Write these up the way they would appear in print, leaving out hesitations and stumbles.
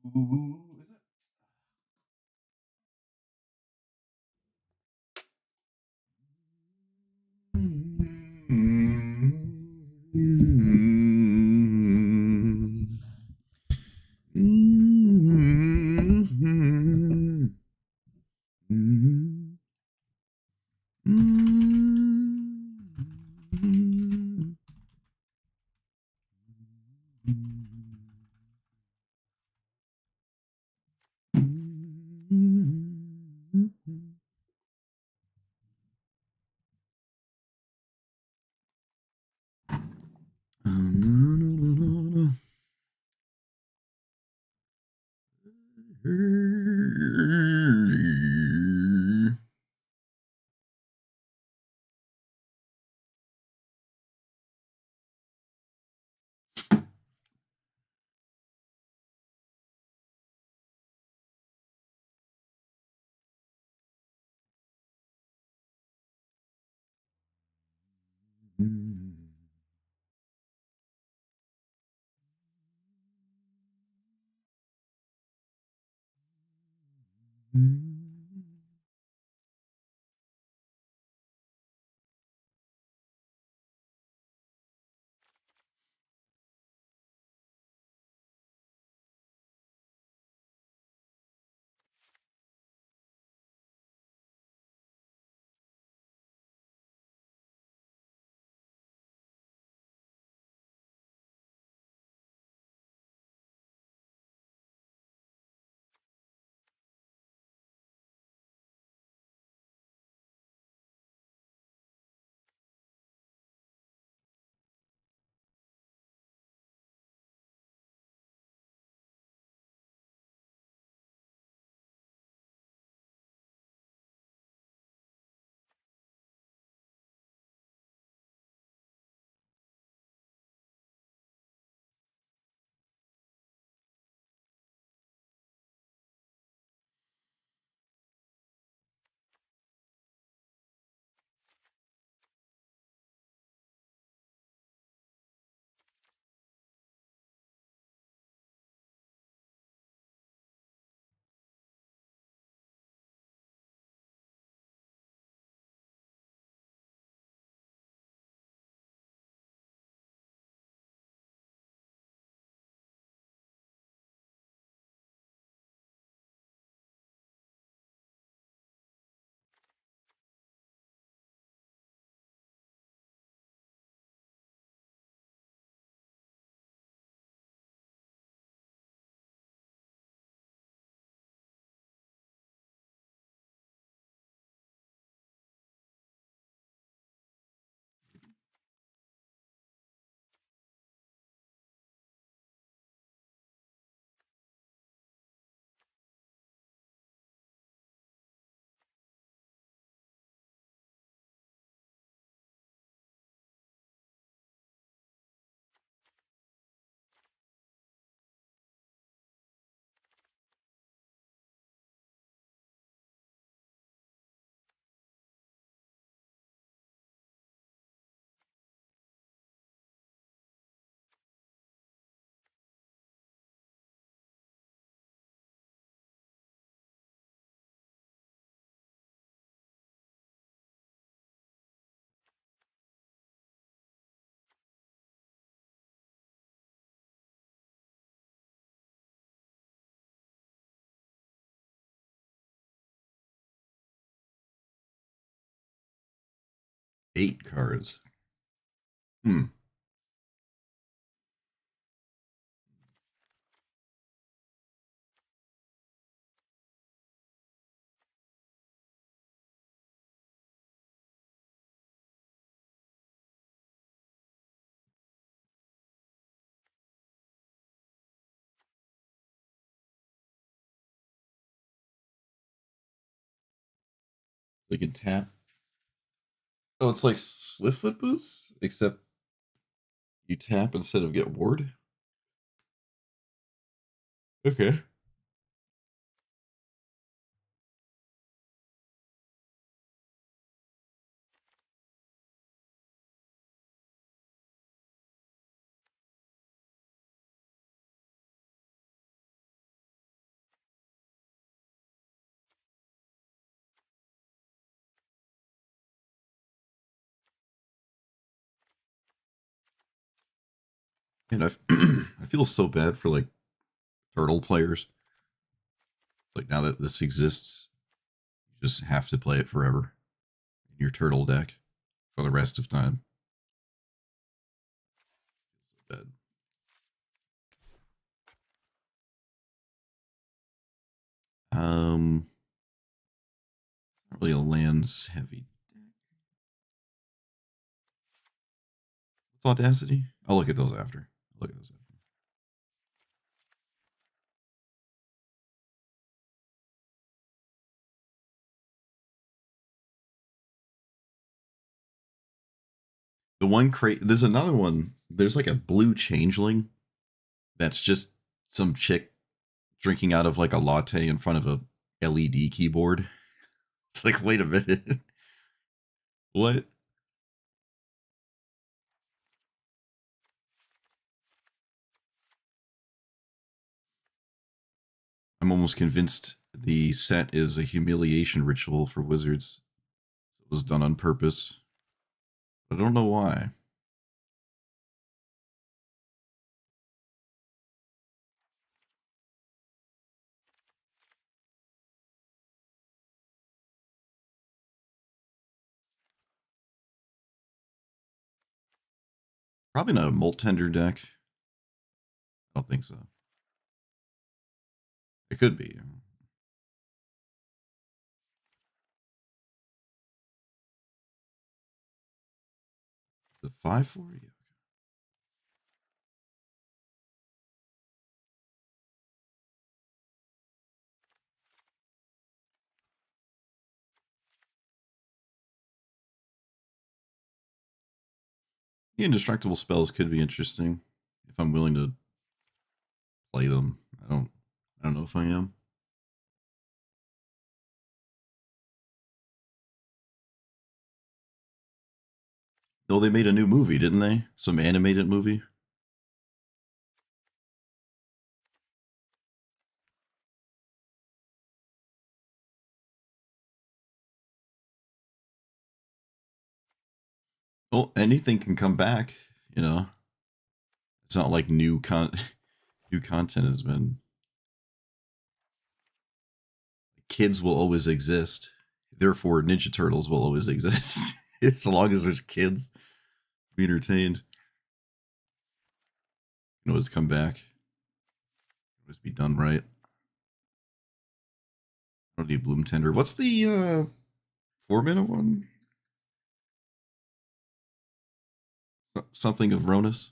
Ooh, is it? Mm-hmm. 8 cards. Hmm. So you can tap. Oh, it's like Swiftfoot Boots, except you tap instead of get ward. Okay. And I feel so bad for like turtle players. Like now that this exists, you just have to play it forever in your turtle deck for the rest of time. So bad. Not really a lands heavy. What's Audacity? I'll look at those after. I'll look at those after. The one crate. There's another one. There's like a blue changeling that's just some chick drinking out of like a latte in front of a LED keyboard. It's like, wait a minute. What? I'm almost convinced the set is a humiliation ritual for wizards. It was done on purpose. I don't know why. Probably not a Molt Tender deck. I don't think so. It could be. Is it 5-4? Yeah. The indestructible spells could be interesting if I'm willing to play them. I don't know if I am. Oh, they made a new movie, didn't they? Some animated movie. Well, anything can come back. You know, it's not like new content has been. Kids will always exist. Therefore, Ninja Turtles will always exist. As long as there's kids be entertained. You know, always come back. Always be done right. I don't need Bloom Tender. What's the 4-minute one? Something of Ronus.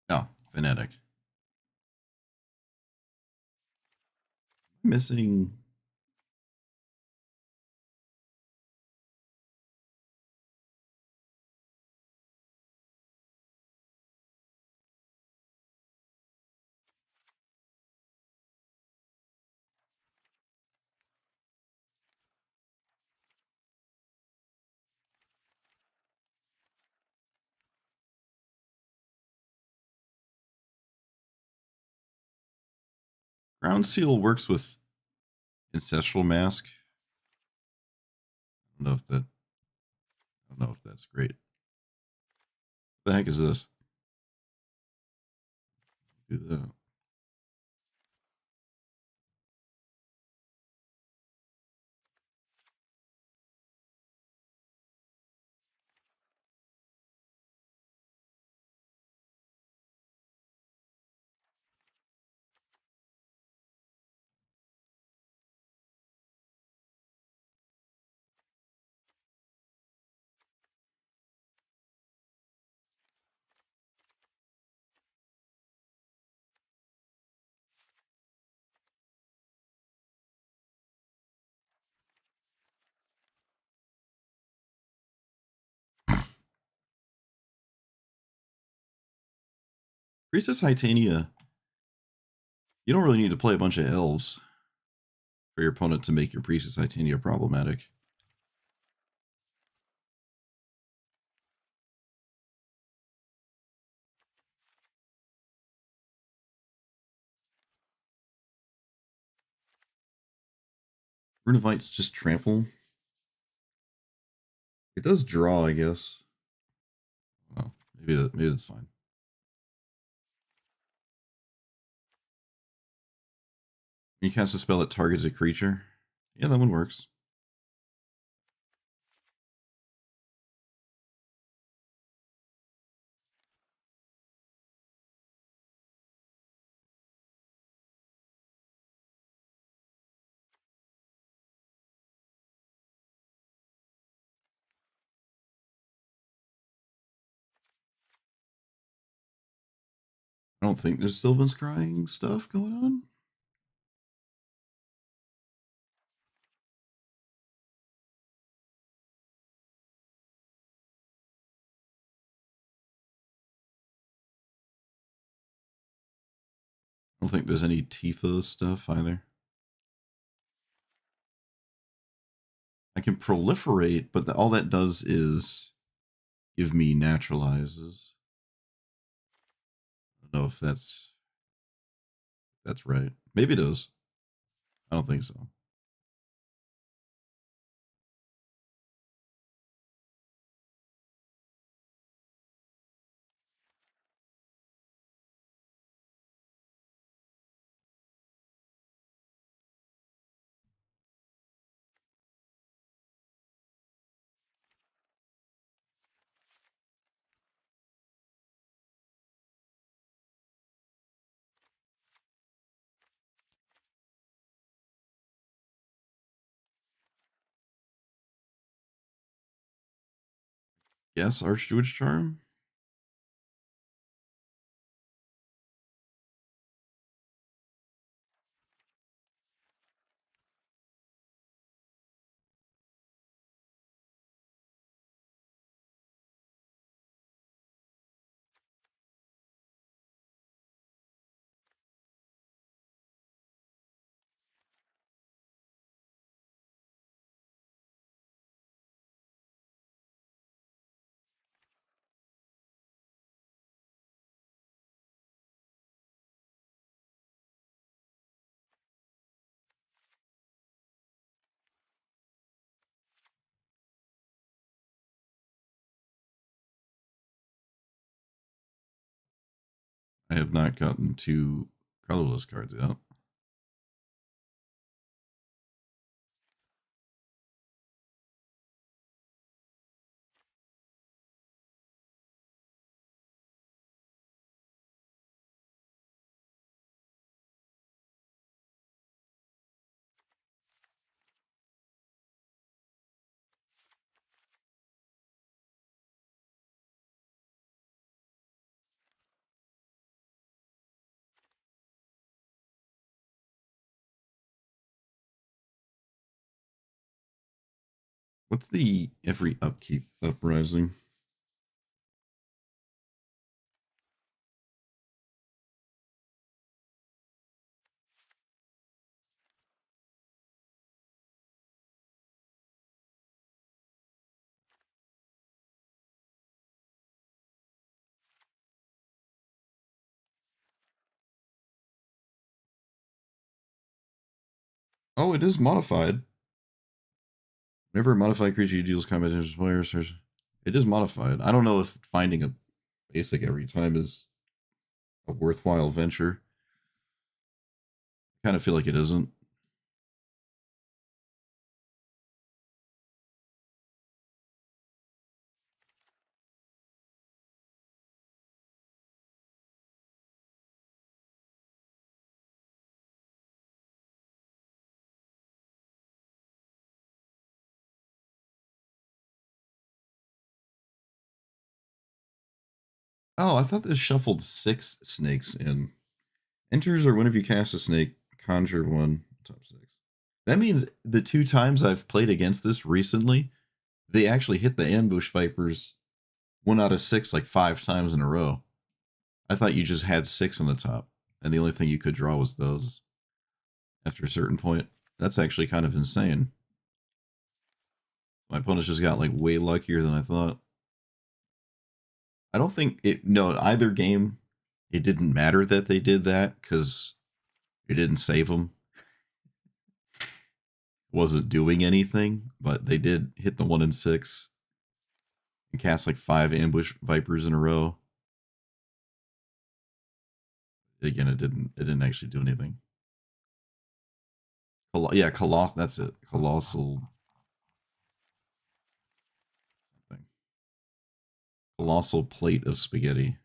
No, Fanatic. Missing. Ground Seal works with Ancestral Mask. I don't know if that. I don't know if that's great. What the heck is this? Do that. Priestess Titania. You don't really need to play a bunch of elves. for your opponent to make your Priestess Titania problematic. Runavite's just trample. It does draw, I guess. Well, maybe that's fine. You cast a spell that targets a creature. Yeah, that one works. I don't think there's Sylvan Scrying stuff going on. I don't think there's any Tifa stuff either. I can proliferate, but all that does is give me naturalizes. I don't know if that's right. Maybe it is. I don't think so. Yes, Archdruid's Charm. I have not gotten to colorless cards yet. What's the every upkeep uprising? Oh, it is modified. Whenever a modified creature deals combat damage to players, it is modified. I don't know if finding a basic every time is a worthwhile venture. I kind of feel like it isn't. Oh, I thought this shuffled 6 snakes in. Enters or whenever you cast a snake, conjure one, top 6. That means the 2 times I've played against this recently, they actually hit the ambush vipers 1 out of 6 like 5 times in a row. I thought you just had 6 on the top, and the only thing you could draw was those after a certain point. That's actually kind of insane. My opponents just got like way luckier than I thought. I don't think it. No, either game, it didn't matter that they did that because it didn't save them. Wasn't doing anything, but they did hit the 1 and 6 and cast like 5 ambush vipers in a row. Again, it didn't. It didn't actually do anything. Yeah, colossal. That's it. Colossal. Something. Colossal plate of spaghetti.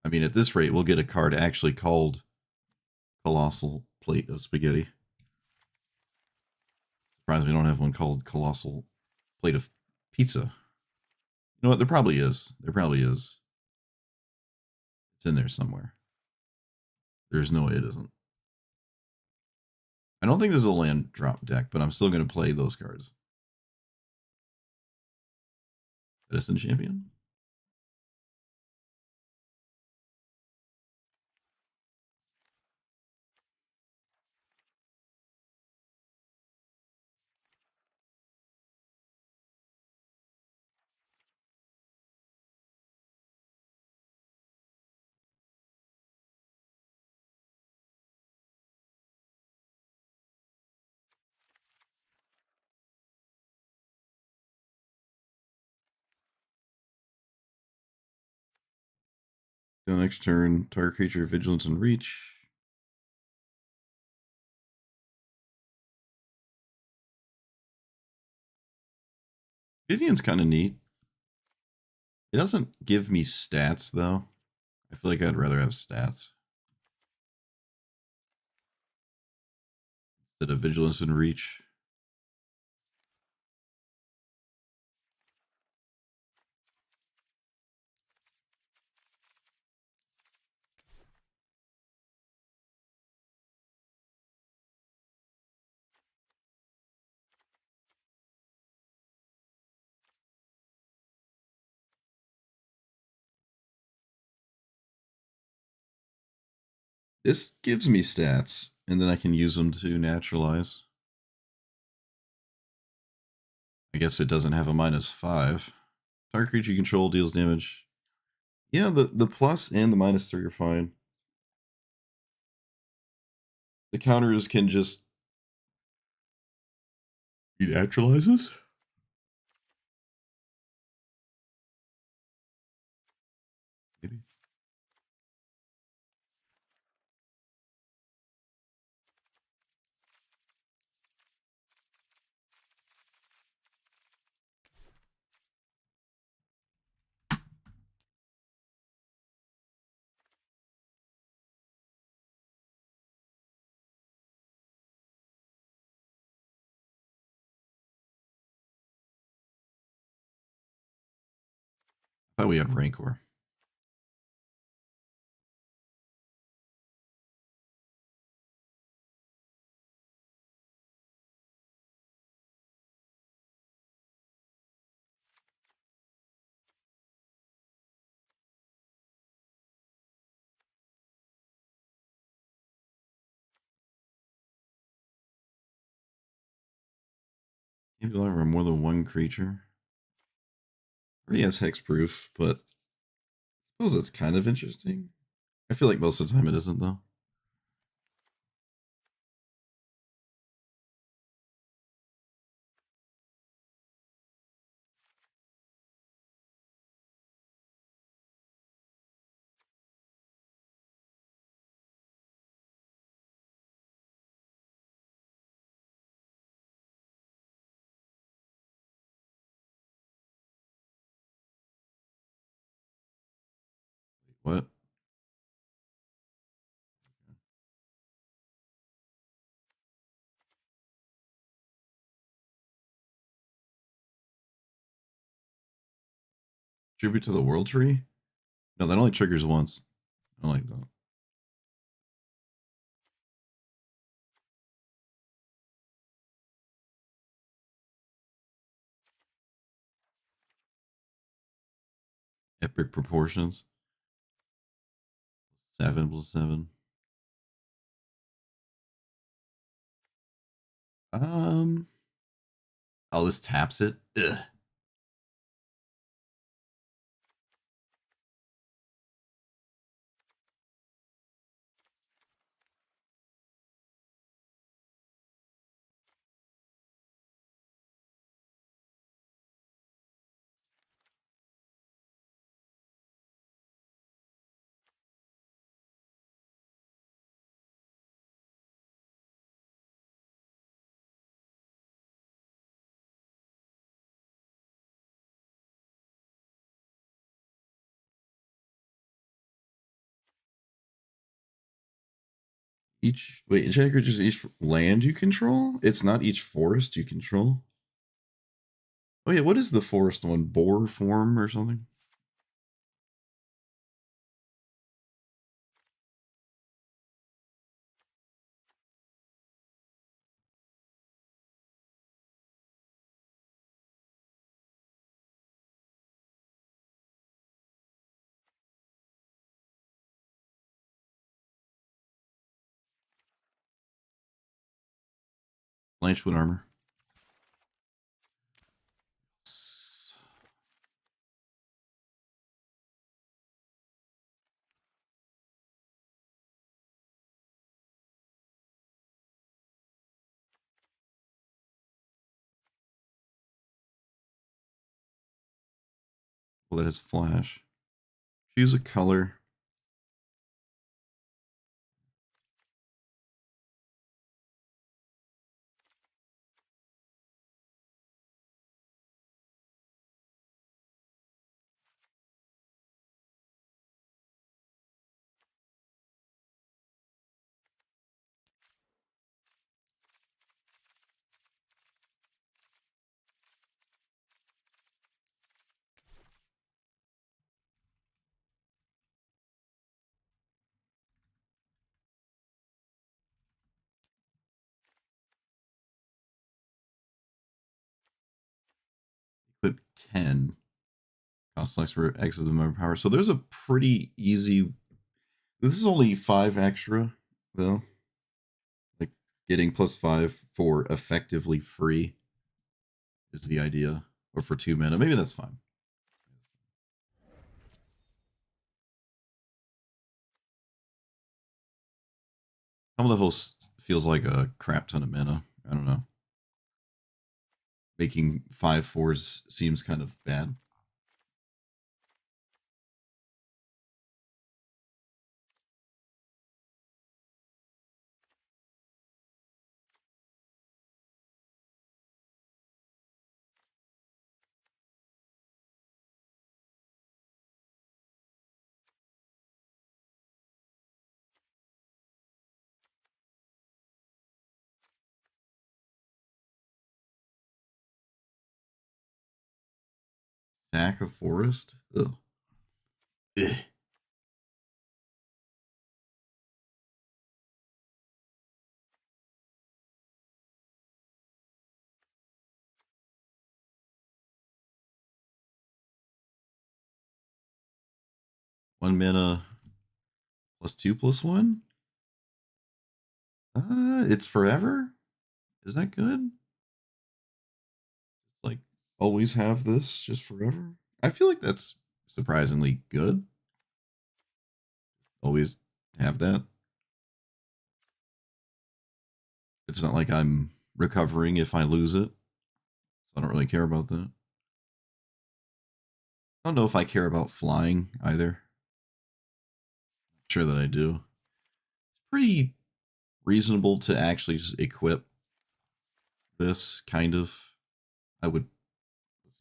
I mean, at this rate, we'll get a card actually called Colossal Plate of Spaghetti. Surprised we don't have one called Colossal Plate of Pizza. You know what? There probably is. There probably is. It's in there somewhere. There's no way it isn't. I don't think this is a land drop deck, but I'm still going to play those cards. Edison Champion? The next turn, target creature, Vigilance and Reach. Vivian's kind of neat. It doesn't give me stats, though. I feel like I'd rather have stats instead of Vigilance and Reach. This gives me stats, and then I can use them to naturalize. I guess it doesn't have a -5. Target creature you control deals damage. Yeah, the plus and the -3 are fine. The counters can just be naturalizes. Maybe. I thought we had Rancor. Can't be liable for more than one creature. Already has hexproof, but I suppose that's kind of interesting. I feel like most of the time it isn't, though. What? Tribute to the World Tree? No, that only triggers once. I like that. Epic proportions. 7 + 7. Um. Oh, this taps it. Ugh. Each wait, enchanted creatures each land you control. It's not each forest you control. Oh yeah, what is the forest one? Boar form or something? Blanchwood armor. Well, that has flash. Choose a color. Equip 10. Cost less for X is the member power. So there's a pretty easy. This is only 5 extra, though. Like getting +5 for effectively free is the idea. Or for 2 mana. Maybe that's fine. Some levels feels like a crap ton of mana. I don't know. Making 5/4s seems kind of bad. Sack of Forest? Ugh. Ugh. 1 mana +2/+1? It's forever? Is that good? Like, always have this just forever? I feel like that's surprisingly good. Always have that. It's not like I'm recovering if I lose it. So I don't really care about that. I don't know if I care about flying either. Sure that I do. It's pretty reasonable to actually just equip this kind of. I would.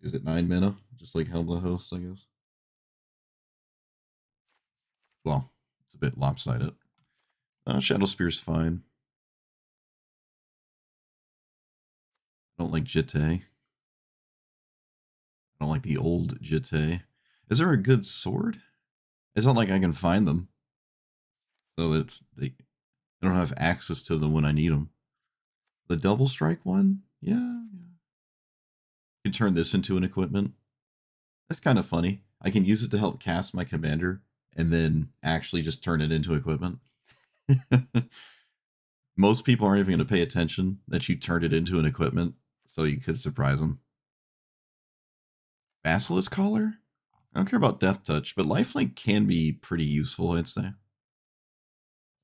Is it 9 mana? Just like Helm the Host, I guess. Well, it's a bit lopsided. Shadow Spear's fine. I don't like Jitte. I don't like the old Jitte. Is there a good sword? It's not like I can find them. So that's I don't have access to them when I need them. The double strike one? Yeah. You can turn this into an equipment. That's kind of funny. I can use it to help cast my commander and then actually just turn it into equipment. Most people aren't even going to pay attention that you turned it into an equipment, so you could surprise them. Basilisk Collar? I don't care about Death Touch, but Lifelink can be pretty useful, I'd say.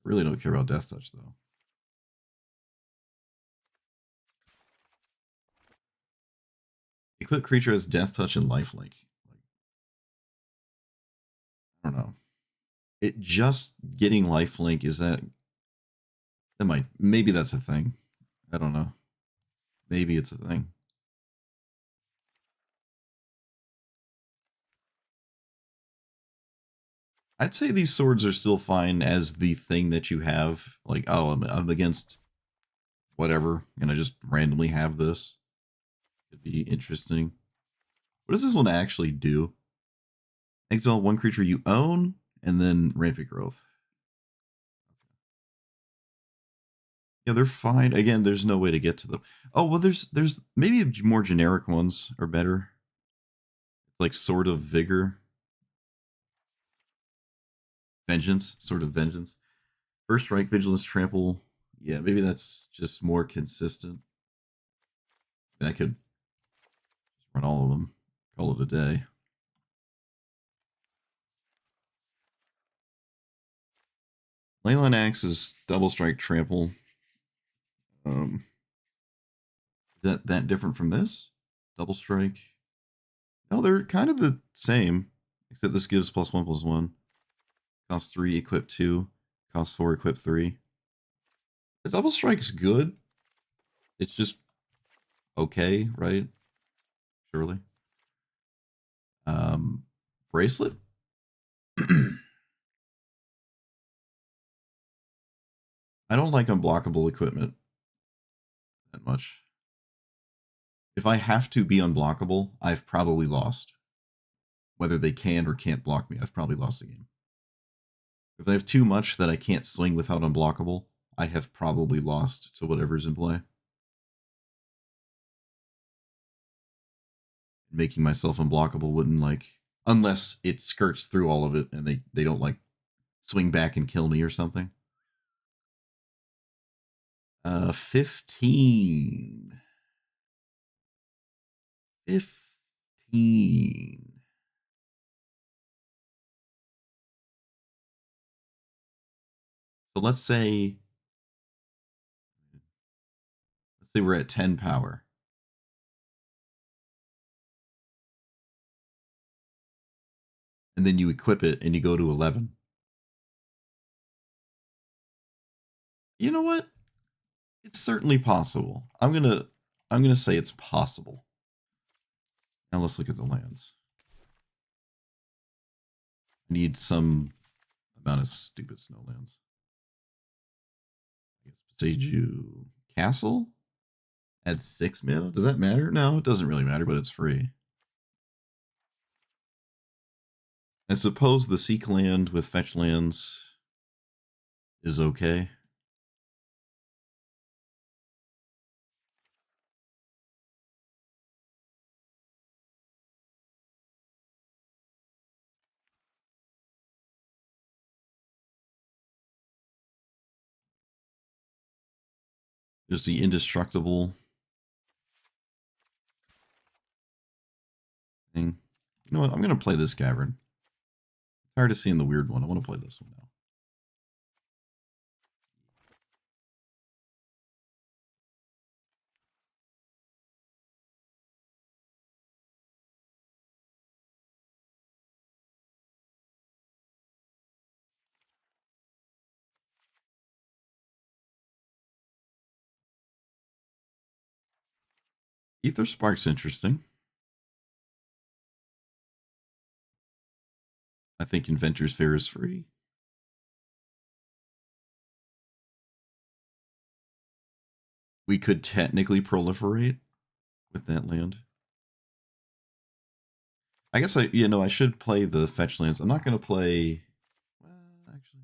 Really don't care about Death Touch, though. Equip creature has Death Touch and Lifelink. I don't know. It just getting Lifelink, is that might, maybe that's a thing. I don't know. Maybe it's a thing. I'd say these swords are still fine as the thing that you have. Like, oh, I'm against whatever, and I just randomly have this. Could be interesting. What does this one actually do? Exile one creature you own, and then rampant growth. Yeah, they're fine. Again, there's no way to get to them. Oh well, there's maybe more generic ones are better. Like Sword of Vigor, Vengeance, Sword of Vengeance. First Strike, Vigilance, Trample. Yeah, maybe that's just more consistent. And I could run all of them. Call it a day. Leyline Axe is Double Strike, Trample. Is that different from this? Double Strike. No, they're kind of the same, except this gives +1/+1. Cost 3, equip 2. Cost 4, equip 3. The Double Strike's good. It's just okay, right? Surely. Bracelet? I don't like unblockable equipment that much. If I have to be unblockable, I've probably lost. Whether they can or can't block me, I've probably lost the game. If I have too much that I can't swing without unblockable, I have probably lost to whatever's in play. Making myself unblockable wouldn't, like, unless it skirts through all of it and they don't like swing back and kill me or something. 15. 15. So let's say we're at 10 power. And then you equip it and you go to 11. You know what? It's certainly possible. I'm gonna say it's possible. Now let's look at the lands. I need some amount of stupid snowlands. I guess Seiju Castle at 6 mana. Does that matter? No, it doesn't really matter, but it's free. I suppose the Seek land with fetch lands is okay. There's the indestructible thing. You know what? I'm gonna play this Cavern. Tired of seeing the weird one. I want to play this one now. Ether Spark's interesting. I think Inventor's Fair is free. We could technically proliferate with that land. I guess I should play the fetch lands. I'm not going to play. Well, actually,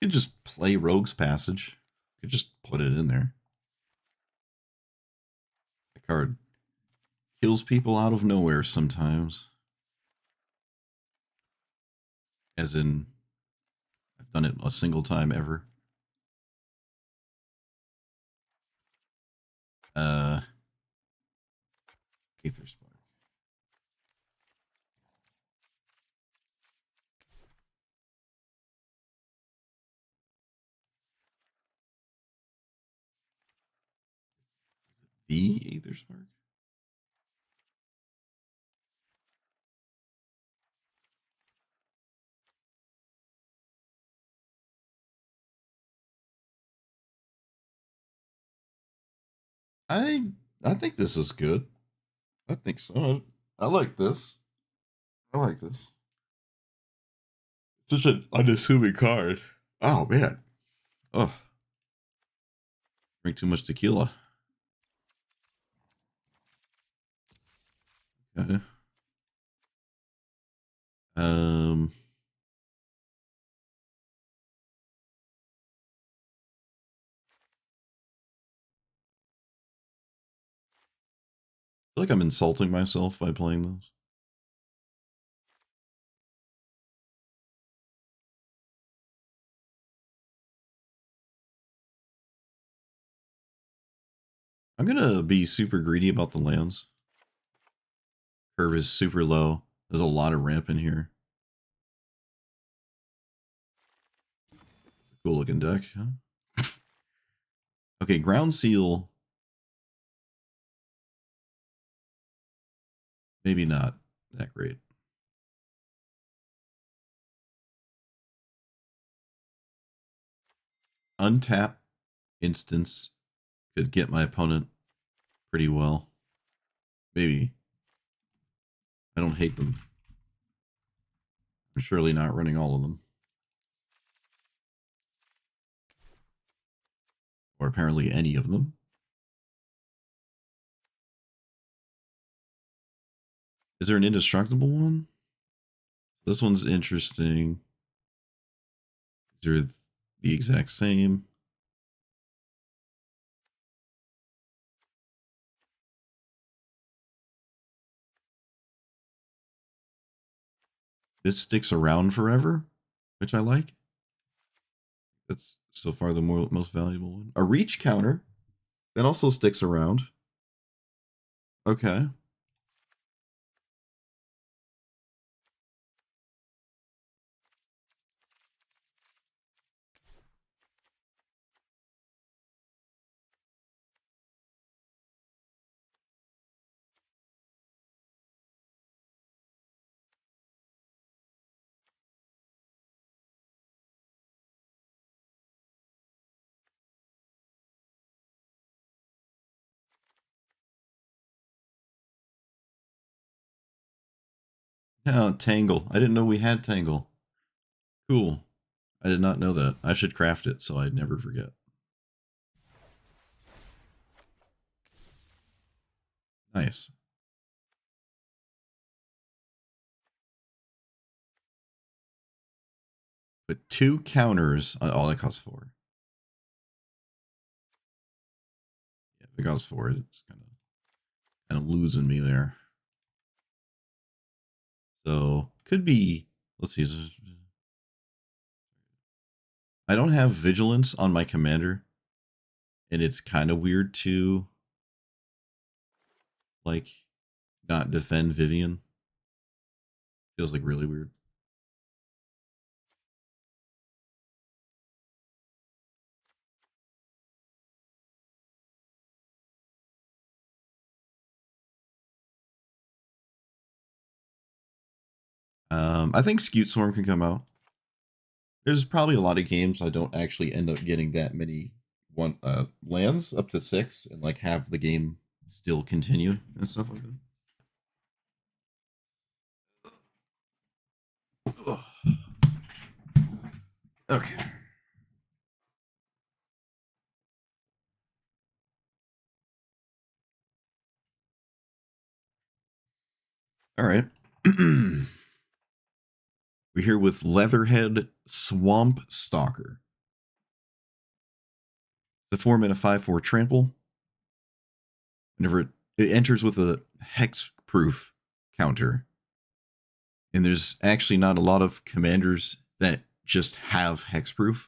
You could just play Rogue's Passage. You could just put it in there. The card kills people out of nowhere sometimes. As in, I've done it a single time ever. Aether Spark. The Aether Spark? I I think this is good. I think so. I like this. I like this. Such an unassuming card. Oh man. Oh, drink too much tequila. Okay. Um, I feel like I'm insulting myself by playing this. I'm gonna be super greedy about the lands. Curve is super low. There's a lot of ramp in here. Cool looking deck, huh? Okay, Ground Seal. Maybe not that great. Untap instance could get my opponent pretty well. Maybe. I don't hate them. I'm surely not running all of them. Or apparently any of them. Is there an indestructible one? This one's interesting. These are the exact same. This sticks around forever, which I like. That's so far the most valuable one. A reach counter that also sticks around. Okay. Yeah, Tangle. I didn't know we had Tangle. Cool. I did not know that. I should craft it so I'd never forget. Nice. But two counters. Oh, that costs 4. Yeah, if it costs 4, it's kind of losing me there. So could be. Let's see. I don't have vigilance on my commander, and it's kind of weird to like not defend Vivian. Feels like really weird. I think Scute Swarm can come out. There's probably a lot of games I don't actually end up getting that many lands up to 6 and like have the game still continue and stuff like that. Ugh. Okay. All right. We're here with Leatherhead Swamp Stalker. The 4-mana 5/4 trample. Whenever it enters with a hexproof counter. And there's actually not a lot of commanders that just have hexproof.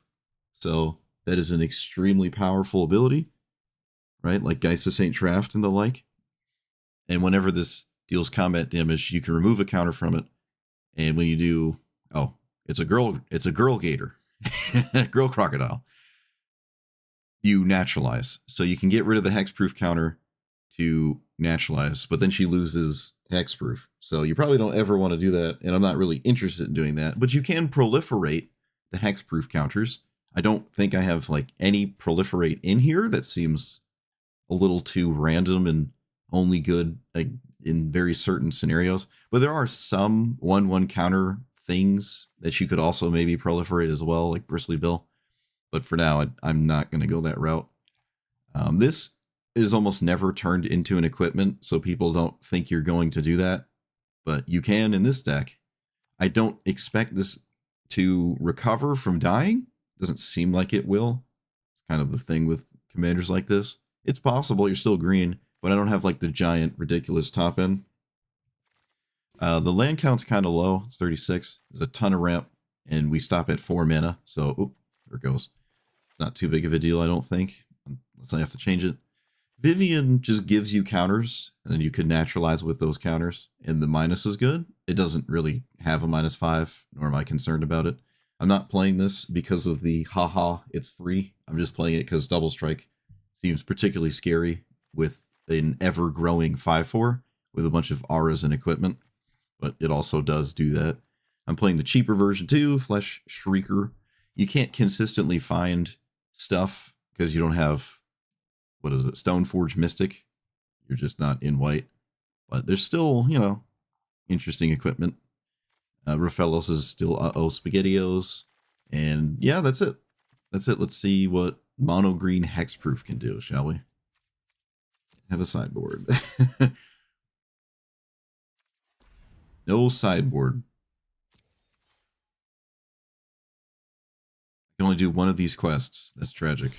So that is an extremely powerful ability, right? Like Geist of St. Traft and the like. And whenever this deals combat damage, you can remove a counter from it. And when you do, oh, it's a girl gator, girl crocodile. You naturalize. So you can get rid of the hexproof counter to naturalize, but then she loses hexproof. So you probably don't ever want to do that, and I'm not really interested in doing that. But you can proliferate the hexproof counters. I don't think I have like any proliferate in here. That seems a little too random and only good like in very certain scenarios. But there are some 1/1 counter things that you could also maybe proliferate as well, like Bristly Bill. But for now, I'm not going to go that route. This is almost never turned into an equipment, so people don't think you're going to do that. But you can in this deck. I don't expect this to recover from dying. Doesn't seem like it will. It's kind of the thing with commanders like this. It's possible you're still green, but I don't have like the giant, ridiculous top end. The land count's kind of low. It's 36. There's a ton of ramp, and we stop at 4 mana. So, oop, there it goes. It's not too big of a deal, I don't think, unless I have to change it. Vivian just gives you counters, and then you could naturalize with those counters, and the minus is good. It doesn't really have a -5, nor am I concerned about it. I'm not playing this because of the haha, it's free. I'm just playing it because Double Strike seems particularly scary with an ever-growing 5/4 with a bunch of auras and equipment, but it also does do that. I'm playing the cheaper version too, Flesh Shrieker. You can't consistently find stuff because you don't have, what is it, Stoneforge Mystic. You're just not in white. But there's still, you know, interesting equipment. Raphaelos is still SpaghettiOs. And yeah, that's it. That's it. Let's see what mono green hexproof can do, shall we? Have a sideboard. No sideboard. I can only do one of these quests. That's tragic.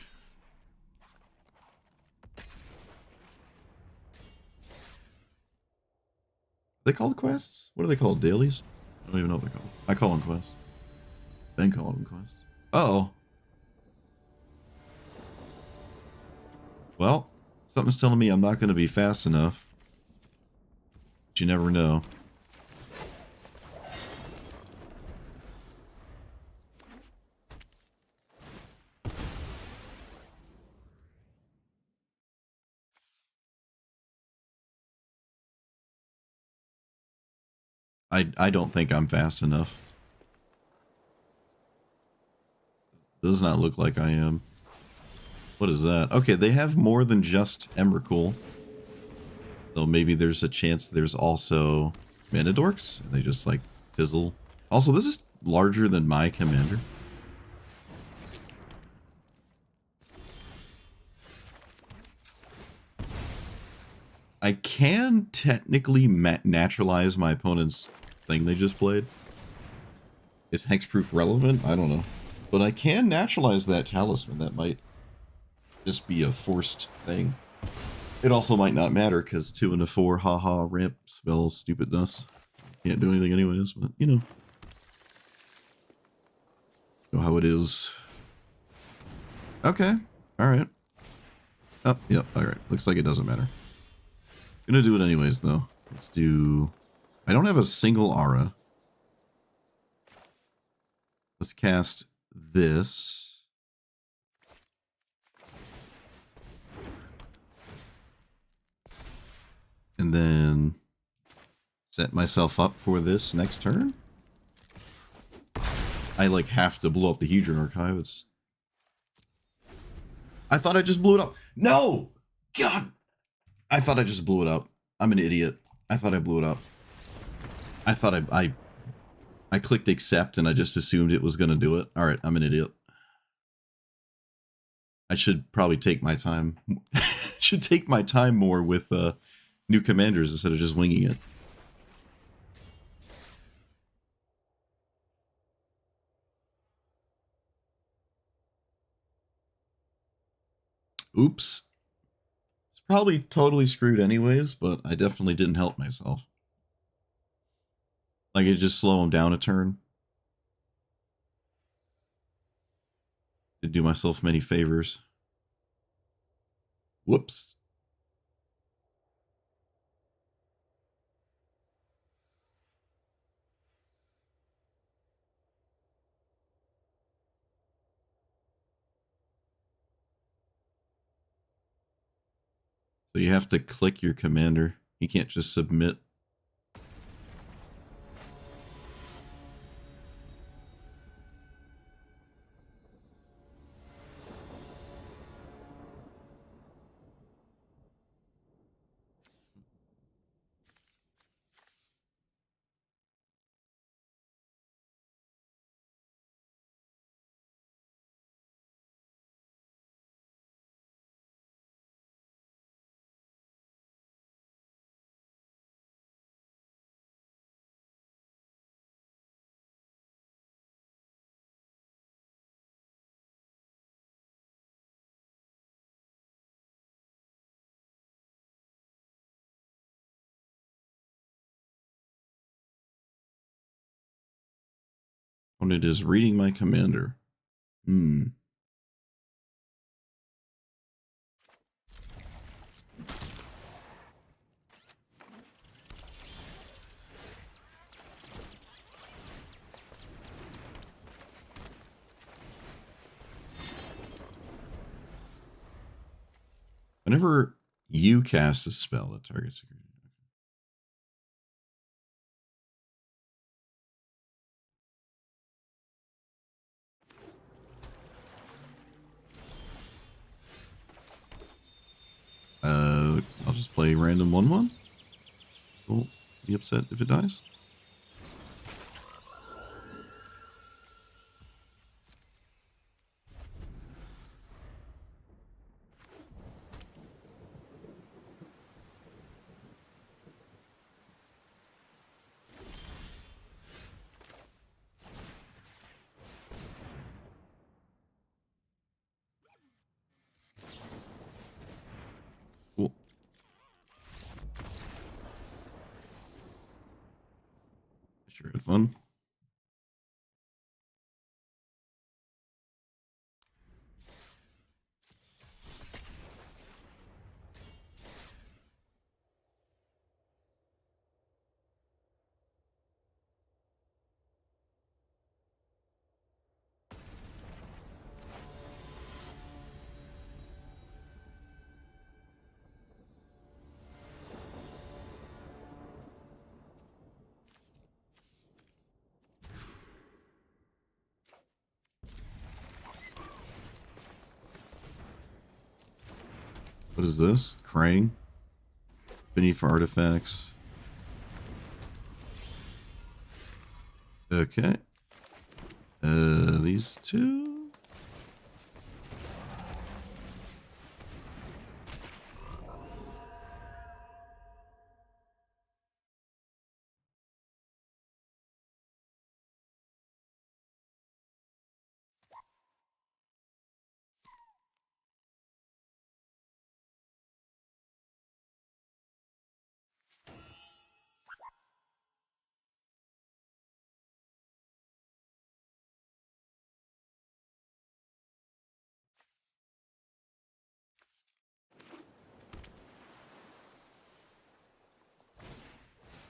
Are they called quests? What are they called? Dailies? I don't even know what they're called. I call them quests. Ben call them quests. Uh-oh. Well, something's telling me I'm not going to be fast enough. But you never know. I don't think I'm fast enough. Does not look like I am. What is that? Okay, they have more than just Emrakul. So maybe there's a chance there's also Manadorks. And they just like fizzle. Also, this is larger than my commander. I can technically naturalize my opponent's thing they just played. Is hexproof relevant? I don't know. But I can naturalize that talisman. That might just be a forced thing. It also might not matter because 2 and a 4 haha ramp spells stupidness. Can't do anything anyways, but you know how it is. Okay. Alright. Oh, yep, alright. Looks like it doesn't matter. Gonna do it anyways though. Let's do, I don't have a single aura. Let's cast this. And then set myself up for this next turn. I like have to blow up the Hedron Archive. I thought I just blew it up. No! God! I thought I just blew it up. I'm an idiot. I thought I blew it up. I thought I clicked accept and I just assumed it was going to do it. Alright, I'm an idiot. I should probably take my time. Should take my time more with new commanders instead of just winging it. Oops. It's probably totally screwed anyways, but I definitely didn't help myself. Like, it just slow him down a turn. Didn't do myself many favors. Whoops. So you have to click your commander. You can't just submit. When it is reading my commander. Whenever you cast a spell that targets a creature. I'll just play random 1/1. Will be upset if it dies. Cool. Sure had fun. What is this? Krang? Beneath for artifacts. Okay. These two.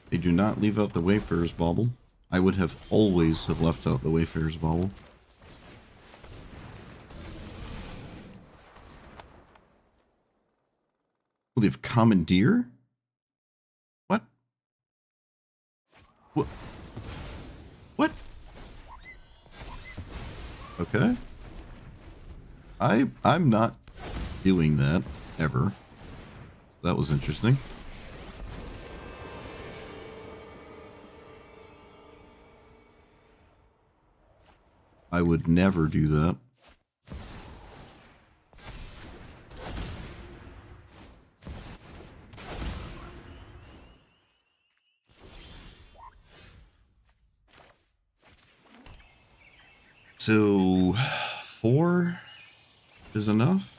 They do not leave out the Wayfarer's Bauble. I would have always have left out the Wayfarer's Bauble. Oh, they have Commandeer? What? What? What? Okay. I'm not doing that ever. That was interesting. I would never do that. So 4 is enough.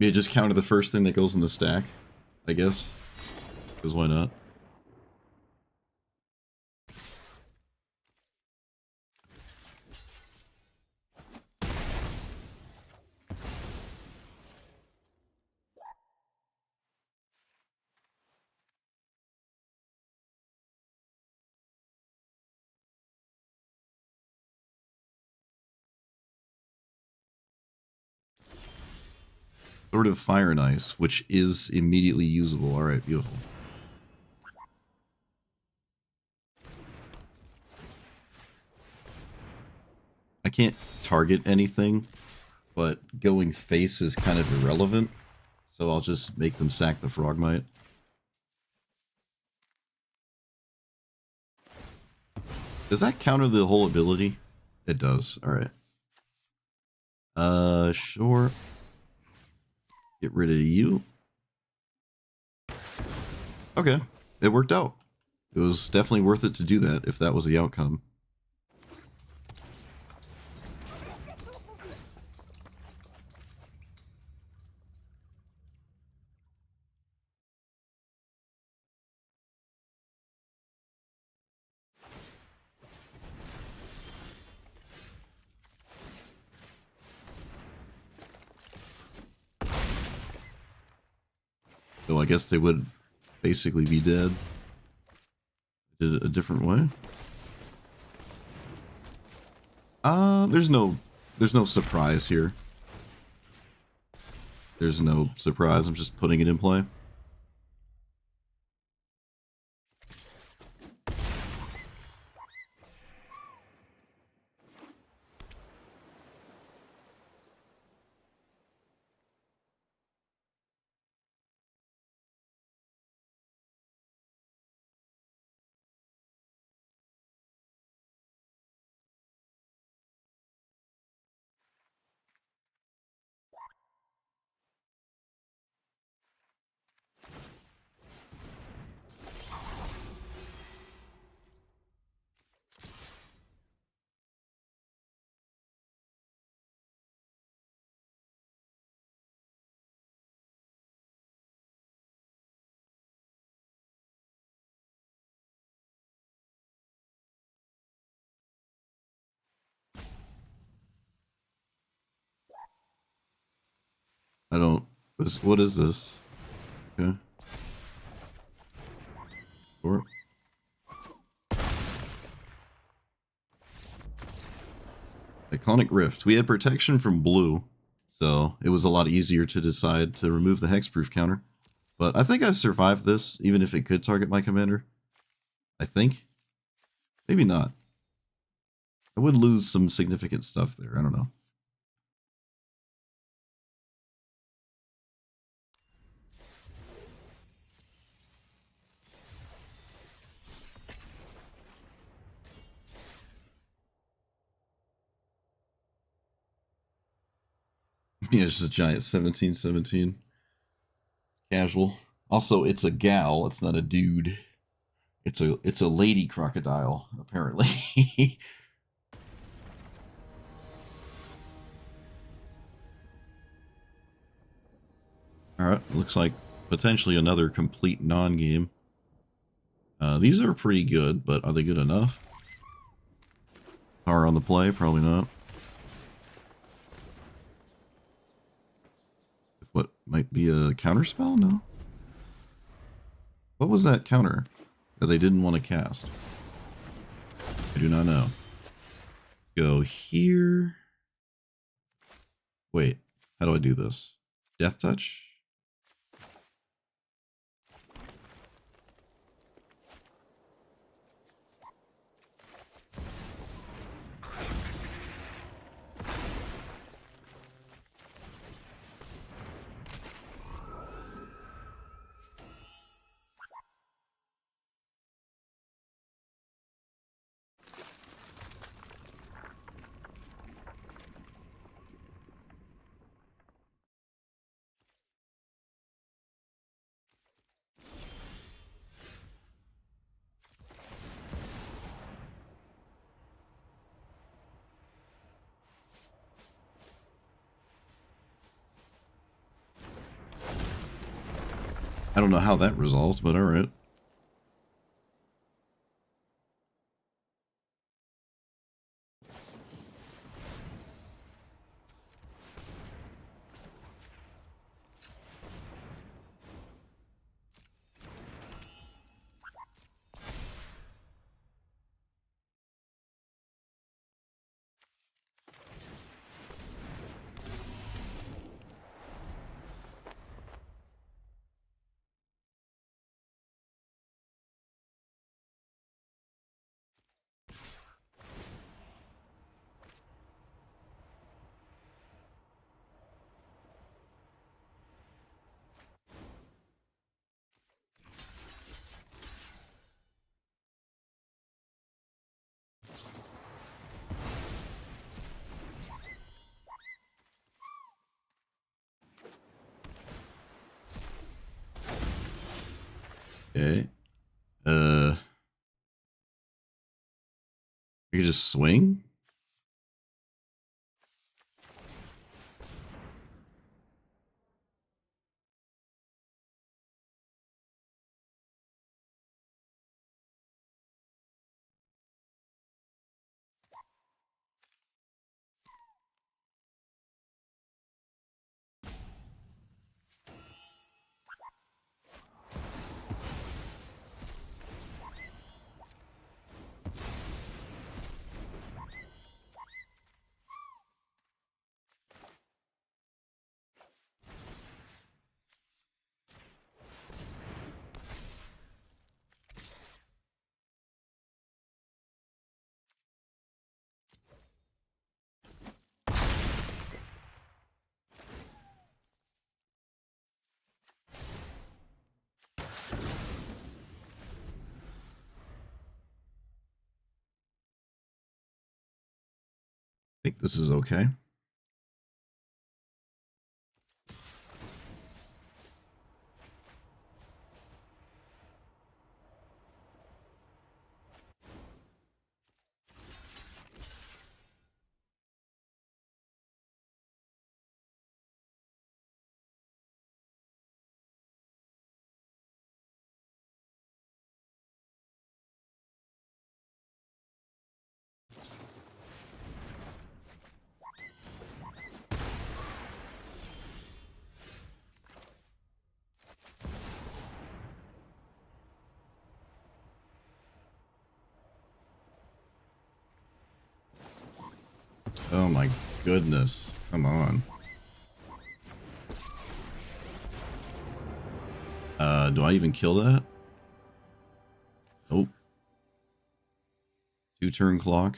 Yeah, just counter the first thing that goes in the stack, I guess. Because why not? Sword of Fire and Ice, which is immediately usable. Alright, beautiful. I can't target anything, but going face is kind of irrelevant, so I'll just make them sack the Frogmite. Does that counter the whole ability? It does. Alright. Sure. Get rid of you. Okay. It worked out. It was definitely worth it to do that, if that was the outcome. So I guess they would basically be dead. Did it a different way. There's no surprise here. There's no surprise. I'm just putting it in play. I don't... What is this? Okay. Sure. Iconic Rift. We had protection from blue, so it was a lot easier to decide to remove the hexproof counter. But I think I survived this, even if it could target my commander. I think. Maybe not. I would lose some significant stuff there. I don't know. Yeah, it's just a giant 17/17. Casual. Also, it's a gal. It's not a dude. It's a lady crocodile, apparently. Alright, looks like potentially another complete non-game. These are pretty good, but are they good enough? Power on the play? Probably not. With what might be a counterspell? No? What was that counter that they didn't want to cast? I do not know. Let's go here. Wait, how do I do this? Death Touch? I don't know how that resolves, but alright. Okay. You just swing? I think this is okay. Oh my goodness. Come on. Do I even kill that? Nope. 2-turn clock.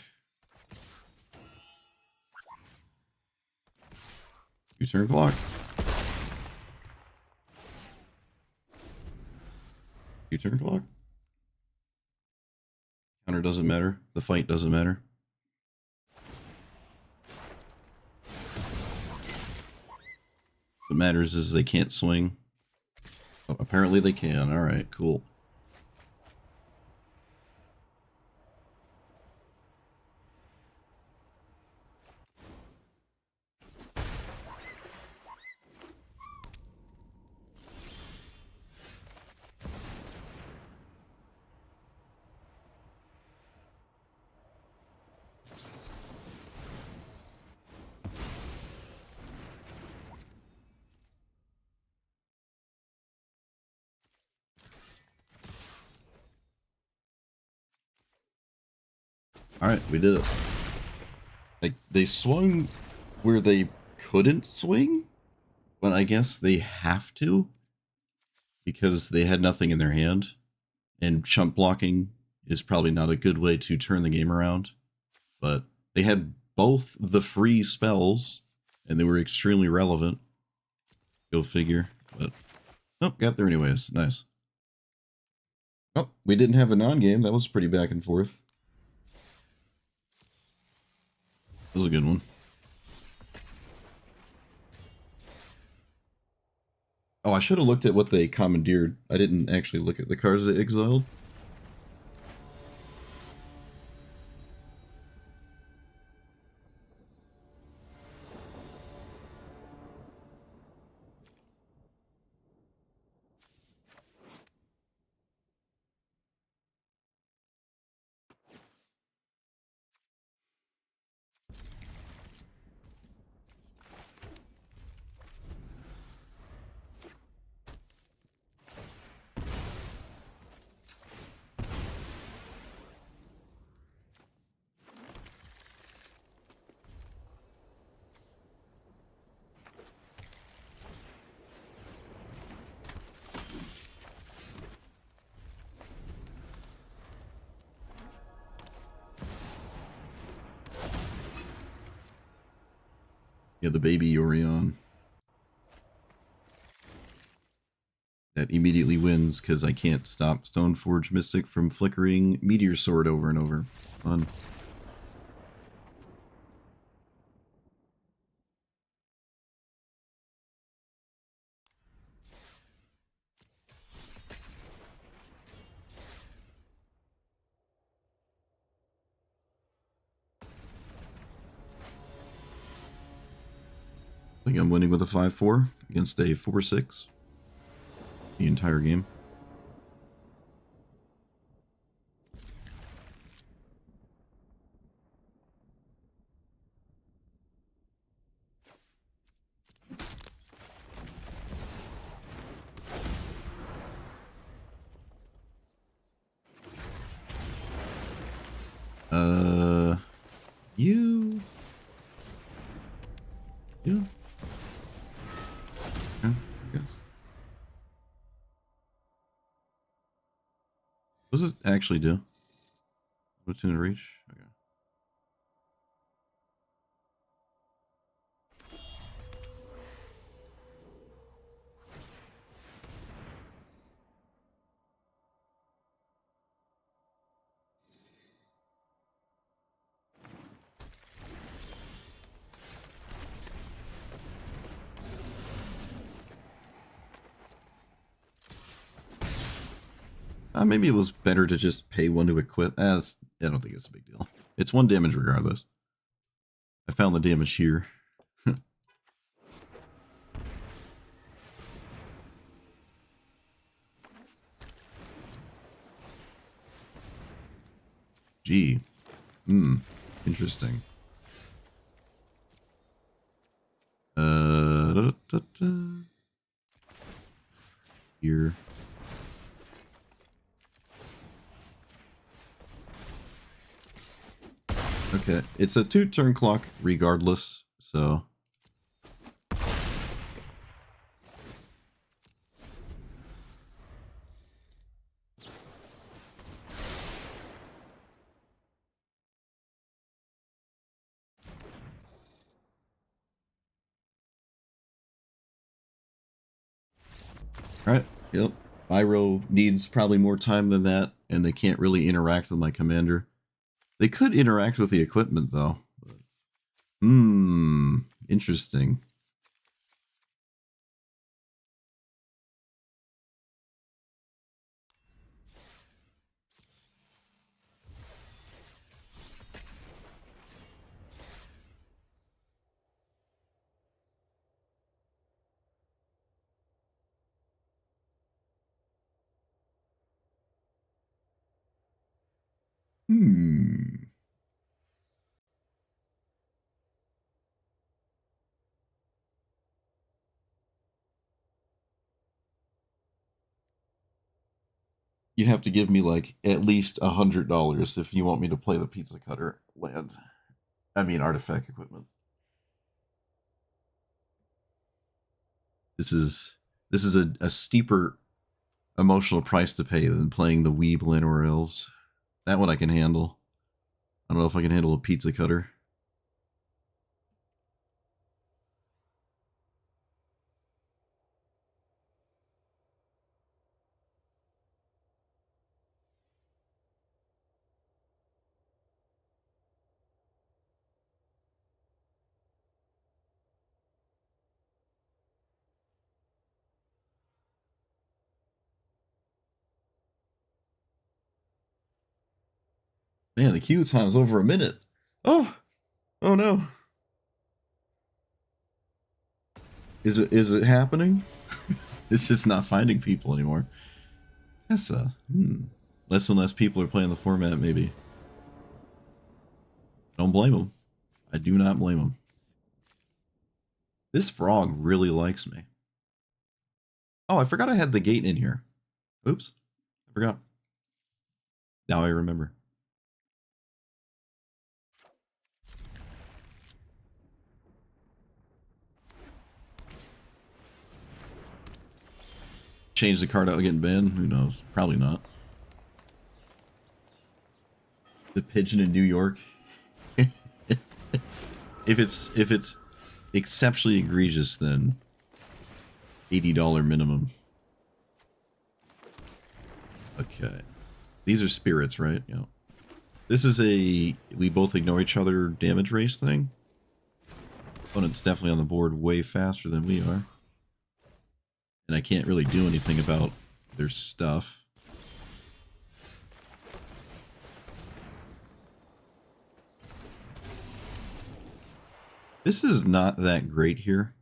2-turn clock. 2-turn clock. Counter doesn't matter. The fight doesn't matter. What matters is they can't swing. Oh, apparently they can. Alright, cool. Alright, we did it. Like, they swung where they couldn't swing, but I guess they have to because they had nothing in their hand, and chump blocking is probably not a good way to turn the game around. But they had both the free spells, and they were extremely relevant. Go figure. But oh, got there anyways. Nice. Oh, we didn't have a non-game. That was pretty back and forth. That was a good one. Oh, I should have looked at what they commandeered. I didn't actually look at the cards they exiled. Yeah, the baby Orion. That immediately wins because I can't stop Stoneforge Mystic from flickering Meteor Sword over and over. Fun. I think I'm winning with a 5-4 against a 4-6 the entire game. You. Yeah. Yeah, I guess. What does it actually do? What's in reach? Okay. Maybe it was better to just pay one to equip. I don't think it's a big deal. It's 1 damage regardless. I found the damage here. Gee. Interesting. Da, da, da. Here. Okay, it's a 2-turn clock regardless, so... Alright, yep. Iroh needs probably more time than that, and they can't really interact with my commander. They could interact with the equipment, though. Interesting. You have to give me, like, at least $100 if you want me to play the Pizza Cutter land. I mean, artifact equipment. This is a steeper emotional price to pay than playing the Weeb Llanowar Elves. That one I can handle. I don't know if I can handle a Pizza Cutter. Man, the queue time's over a minute. Oh no. Is it happening? It's just not finding people anymore. Tessa. Less and less people are playing the format, maybe. Don't blame them. I do not blame them. This frog really likes me. Oh, I forgot I had the gate in here. Oops. I forgot. Now I remember. Change the card out getting banned? Who knows? Probably not. The pigeon in New York. if it's exceptionally egregious than $80 minimum. Okay. These are spirits, right? Yeah. This is a we both ignore each other damage race thing. Opponent's definitely on the board way faster than we are. And I can't really do anything about their stuff. This is not that great here,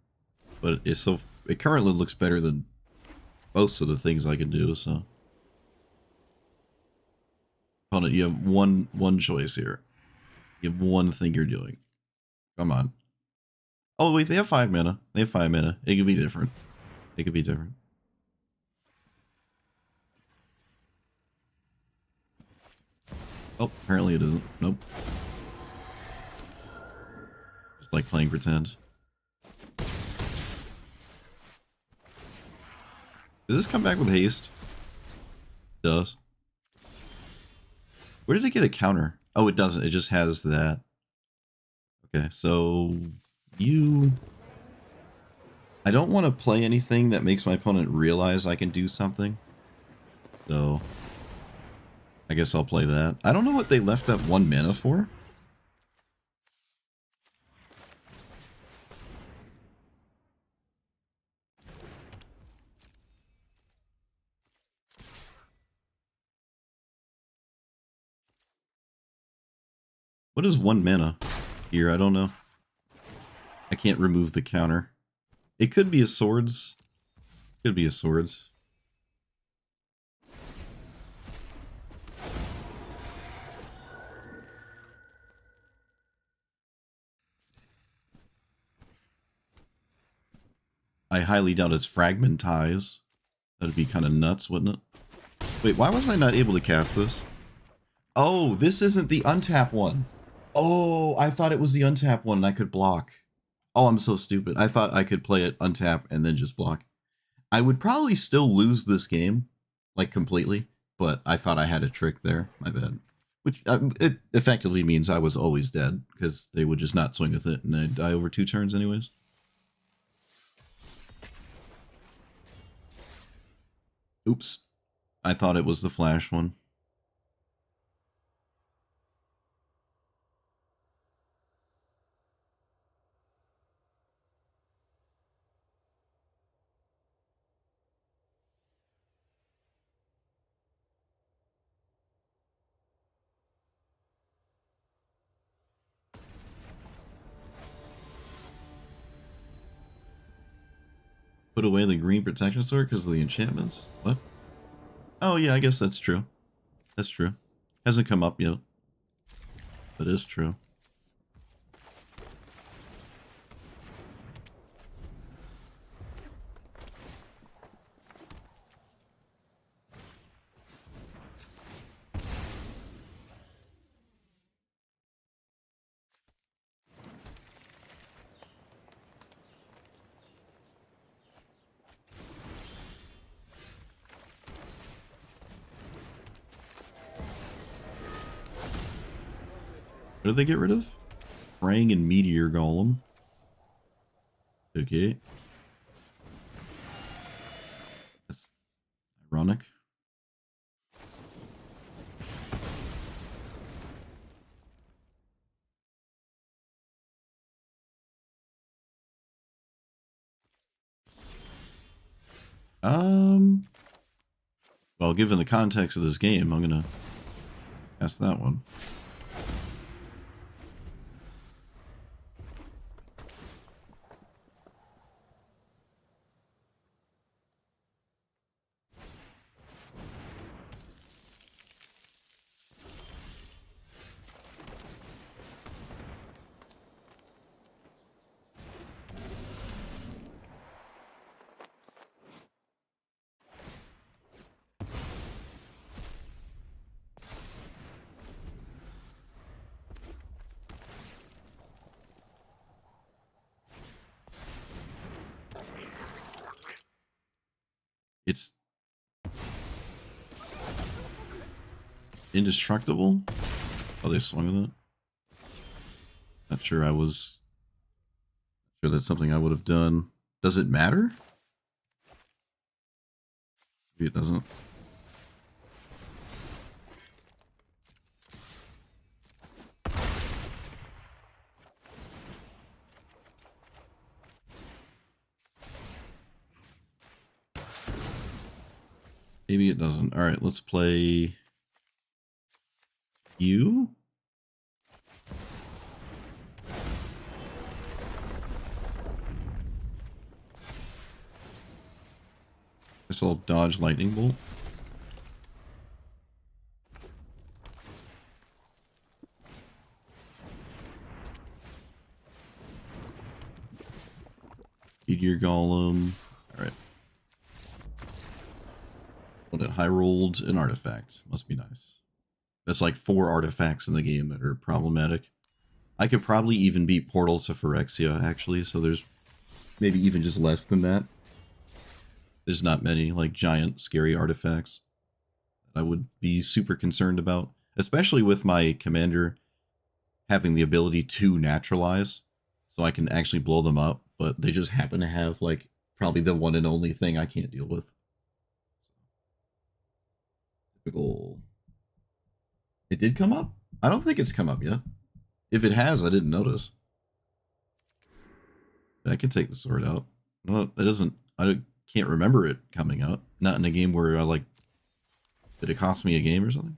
but it currently looks better than most of the things I can do, so. Opponent, you have one choice here. You have one thing you're doing. Come on. Oh wait, they have 5 mana. They have 5 mana. It could be different. It could be different. Oh, apparently it isn't. Nope. Just like playing pretend. Does this come back with haste? It does. Where did it get a counter? Oh, it doesn't. It just has that. Okay, so you... I don't want to play anything that makes my opponent realize I can do something. So I guess I'll play that. I don't know what they left up 1 mana for. What is 1 mana here? I don't know. I can't remove the counter. It could be a swords. Could be a swords. I highly doubt it's fragmentize. That'd be kind of nuts, wouldn't it? Wait, why was I not able to cast this? Oh, this isn't the untap one. Oh, I thought it was the untap one and I could block. Oh, I'm so stupid. I thought I could play it untap and then just block. I would probably still lose this game, like completely, but I thought I had a trick there. My bad. Which it effectively means I was always dead, because they would just not swing with it and I'd die over 2 turns anyways. Oops. I thought it was the flash one. Put away the green protection sword because of the enchantments? What? Oh yeah, I guess that's true. That's true. Hasn't come up yet. But is true. What did they get rid of? Praying and Meteor Golem. Okay. That's ironic. Well, given the context of this game, I'm gonna ask that one. It's indestructible? Oh, they swung with it? Not sure I was Sure, that's something I would have done. Does it matter? Maybe it doesn't. Maybe it doesn't. All right, let's play you. Guess I'll dodge lightning bolt. Meteor Golem. All right. What it high rolled an artifact. Must be nice. That's like 4 artifacts in the game that are problematic. I could probably even beat Portal to Phyrexia, actually, so there's maybe even just less than that. There's not many, like, giant, scary artifacts that I would be super concerned about, especially with my commander having the ability to naturalize, so I can actually blow them up, but they just happen to have, like, probably the one and only thing I can't deal with. Typical. It did come up? I don't think it's come up yet. If it has, I didn't notice. I can take the sword out. No, it doesn't. I can't remember it coming out. Not in a game where I like. Did it cost me a game or something?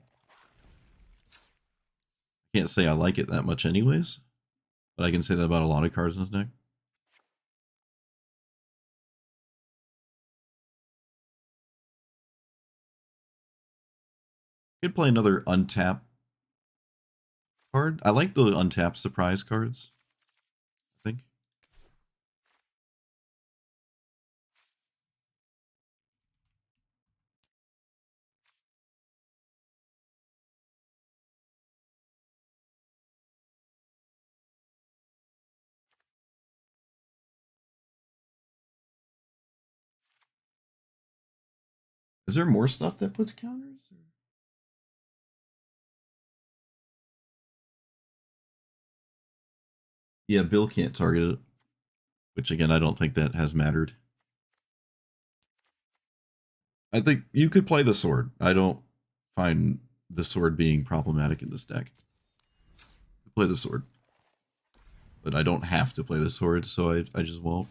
Can't say I like it that much, anyways. But I can say that about a lot of cards in this deck. Could play another untap card. I like the untap surprise cards. I think. Is there more stuff that puts counters? Or? Yeah, Bill can't target it. Which, again, I don't think that has mattered. I think you could play the sword. I don't find the sword being problematic in this deck. Play the sword. But I don't have to play the sword, so I just won't.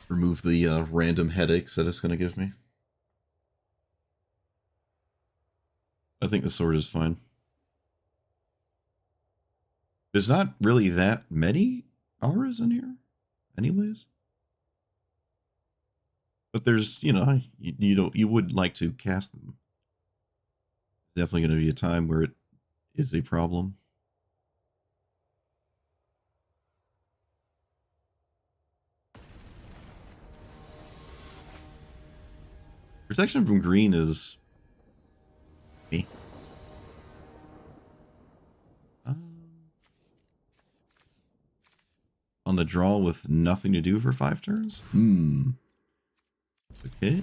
Remove the random headaches that it's going to give me. I think the sword is fine. There's not really that many auras in here, anyways. But there's, you know, you would like to cast them. Definitely going to be a time where it is a problem. Protection from green is me. On the draw with nothing to do for 5 turns? Okay.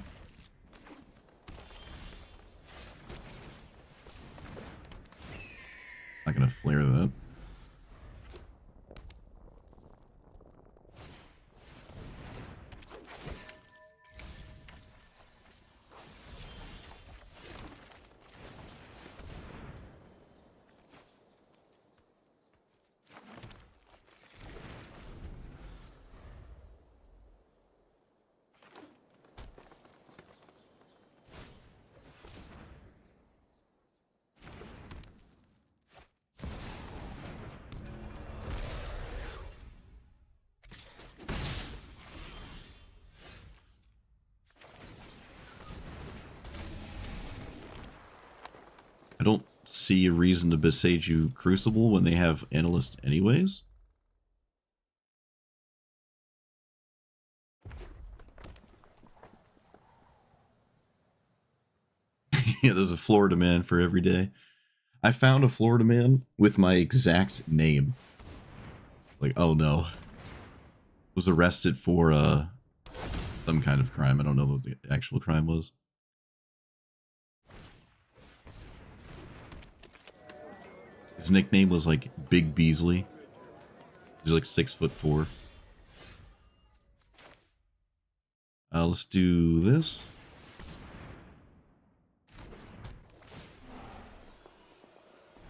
Not gonna flare that. I don't see a reason to besage you Crucible when they have Analyst anyways. Yeah, there's a Florida man for every day. I found a Florida man with my exact name. Like, oh no. Was arrested for some kind of crime. I don't know what the actual crime was. His nickname was like Big Beasley. He's like 6'4". Let's do this.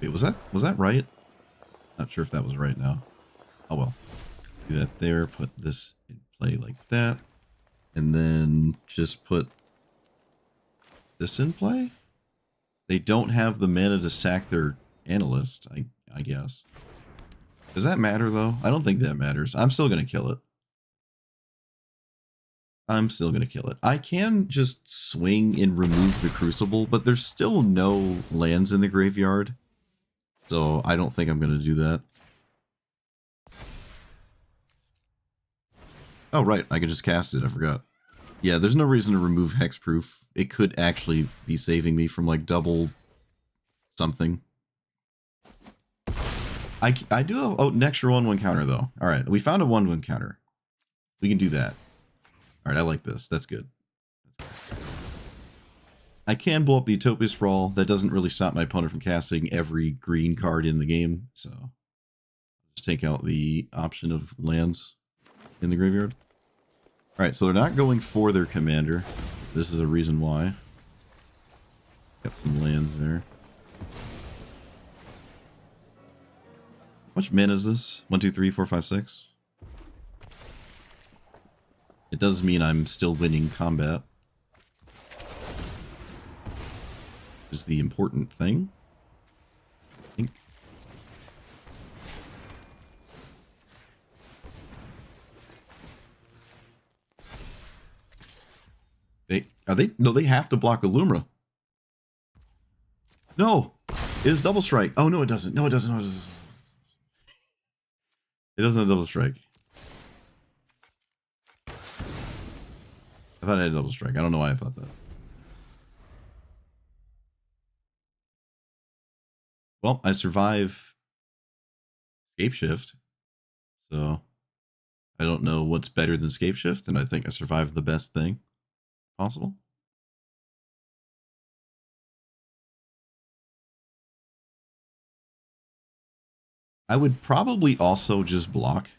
Wait, was that right? Not sure if that was right now. Oh well. Do that there. Put this in play like that, and then just put this in play. They don't have the mana to sack their analyst. I guess. Does that matter though? I don't think that matters. I'm still gonna kill it. I'm still going to kill it. I can just swing and remove the Crucible, but there's still no lands in the graveyard. So I don't think I'm going to do that. Oh, right. I could just cast it. I forgot. Yeah, there's no reason to remove Hexproof. It could actually be saving me from like double something. I do have an extra 1/1 counter though. All right, we found a 1/1 counter. We can do that. All right, I like this. That's good. I can blow up the Utopia Sprawl. That doesn't really stop my opponent from casting every green card in the game. So just take out the option of lands in the graveyard. All right, so they're not going for their commander. This is a reason why. Got some lands there. How much mana is this? 1, 2, 3, 4, 5, 6. It does mean I'm still winning combat. Is the important thing, I think. No, they have to block Illumra. No, it is double strike. Oh no, it doesn't. No, it doesn't. No, it doesn't. It doesn't have double strike. I thought I had double strike. I don't know why I thought that. Well, I survive Scapeshift, so I don't know what's better than Scapeshift, and I think I survived the best thing possible. I would probably also just block.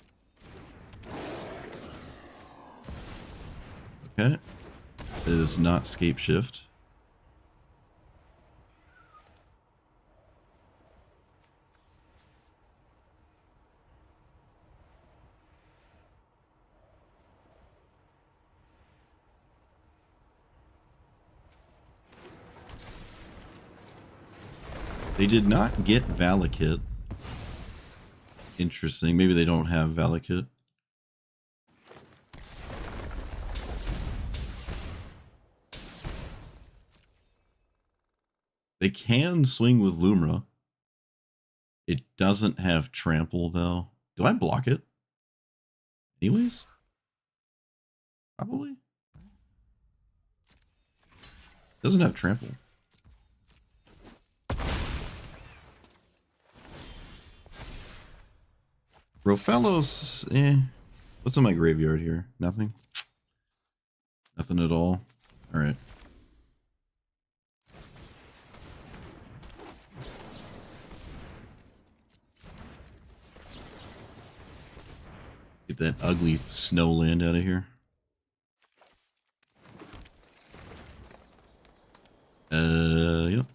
Okay. It is not Scapeshift. They did not get Valakut. Interesting. Maybe they don't have Valakut. They can swing with Lumra. It doesn't have Trample, though. Do I block it? Anyways? Probably. Doesn't have Trample. Rofellos, What's in my graveyard here? Nothing? Nothing at all? Alright. Get that ugly snow land out of here. Yep.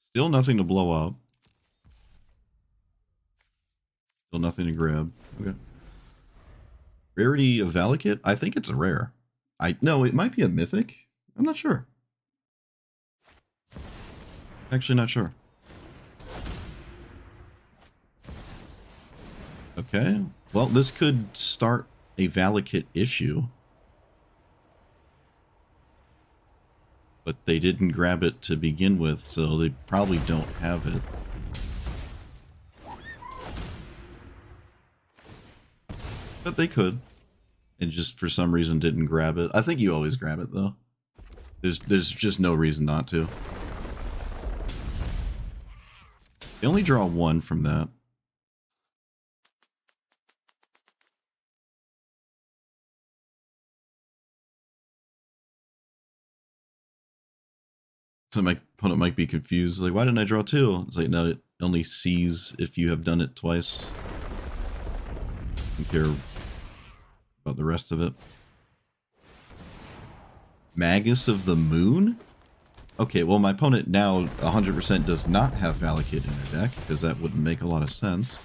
Still nothing to blow up. Still nothing to grab. Okay. Rarity of Valakut? I think it's a rare. No, it might be a mythic. I'm not sure. Actually not sure. Okay. Well, this could start a Valakut issue. But they didn't grab it to begin with, so they probably don't have it. But they could. And just for some reason didn't grab it. I think you always grab it, though. There's just no reason not to. They only draw one from that. So my opponent might be confused, like, why didn't I draw two? It's like, no, it only sees if you have done it twice. Don't care about the rest of it. Magus of the Moon? Okay, well, my opponent now 100% does not have Valakut in their deck, because that wouldn't make a lot of sense.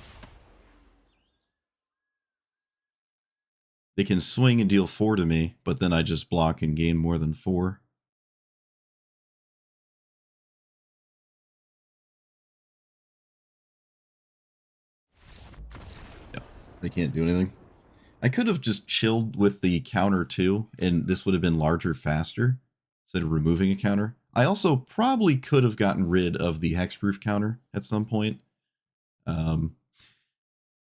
They can swing and deal 4 to me, but then I just block and gain more than 4. Yeah, they can't do anything. I could have just chilled with the counter too, and this would have been larger faster, instead of removing a counter. I also probably could have gotten rid of the hexproof counter at some point.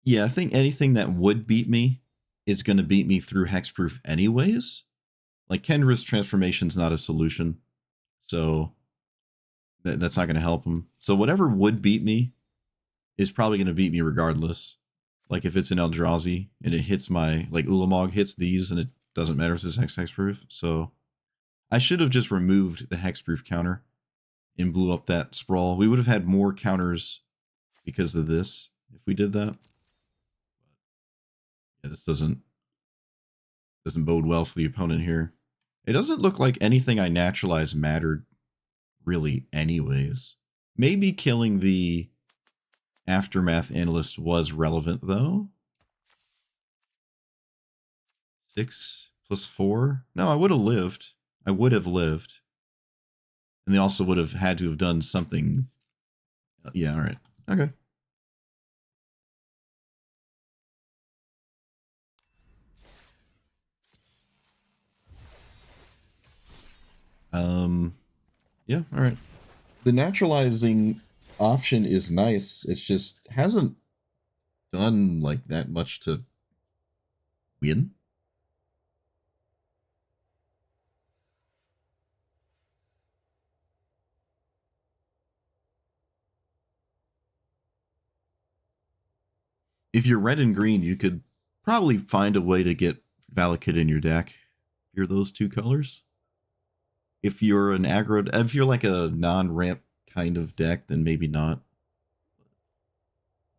Yeah, I think anything that would beat me is going to beat me through hexproof anyways. Like, Kendra's transformation's not a solution, so that's not going to help him. So whatever would beat me is probably going to beat me regardless. Like, if it's an Eldrazi and it hits my, like, Ulamog hits these and it doesn't matter if it's hexproof. So I should have just removed the hexproof counter and blew up that sprawl. We would have had more counters because of this if we did that. Yeah, this doesn't bode well for the opponent here. It doesn't look like anything I naturalized mattered really anyways. Maybe killing the Aftermath Analyst was relevant though. 6 plus 4? No, I would have lived. I would have lived. And they also would have had to have done something. Yeah, alright. Okay. Yeah, alright. The naturalizing option is nice. It's just hasn't done like that much to win. If you're red and green, you could probably find a way to get Valakut in your deck. If you're those two colors. If you're an aggro, if you're like a non-ramp kind of deck, then maybe not.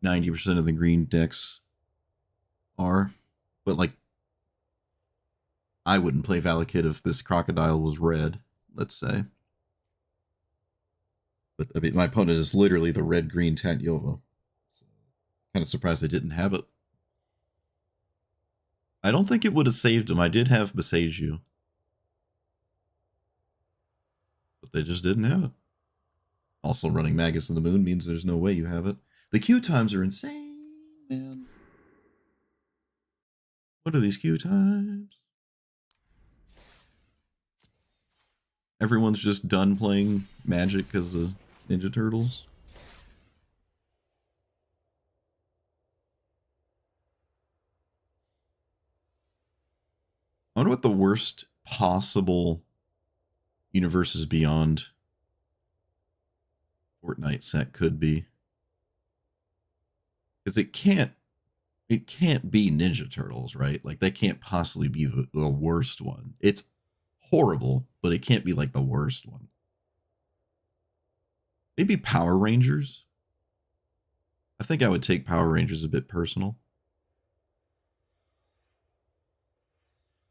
90% of the green decks are. But like, I wouldn't play Valakut if this crocodile was red, let's say. But I mean, my opponent is literally the red-green Tatyova. So, kind of surprised I didn't have it. I don't think it would have saved him. I did have Beseiju. But they just didn't have it. Also, running Magus of the Moon means there's no way you have it. The queue times are insane, man. What are these queue times? Everyone's just done playing Magic because of Ninja Turtles. I wonder what the worst possible Universes Beyond Fortnite set could be. Because it can't be Ninja Turtles, right? Like, that can't possibly be the worst one. It's horrible, but it can't be like the worst one. Maybe Power Rangers? I think I would take Power Rangers a bit personal.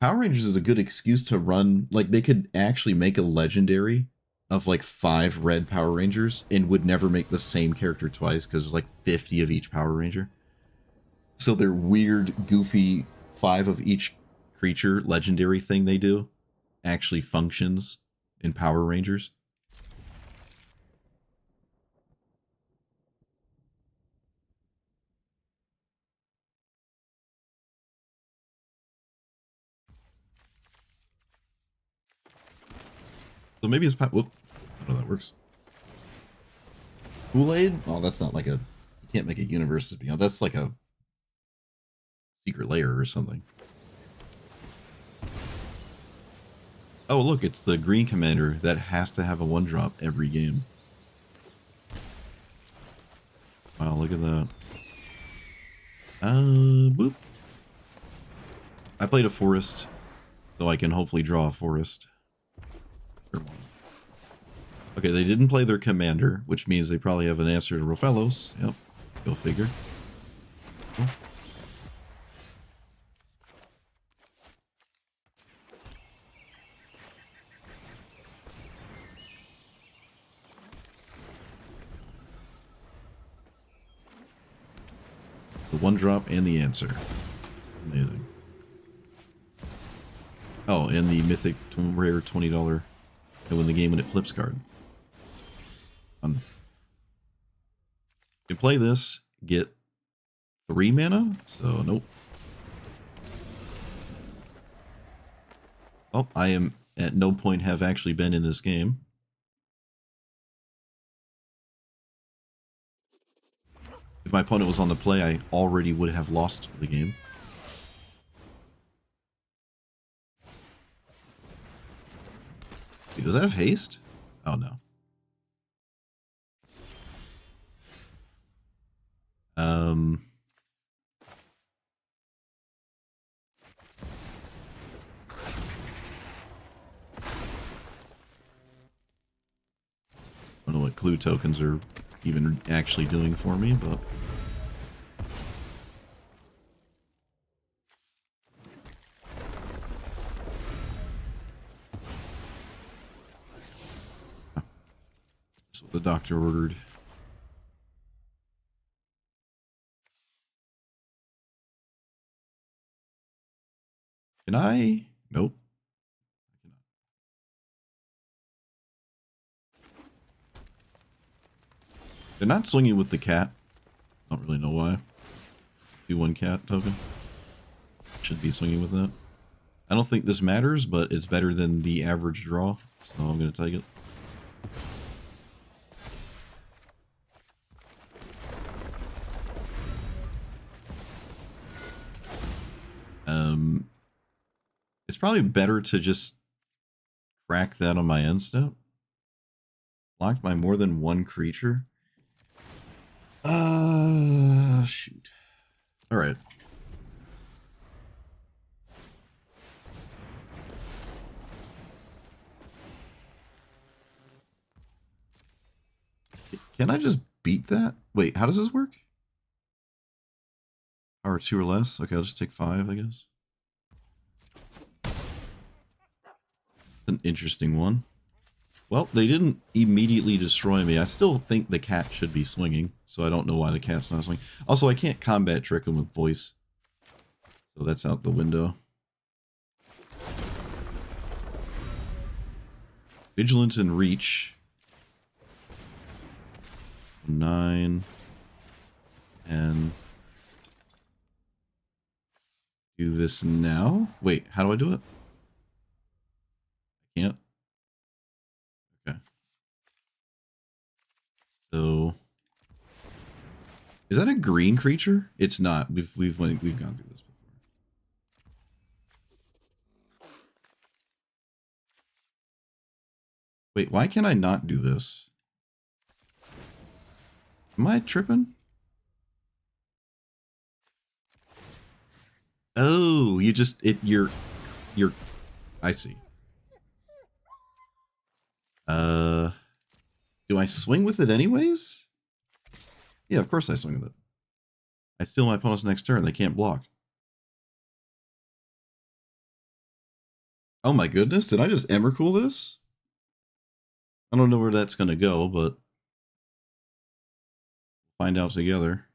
Power Rangers is a good excuse to run, like, they could actually make a legendary of like 5 red Power Rangers and would never make the same character twice because there's like 50 of each Power Ranger. So their weird, goofy 5 of each creature legendary thing they do actually functions in Power Rangers. So maybe it's... Whoop. That's not how that works. Kool-Aid? Oh, that's not like a... You can't make a Universes Beyond. That's like a secret layer or something. Oh, look, it's the green commander that has to have a 1-drop every game. Wow, look at that. Boop. I played a forest, so I can hopefully draw a forest. Okay, they didn't play their commander, which means they probably have an answer to Rofellos. Yep, go figure. Oh. The 1-drop and the answer. Amazing. Oh, and the mythic rare $20 and win the game when it flips card. You can play this, get 3 mana, so nope. Oh, I am at no point have actually been in this game. If my opponent was on the play, I already would have lost the game. Wait, does that have haste? Oh no. I don't know what clue tokens are even actually doing for me, but that's what the doctor ordered. Can I? Nope. They're not swinging with the cat. Don't really know why. 2/1 cat token. Should be swinging with that. I don't think this matters, but it's better than the average draw, so I'm going to take it. It's probably better to just crack that on my end step. Blocked by more than 1 creature. Shoot. All right. Can I just beat that? Wait, how does this work? Power 2 or less? Okay, I'll just take 5, I guess. An interesting one. Well, they didn't immediately destroy me. I still think the cat should be swinging, so I don't know why the cat's not swinging. Also, I can't combat trick him with voice, so that's out the window. Vigilance and reach. 9. And do this now? Wait, how do I do it? I can't. Okay. So is that a green creature? It's not. We've gone through this before. Wait, why can I not do this? Am I tripping? Oh, you just you're I see. Do I swing with it anyways? Yeah, of course I swing with it. I steal my opponent's next turn. They can't block. Oh my goodness, did I just Emrakul this? I don't know where that's going to go, but we'll find out together.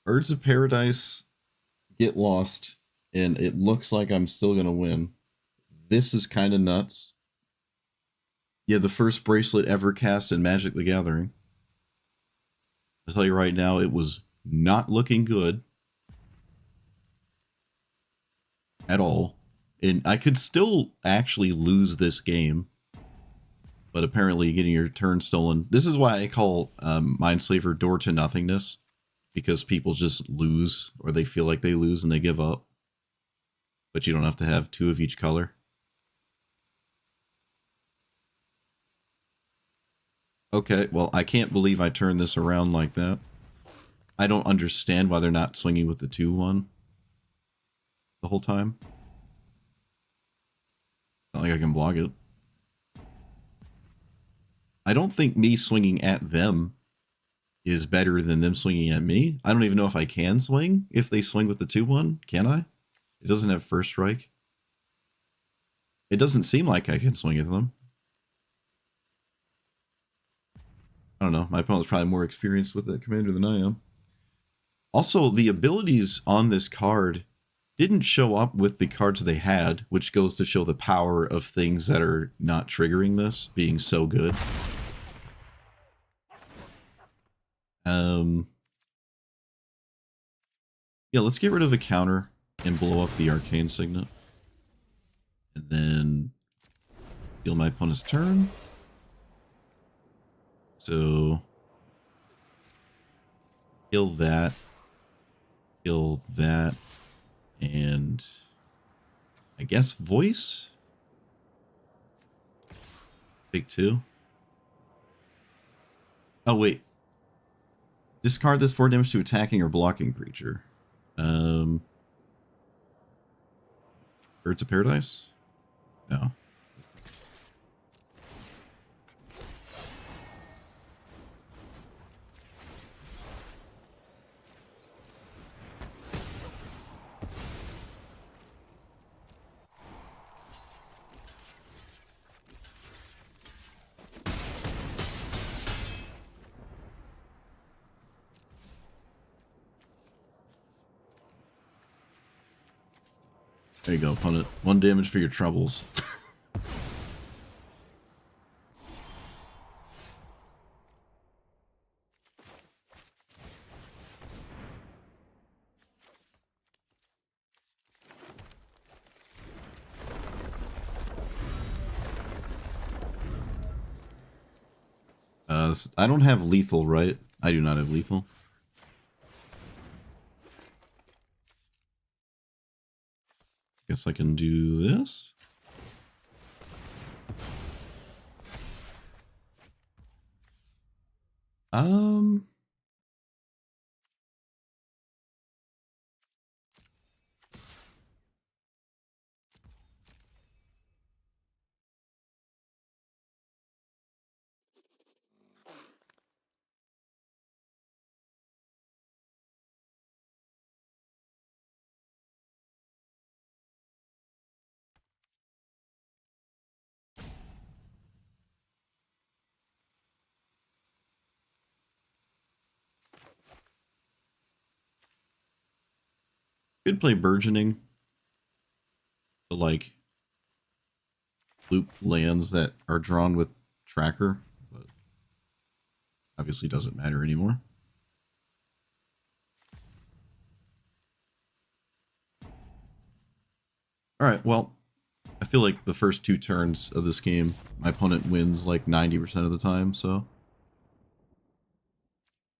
Birds of Paradise get lost, and it looks like I'm still going to win. This is kind of nuts. Yeah, the first bracelet ever cast in Magic the Gathering. I'll tell you right now, it was not looking good. at all. And I could still actually lose this game, but apparently getting your turn stolen. This is why I call Mindslaver Door to Nothingness, because people just lose, or they feel like they lose and they give up. But you don't have to have 2 of each color. Okay, well, I can't believe I turned this around like that. I don't understand why they're not swinging with the 2-1 the whole time. Not like I can block it. I don't think me swinging at them is better than them swinging at me. I don't even know if I can swing if they swing with the 2-1. Can I? It doesn't have first strike. It doesn't seem like I can swing at them. I don't know. My opponent's probably more experienced with the commander than I am. Also, the abilities on this card didn't show up with the cards they had, which goes to show the power of things that are not triggering this being so good. Yeah, let's get rid of a counter and blow up the arcane signet. And then steal my opponent's turn. So kill that, and I guess voice? Take 2. Oh, wait. Discard this 4 damage to attacking or blocking creature. Birds of Paradise? No. There you go, opponent. 1 damage for your troubles. I don't have lethal, right? I do not have lethal. Guess I can do this. Could play Burgeoning to, like, loop lands that are drawn with Tracker, but obviously doesn't matter anymore. Alright, well, I feel like the first 2 turns of this game, my opponent wins like 90% of the time, so.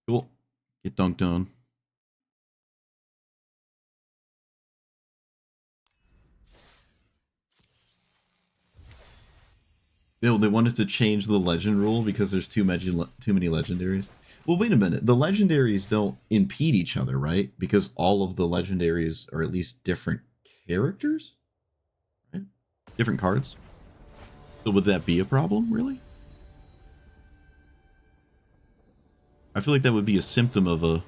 Cool. Get dunked on. They wanted to change the legend rule because there's too many legendaries. Well, wait a minute. The legendaries don't impede each other, right? Because all of the legendaries are at least different characters? Right? Different cards. So would that be a problem, really? I feel like that would be a symptom of a...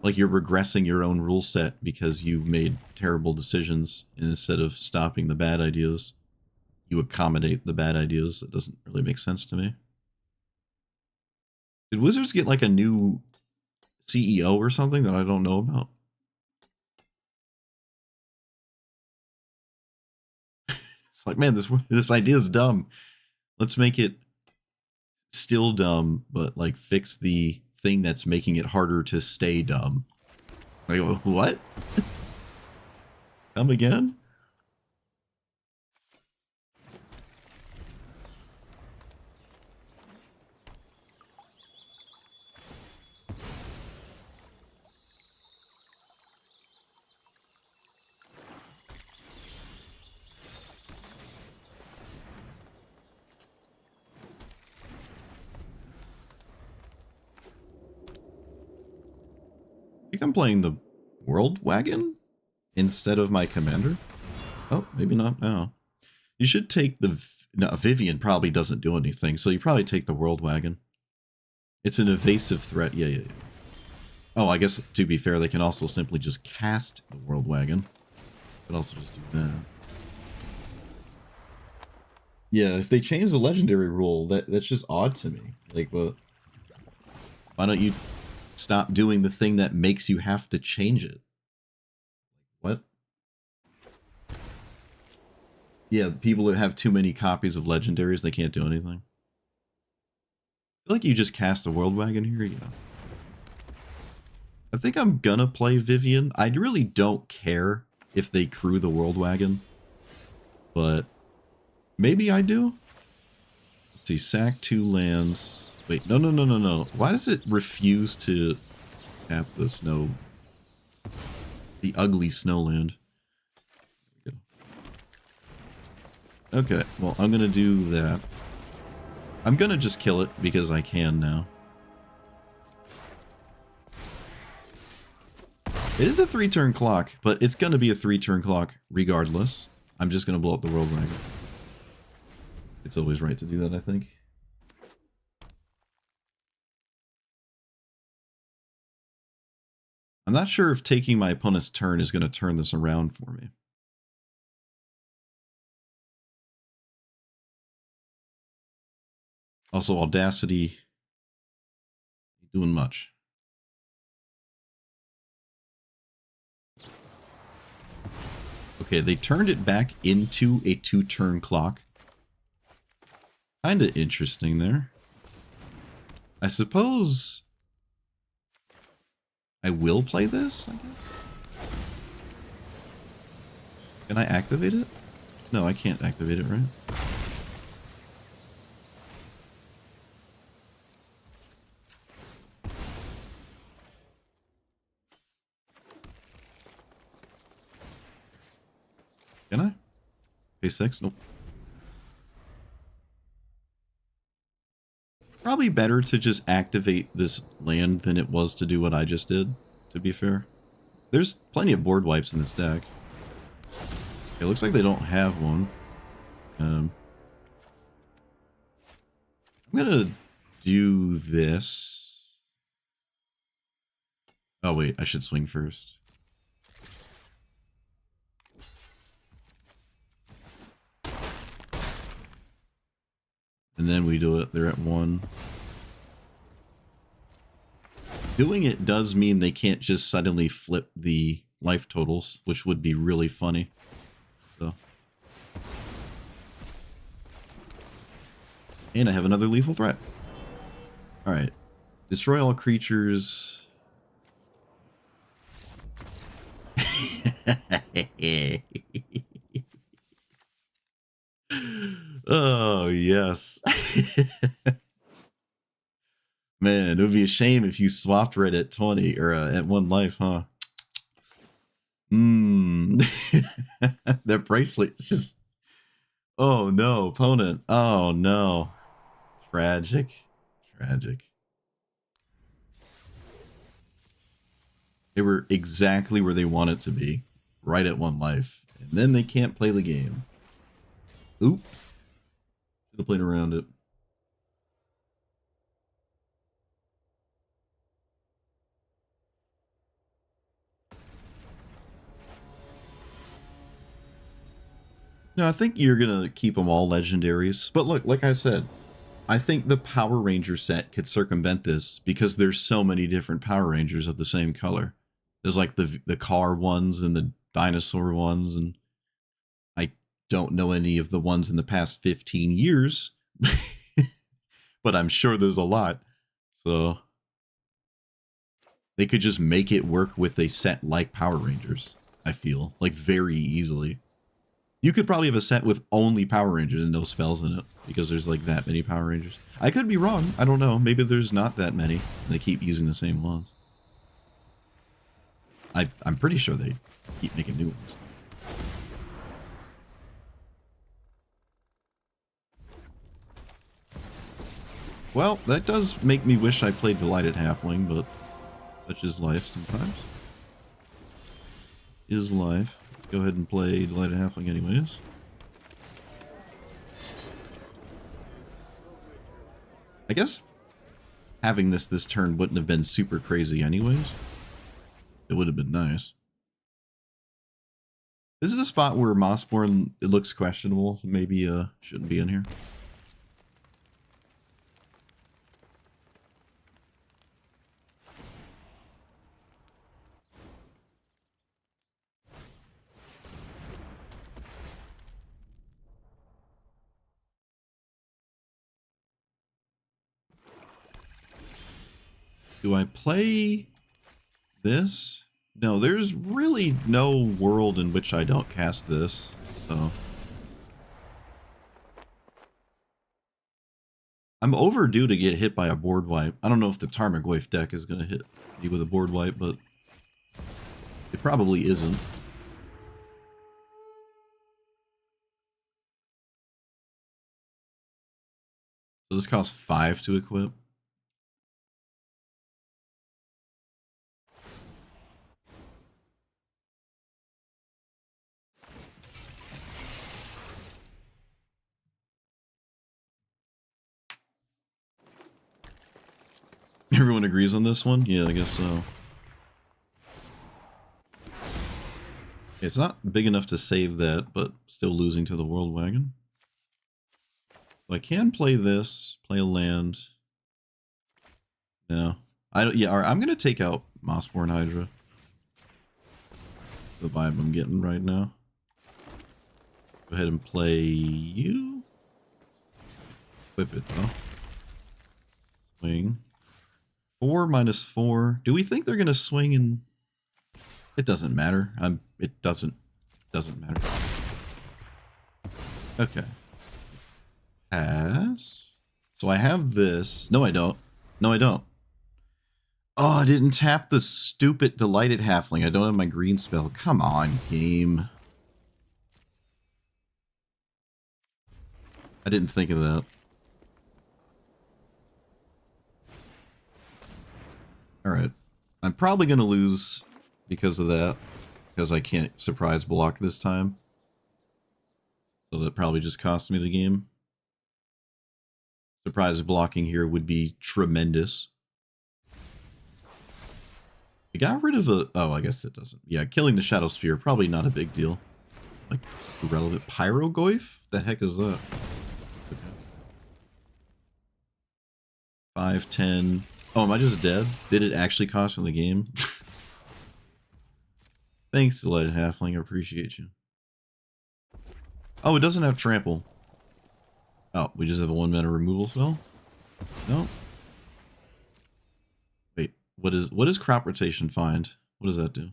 like you're regressing your own rule set because you've made terrible decisions, and instead of stopping the bad ideas, you accommodate the bad ideas. That doesn't really make sense to me. Did Wizards get like a new CEO or something that I don't know about? It's like, man, this idea is dumb. Let's make it still dumb, but like fix the thing that's making it harder to stay dumb. Like, what? Come again? think I'm playing the World Wagon instead of my commander. Oh, maybe not now. You should take the... No, Vivian probably doesn't do anything, so you probably take the World Wagon. It's an evasive threat. Yeah. Oh, I guess, to be fair, they can also simply just cast the World Wagon. Could also just do that. Yeah, if they change the legendary rule, that's just odd to me. Like, but why don't you stop doing the thing that makes you have to change it? What? Yeah, people that have too many copies of legendaries, they can't do anything. I feel like you just cast a World Wagon here, yeah. I think I'm gonna play Vivian. I really don't care if they crew the World Wagon, but maybe I do. Let's see, sack 2 lands. Wait, no. Why does it refuse to tap the snow? The ugly snowland. Okay, well, I'm gonna do that. I'm gonna just kill it because I can now. It is a 3-turn clock, but it's gonna be a 3-turn clock regardless. I'm just gonna blow up the World Wagon. It's always right to do that, I think. I'm not sure if taking my opponent's turn is gonna turn this around for me. Also, Audacity doing much. Okay, they turned it back into a 2-turn clock. Kinda interesting there. I suppose I will play this, I guess? Can I activate it? No, I can't activate it, right? Can I? Pay 6? Nope. Probably better to just activate this land than it was to do what I just did, to be fair. There's plenty of board wipes in this deck. It looks like they don't have one. I'm gonna do this. Oh wait, I should swing first. And then we do it. They're at 1. Doing it does mean they can't just suddenly flip the life totals, which would be really funny. So. And I have another lethal threat. Alright. Destroy all creatures. Oh, yes. Man, it would be a shame if you swapped red at 20 or at 1 life, huh? That bracelet is just... Oh no, opponent. Oh no. Tragic. Tragic. They were exactly where they wanted to be. Right at 1 life. And then they can't play the game. Oops. Should have played around it. No, I think you're going to keep them all legendaries. But look, like I said, I think the Power Ranger set could circumvent this because there's so many different Power Rangers of the same color. There's like the car ones and the dinosaur ones, and I don't know any of the ones in the past 15 years, but I'm sure there's a lot. So they could just make it work with a set like Power Rangers, I feel, like very easily. You could probably have a set with only Power Rangers and no spells in it, because there's like that many Power Rangers. I could be wrong. I don't know. Maybe there's not that many, and they keep using the same ones. I'm pretty sure they keep making new ones. Well, that does make me wish I played Delighted Halfling, but Such is life sometimes. Is life. Let's go ahead and play Delighted Halfling anyways. I guess having this turn wouldn't have been super crazy anyways. It would have been nice. This is a spot where Mossborn, it looks questionable. Maybe shouldn't be in here. Do I play this? No, there's really no world in which I don't cast this, so... I'm overdue to get hit by a board wipe. I don't know if the Tarmogoyf deck is going to hit me with a board wipe, but it probably isn't. So this costs 5 to equip. Everyone agrees on this one? Yeah, I guess so. It's not big enough to save that, but still losing to the World Wagon. So I can play this, play a land. No. I don't, yeah, I'm going to take out Mossborn Hydra. The vibe I'm getting right now. Go ahead and play you. Whip it, though. Swing. 4 minus 4. Do we think they're going to swing in... It doesn't matter. It doesn't matter. Okay. Pass. So I have this. No, I don't. No, I don't. Oh, I didn't tap the stupid Delighted Halfling. I don't have my green spell. Come on, game. I didn't think of that. Alright. I'm probably going to lose because of that. Because I can't surprise block this time. So that probably just cost me the game. Surprise blocking here would be tremendous. I got rid of a... Oh, I guess it doesn't. Yeah, killing the Shadow Sphere, probably not a big deal. Like, irrelevant. Pyrogoyf? The heck is that? Okay. 5, 10... Oh, am I just dead? Did it actually cost me the game? Thanks, Delighted Halfling. I appreciate you. Oh, it doesn't have trample. Oh, we just have a 1-mana removal spell? No. Wait, what is crop rotation find? What does that do?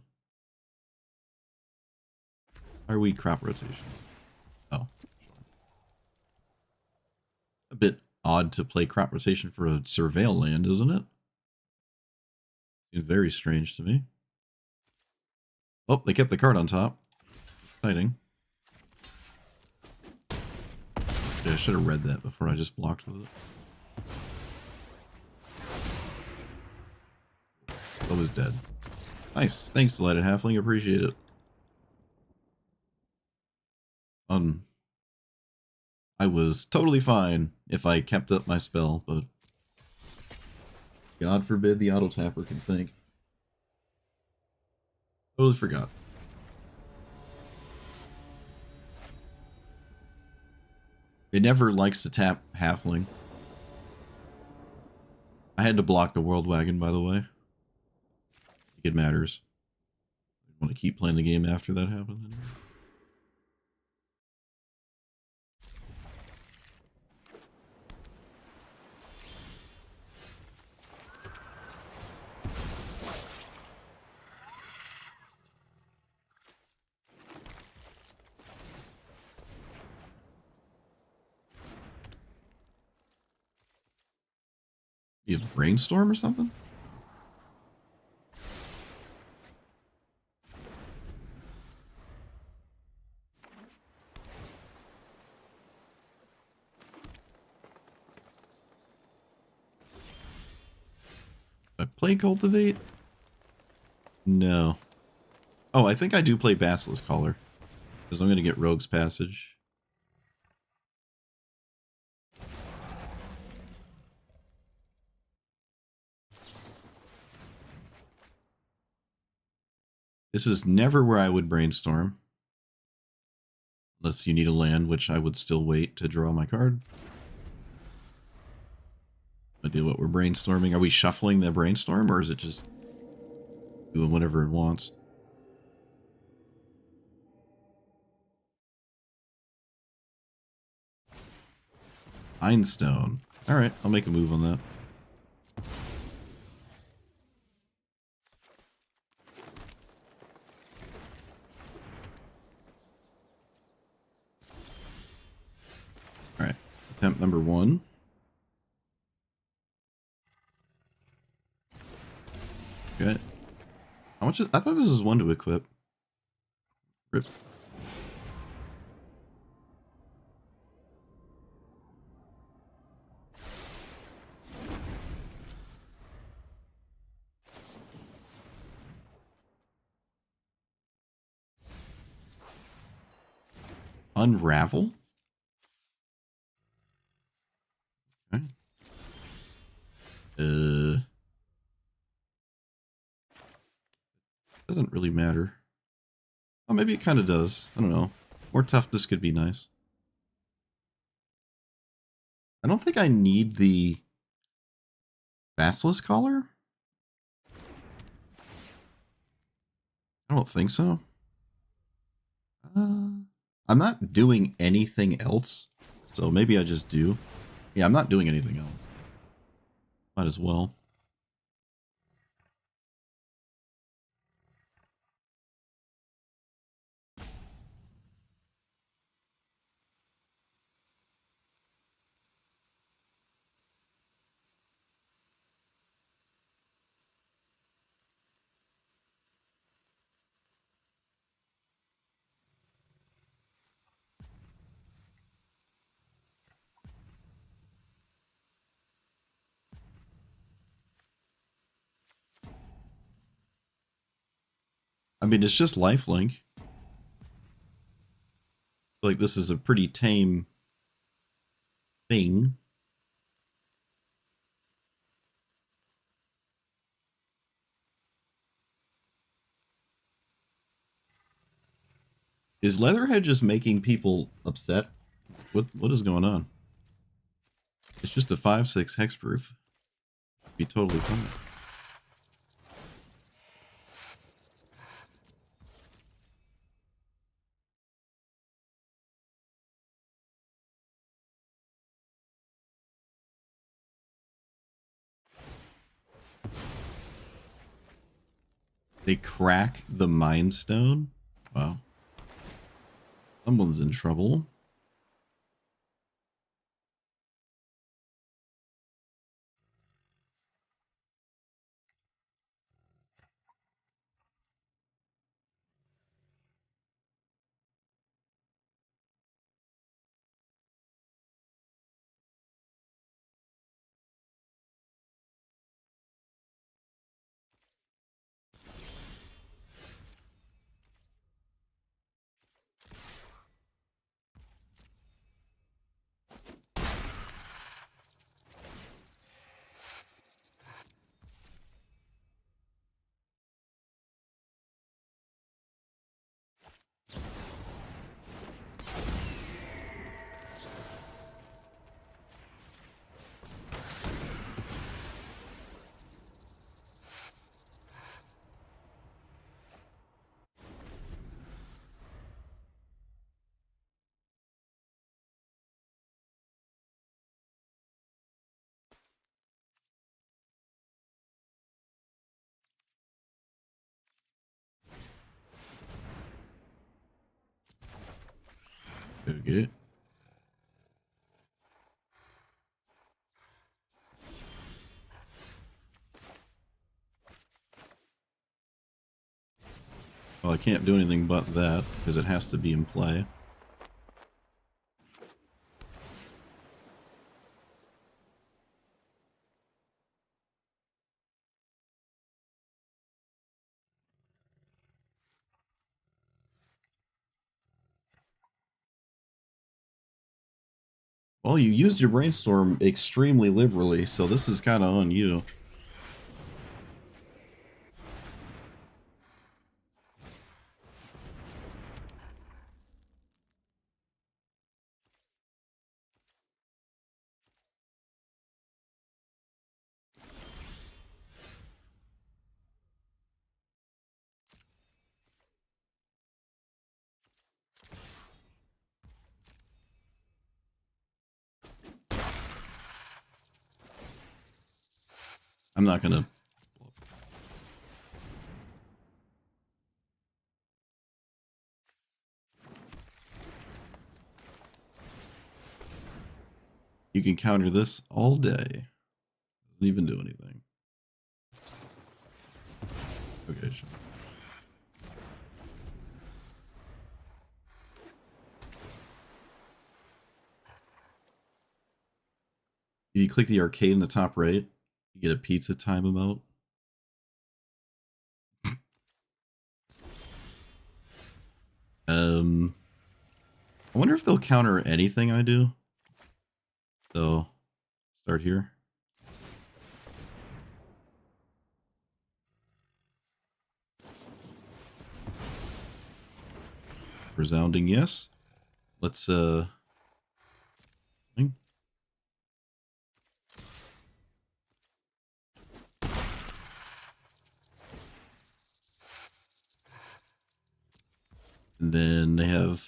Are we crop rotation? Oh. A bit odd to play crop rotation for a surveil land, isn't it? Seems very strange to me. Oh, they kept the card on top. Exciting. Yeah, I should have read that before I just blocked with it. Oh, is dead. Nice. Thanks, Delighted Halfling. Appreciate it. I was totally fine if I kept up my spell, but God forbid the auto tapper can think. Totally forgot. It never likes to tap Halfling. I had to block the World Wagon, by the way. It matters. I want to keep playing the game after that happened. You have Brainstorm or something? I play Cultivate? No. Oh, I think I do play Basilisk Caller. Because I'm going to get Rogue's Passage. This is never where I would brainstorm. Unless you need a land, which I would still wait to draw my card. Idea what we're brainstorming. Are we shuffling the brainstorm, or is it just doing whatever it wants? Einstone. Alright, I'll make a move on that. Alright, attempt number 1. Okay. How much is, I thought this was 1 to equip. Rip. Unravel? Okay. Doesn't really matter. Oh, maybe it kind of does. I don't know. More toughness could be nice. I don't think I need the Basilisk Collar. I don't think so. I'm not doing anything else, so maybe I just do. Yeah, I'm not doing anything else. Might as well. I mean, it's just lifelink. Like, this is a pretty tame thing. Is Leatherhead just making people upset? What is going on? It's just a 5/6 hexproof. Be totally fine. They crack the Mind Stone? Wow. Someone's in trouble. Okay. Well, I can't do anything but that, because it has to be in play. Well, you used your brainstorm extremely liberally, so this is kind of on you. I'm not gonna. You can counter this all day. Doesn't even do anything. Okay, sure. If you click the arcade in the top right, you get a pizza time emote. I wonder if they'll counter anything I do. So, start here. Resounding yes. Let's thing. And then they have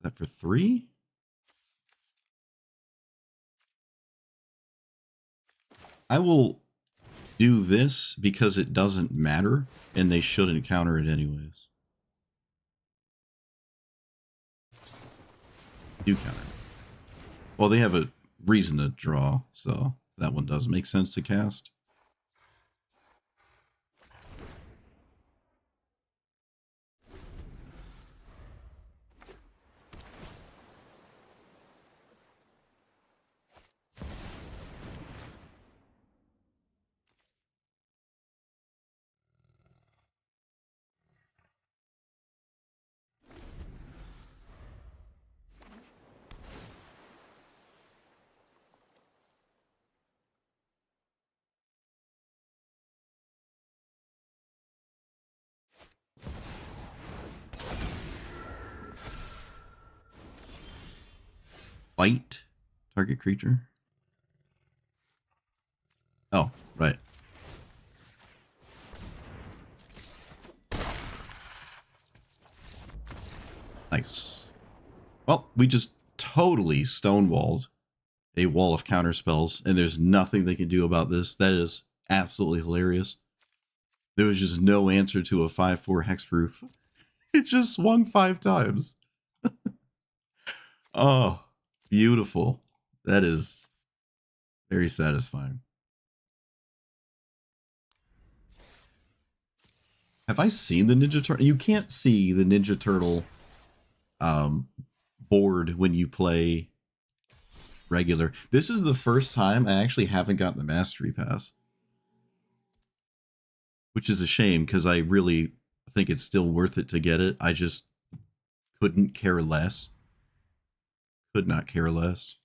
that for 3. I will do this because it doesn't matter and they shouldn't counter it anyways. Do counter. Well, they have a reason to draw, so that one does make sense to cast. Fight target creature. Oh, right. Nice. Well, we just totally stonewalled a wall of counter spells, and there's nothing they can do about this. That is absolutely hilarious. There was just no answer to a 5/4 hexproof. It just swung 5 times. Oh, beautiful. That is very satisfying. Have I seen the Ninja Turtle? You can't see the Ninja Turtle board when you play regular. This is the first time I actually haven't gotten the Mastery Pass, which is a shame because I really think it's still worth it to get it. I just couldn't care less. Could not care less.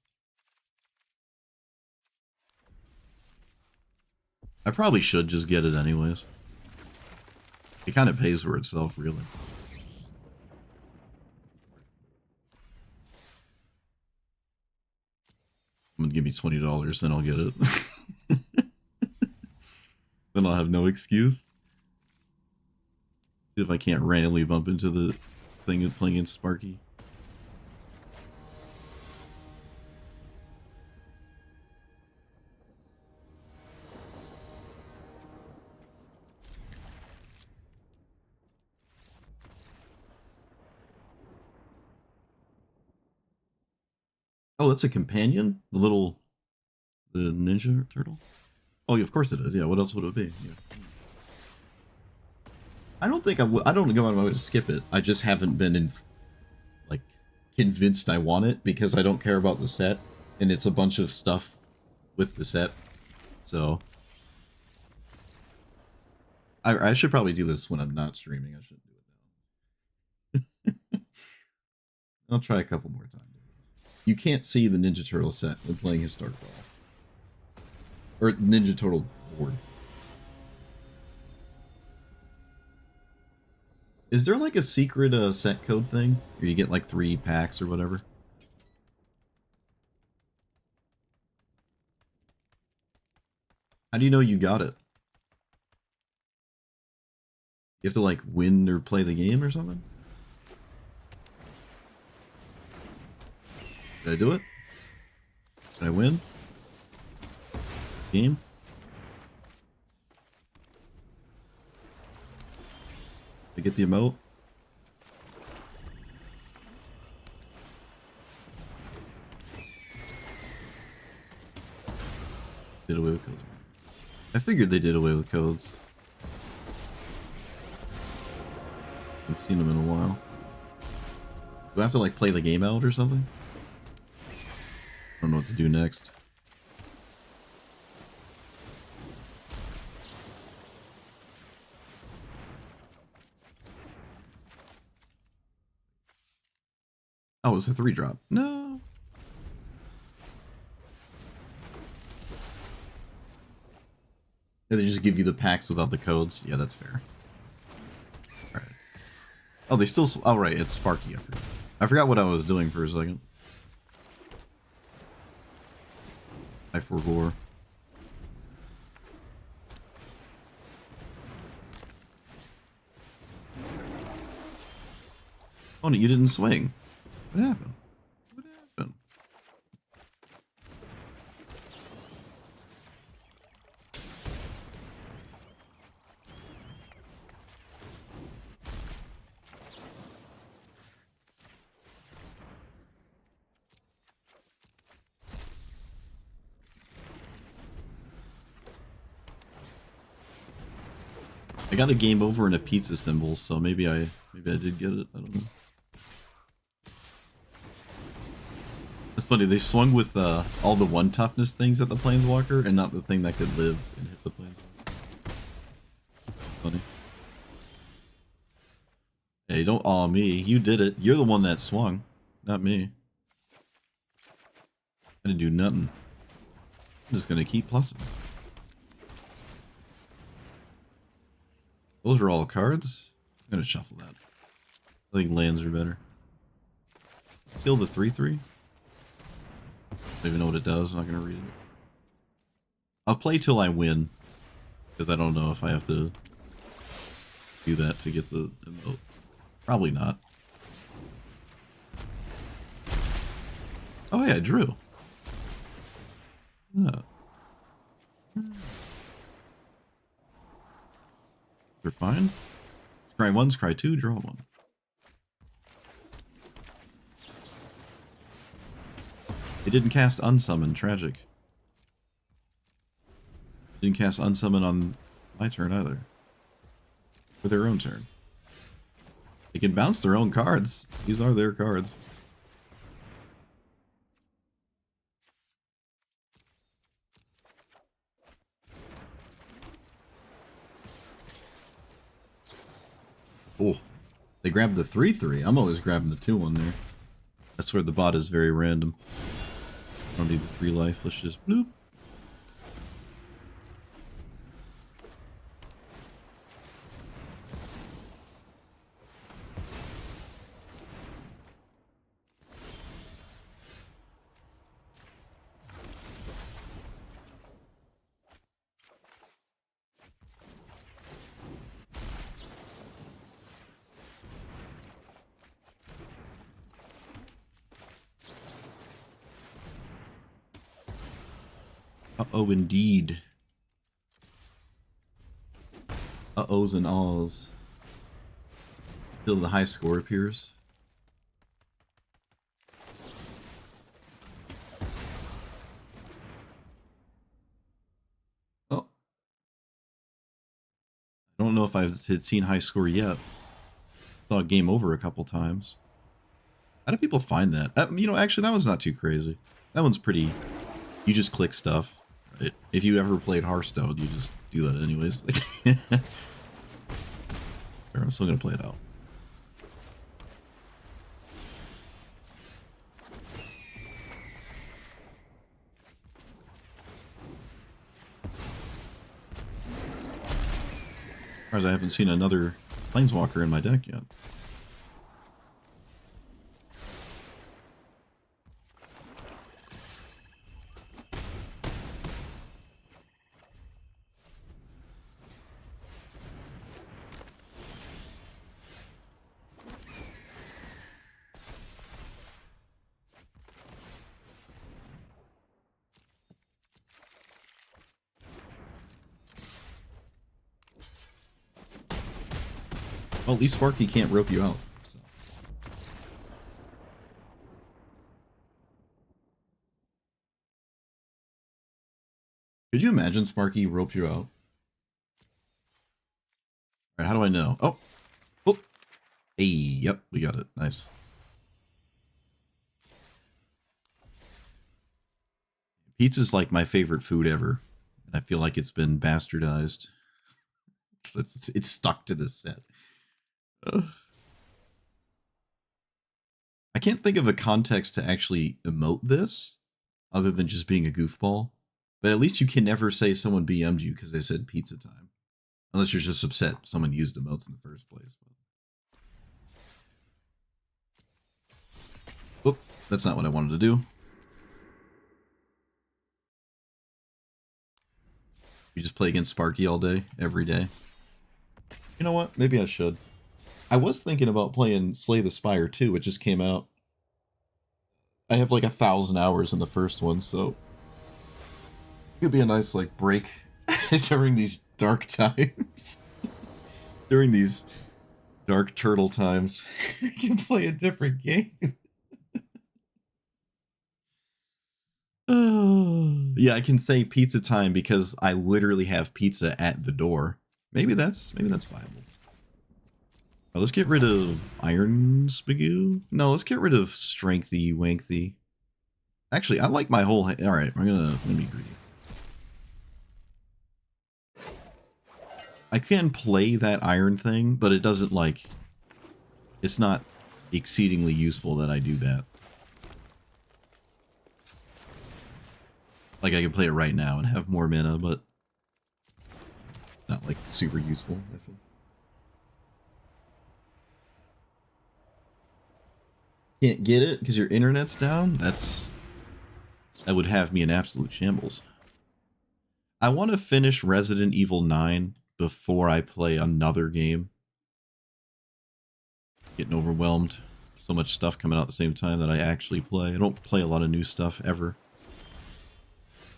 I probably should just get it anyways. It kind of pays for itself, really. I'm gonna give me $20, then I'll get it. Then I'll have no excuse. See if I can't randomly bump into the thing of playing in Sparky. Oh, that's a companion? The Ninja Turtle? Oh, yeah, of course it is. Yeah, what else would it be? Yeah. I don't think I don't go out of my way to skip it. I just haven't been like convinced I want it because I don't care about the set, and it's a bunch of stuff with the set. So I should probably do this when I'm not streaming. I should do it now. I'll try a couple more times. You can't see the Ninja Turtle set when playing Historic Ball. Or Ninja Turtle board. Is there like a secret set code thing? Or you get like 3 packs or whatever? How do you know you got it? You have to like win or play the game or something? Did I do it? Did I win? Game? Did I get the emote? Did away with codes. I figured they did away with codes. Haven't seen them in a while. Do I have to like play the game out or something? I don't know what to do next. Oh, it's a 3-drop. No. Yeah, they just give you the packs without the codes. Yeah, that's fair. Alright. Oh, they still... Oh, right, it's Sparky. I forgot what I was doing for a second. I forbore. Oh, no, you didn't swing. What happened? What happened? I got a game over and a pizza symbol, so maybe I did get it. I don't know. It's funny, they swung with all the 1 toughness things at the Planeswalker and not the thing that could live and hit the Planeswalker. Funny. Hey, don't awe me. You did it. You're the one that swung, not me. I didn't do nothing. I'm just gonna keep plussing. Those are all cards. I'm gonna shuffle that. I think lands are better. Kill the 3/3. Don't even know what it does. I'm not gonna read it. I'll play till I win, because I don't know if I have to do that to get the emote. Probably not. Oh yeah, I drew. Oh. They're fine. Scry 1, scry 2, draw 1. They didn't cast Unsummon, tragic. Didn't cast Unsummon on my turn either. For their own turn. They can bounce their own cards. These are their cards. Oh, they grabbed the 3/3. I'm always grabbing the 2/1 there. That's where the bot is very random. I don't need the 3 life. Let's just bloop. Uh-oh, indeed. Uh-ohs and ahs. Till the high score appears. Oh. I don't know if I've seen high score yet. Saw game over a couple times. How do people find that? You know, actually, that one's not too crazy. That one's pretty... You just click stuff. Right? If you ever played Hearthstone, you just do that anyways. I'm still gonna play it out. far as I haven't seen another Planeswalker in my deck yet. Well, at least Sparky can't rope you out. So. Could you imagine Sparky rope you out? Alright, how do I know? Oh! Oh! Hey, yep, we got it. Nice. Pizza's like my favorite food ever. And I feel like it's been bastardized. It's stuck to this set. I can't think of a context to actually emote this, other than just being a goofball. But at least you can never say someone BM'd you because they said pizza time. Unless you're just upset someone used emotes in the first place. Oop, that's not what I wanted to do. You just play against Sparky all day, every day. You know what? Maybe I should. I was thinking about playing Slay the Spire too. It just came out. I have like 1,000 hours in the first one, so it could be a nice like break during these dark times. During these dark turtle times, I can play a different game. Yeah, I can say pizza time because I literally have pizza at the door. Maybe that's viable. Oh, let's get rid of Iron Spagoo. No, let's get rid of Strengthy Wankty. Actually, I like my whole... Alright, I'm gonna be greedy. I can play that iron thing, but it doesn't like... It's not exceedingly useful that I do that. Like, I can play it right now and have more mana, but... Not, like, super useful, I feel. Can't get it because your internet's down? That would have me in absolute shambles. I want to finish Resident Evil 9 before I play another game. Getting overwhelmed. So much stuff coming out at the same time that I actually play. I don't play a lot of new stuff ever.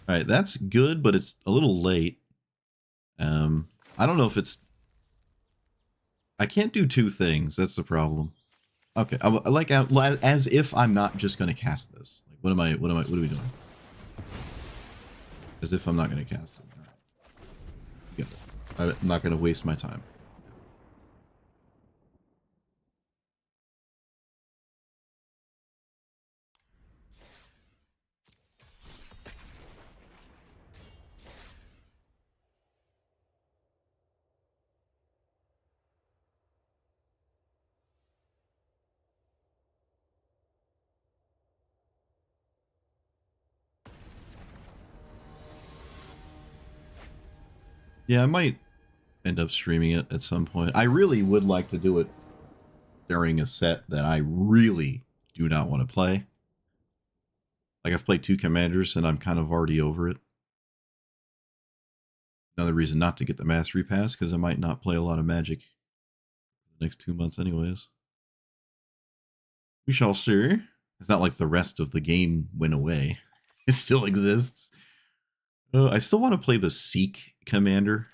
Alright, that's good, but it's a little late. I don't know if it's... I can't do two things. That's the problem. Okay, like as if I'm not just gonna cast this. Like, what are we doing? As if I'm not gonna cast it. All right. I'm not gonna waste my time. Yeah, I might end up streaming it at some point. I really would like to do it during a set that I really do not want to play. Like, I've played 2 commanders and I'm kind of already over it. Another reason not to get the mastery pass, because I might not play a lot of Magic the next 2 months anyways. We shall see. It's not like the rest of the game went away. It still exists. I still want to play the Seek commander.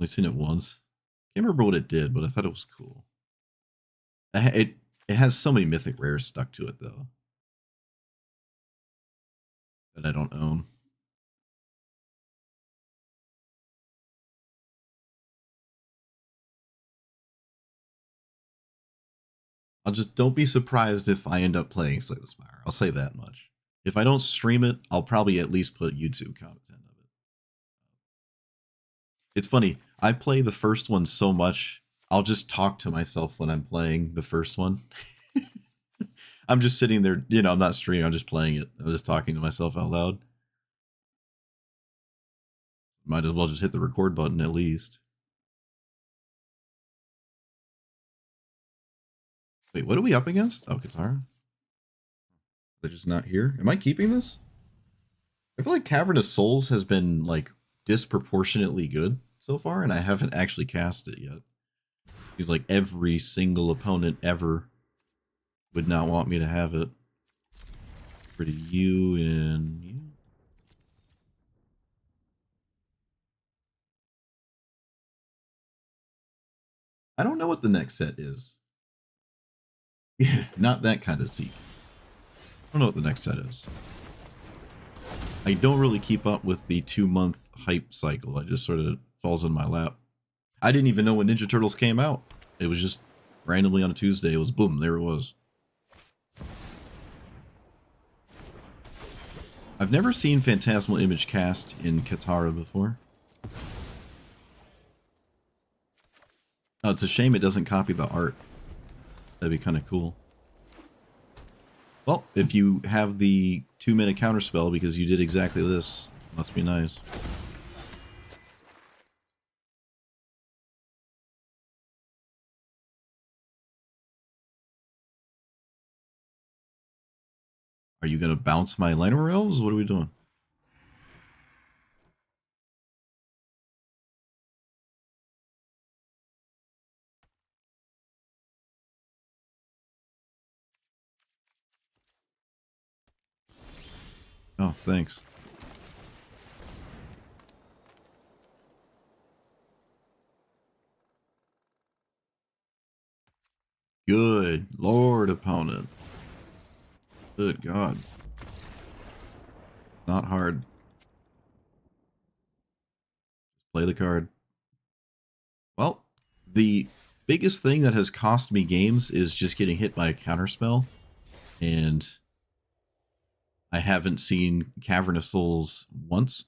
Only seen it once. Can't remember what it did, but I thought it was cool. It has so many mythic rares stuck to it though that I don't own. I'll just don't be surprised if I end up playing Slay the Spire. I'll say that much. If I don't stream it, I'll probably at least put YouTube content of it. It's funny. I play the first one so much, I'll just talk to myself when I'm playing the first one. I'm just sitting there, you know, I'm not streaming, I'm just playing it. I'm just talking to myself out loud. Might as well just hit the record button at least. Wait, what are we up against? Oh, Katara. They're just not here. Am I keeping this? I feel like Cavern of Souls has been like disproportionately good so far, and I haven't actually cast it yet. Because like every single opponent ever would not want me to have it. Pretty you and you. I don't know what the next set is. Yeah, not that kind of seek. I don't know what the next set is. I don't really keep up with the 2-month hype cycle. It just sort of falls in my lap. I didn't even know when Ninja Turtles came out. It was just randomly on a Tuesday. It was boom, there it was. I've never seen Phantasmal Image cast in Katara before. Oh, it's a shame it doesn't copy the art. That'd be kind of cool. Well, if you have the 2-minute counterspell because you did exactly this, must be nice. Are you going to bounce my Llanowar Elves? What are we doing? Oh, thanks. Good Lord, opponent. Good God. Not hard. Play the card. Well, the biggest thing that has cost me games is just getting hit by a counterspell. And I haven't seen Cavern of Souls once.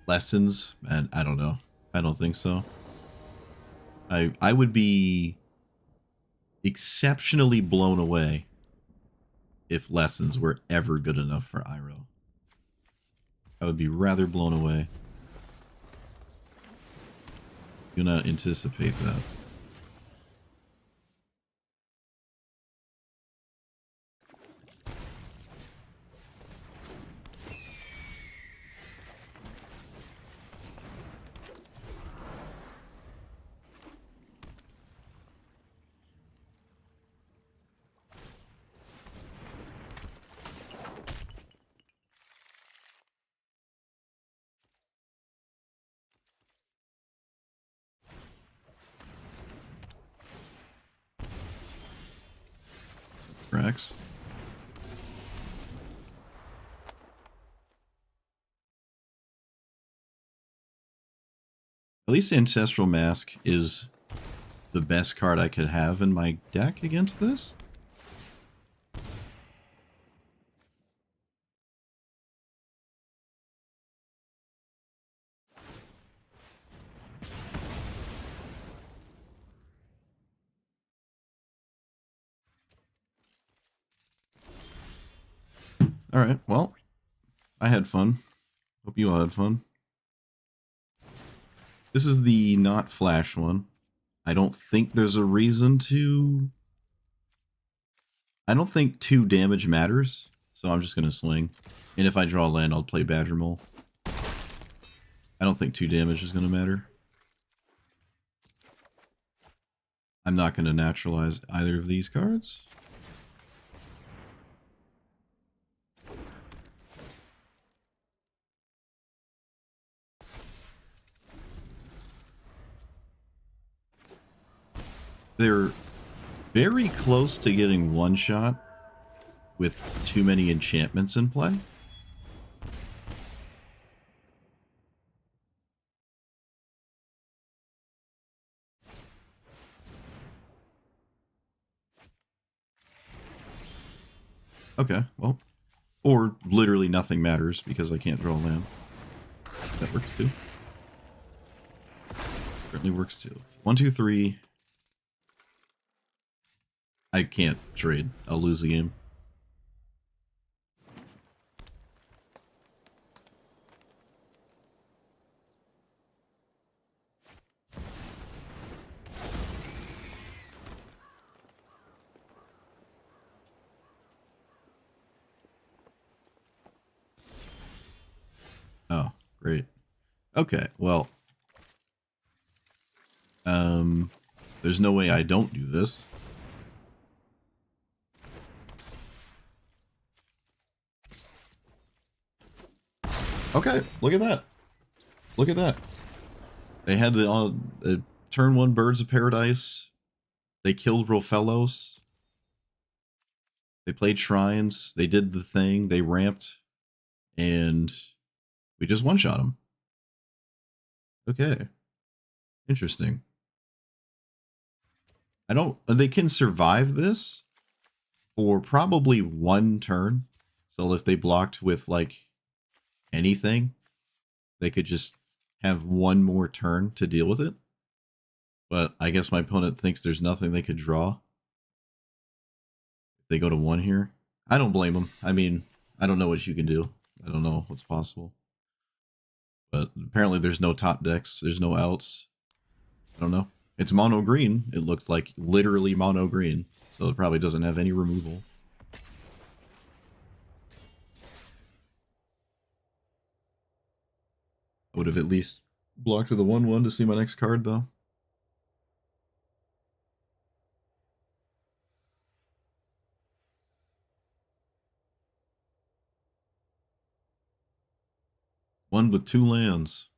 Lessons, and I don't know. I don't think so. I would be exceptionally blown away if Lessons were ever good enough for Iroh. I would be rather blown away. Do not anticipate that. Rex. At least Ancestral Mask is the best card I could have in my deck against this. Alright, well, I had fun. Hope you all had fun. This is the not flash one. I don't think there's a reason to... I don't think 2 damage matters, so I'm just going to swing. And if I draw land, I'll play Badger Mole. I don't think 2 damage is going to matter. I'm not going to naturalize either of these cards. They're very close to getting one-shot with too many enchantments in play. Okay, well, or literally nothing matters because I can't draw land. That works too. Certainly works too. 1, 2, 3. I can't trade. I'll lose the game. Oh, great. Okay, well. There's no way I don't do this. Okay, look at that. Look at that. They had the turn 1 Birds of Paradise. They killed Rofellos. They played Shrines. They did the thing. They ramped. And we just one-shot them. Okay. Interesting. They can survive this for probably 1 turn. So if they blocked with, like, anything, they could just have 1 more turn to deal with it. But I guess my opponent thinks there's nothing they could draw. If they go to 1 here. I don't blame them. I mean, I don't know what you can do. I don't know what's possible. But apparently there's no top decks. There's no outs. I don't know. It's mono green. It looked like literally mono green. So it probably doesn't have any removal. I would have at least blocked with a 1/1 to see my next card, though. One with 2 lands.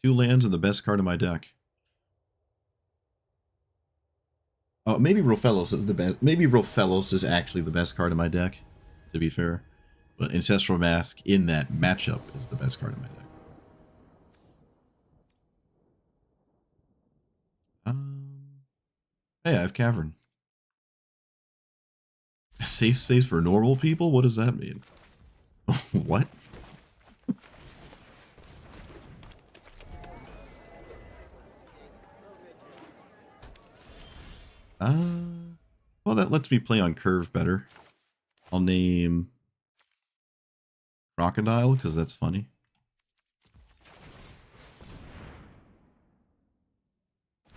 2 lands and the best card in my deck. Oh, maybe Rofellos is the best. Maybe Rofellos is actually the best card in my deck, to be fair. But Ancestral Mask in that matchup is the best card in my deck. Hey, I have Cavern. A safe space for normal people? What does that mean? What? Well, that lets me play on curve better. I'll name Crocodile, because that's funny.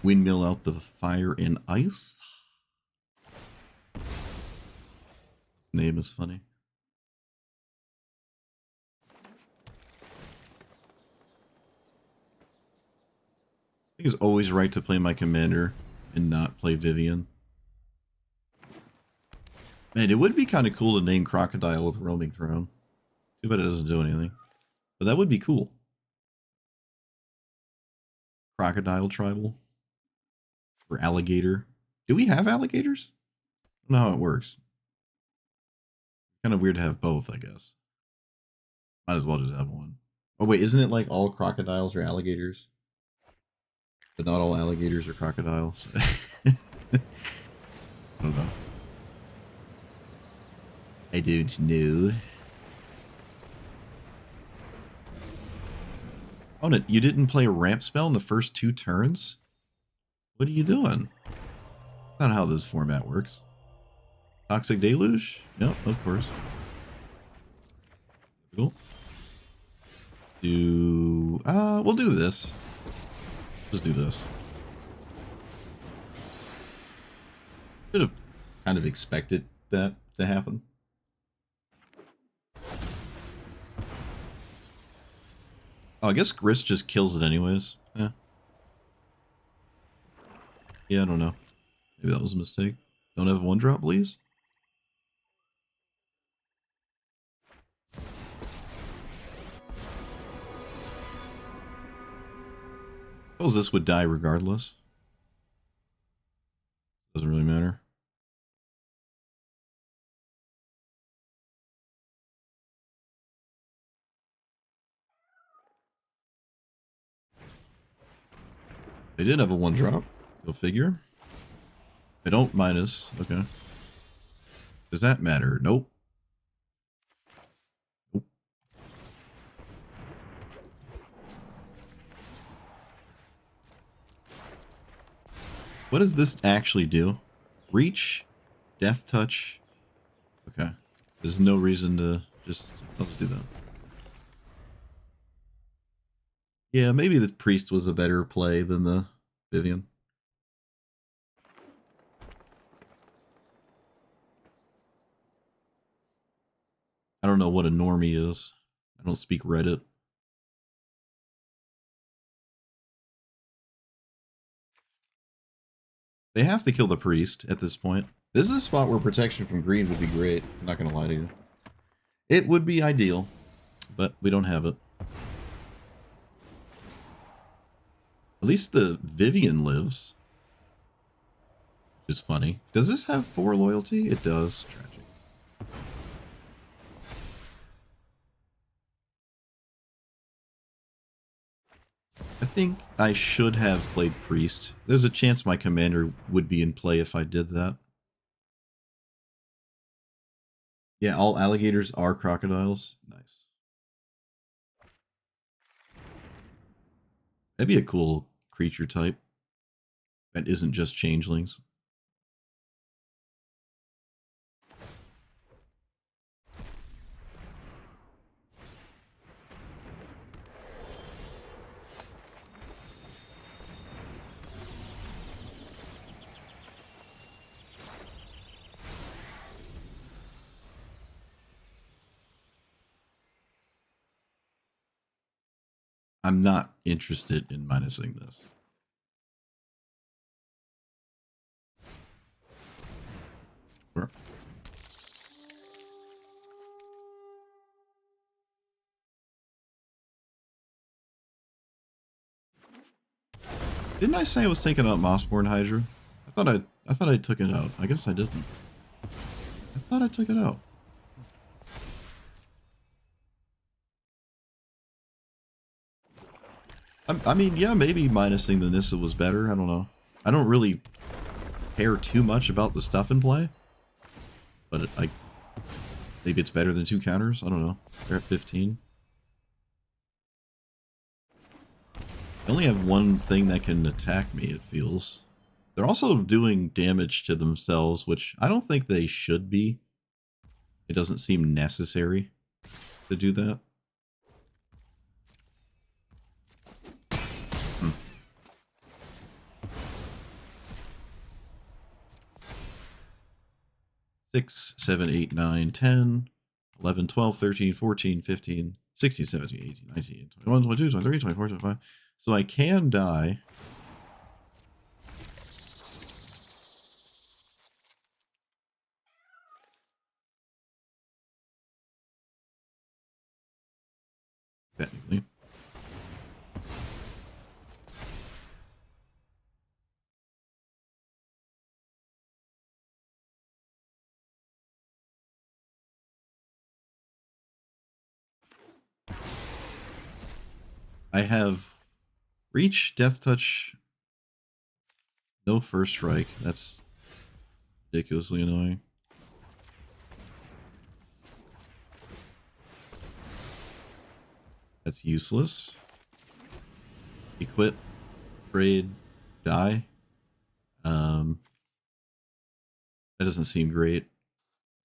Windmill out the fire and ice. Name is funny. I think it's always right to play my commander and not play Vivian. Man, it would be kind of cool to name Crocodile with Roaming Throne. Too bad it doesn't do anything. But that would be cool. Crocodile Tribal. Or Alligator. Do we have alligators? I don't know how it works. Kind of weird to have both, I guess. Might as well just have one. Oh wait, isn't it like all crocodiles are alligators? But not all alligators are crocodiles? I don't know. I don't know. Oh, no, you didn't play a ramp spell in the first 2 turns? What are you doing? That's not how this format works. Toxic Deluge? Yep, of course. Cool. We'll do this. Just do this. Should have kind of expected that to happen. Oh, I guess Grist just kills it anyways. Yeah. Yeah, I don't know. Maybe that was a mistake. Don't have 1-drop, please? Suppose this would die regardless. Doesn't really matter. They did have a 1-drop. Go figure. They don't minus. Okay. Does that matter? Nope. Nope. What does this actually do? Reach Death touch. Okay. There's no reason to just... I'll just do that. Yeah, maybe the priest was a better play than the Vivian. I don't know what a normie is. I don't speak Reddit. They have to kill the priest at this point. This is a spot where protection from green would be great. I'm not going to lie to you. It would be ideal, but we don't have it. At least the Vivian lives. Which is funny. Does this have 4 loyalty? It does. Tragic. I think I should have played priest. There's a chance my commander would be in play if I did that. Yeah, all alligators are crocodiles. Nice. That'd be a cool creature type that isn't just changelings. I'm not interested in minusing this. Sure. Didn't I say I was taking out Mossborn Hydra? I thought I took it out. I guess I didn't. I thought I took it out. I mean, yeah, maybe minusing the Nissa was better. I don't know. I don't really care too much about the stuff in play. But maybe it's better than 2 counters. I don't know. They're at 15. They only have one thing that can attack me, it feels. They're also doing damage to themselves, which I don't think they should be. It doesn't seem necessary to do that. 6, 7, 8, 9, 10, 11, 12, 13, 14, 15, 16, 17, 18, 19, 21, 22, 23, 24, 25. So I can die. Technically. I have Reach, Death Touch, no First Strike. That's ridiculously annoying. That's useless. Equip, trade, die. That doesn't seem great.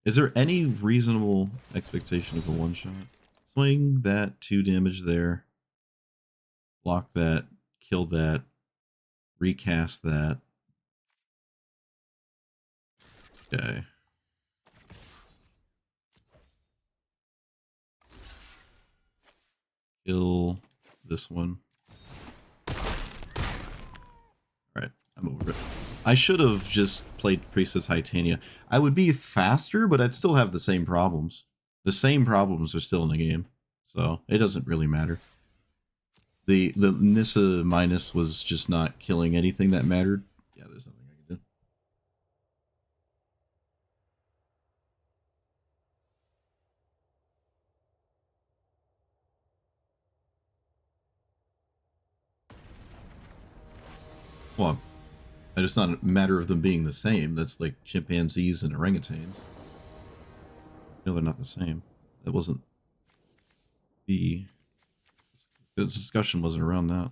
Is there any reasonable expectation of a one-shot? Swing that, 2 damage there. Block that, kill that, recast that. Okay. Kill this one. Alright, I'm over it. I should have just played Priestess Titania. I would be faster, but I'd still have the same problems. The same problems are still in the game. So, it doesn't really matter. The Nissa minus was just not killing anything that mattered. Yeah, there's nothing I can do. Well, it's not a matter of them being the same. That's like chimpanzees and orangutans. No, they're not the same. That wasn't the discussion wasn't around that.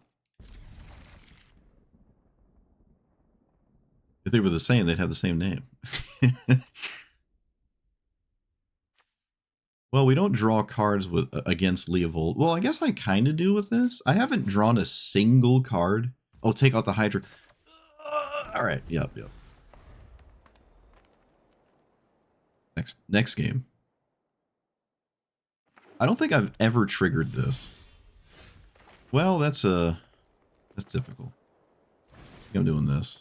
If they were the same, they'd have the same name. Well, we don't draw cards with against Leovold. Well, I guess I kind of do with this. I haven't drawn a single card. Oh, take out the Hydra. All right. Yep. Next game. I don't think I've ever triggered this. Well, that's difficult. I think I'm doing this.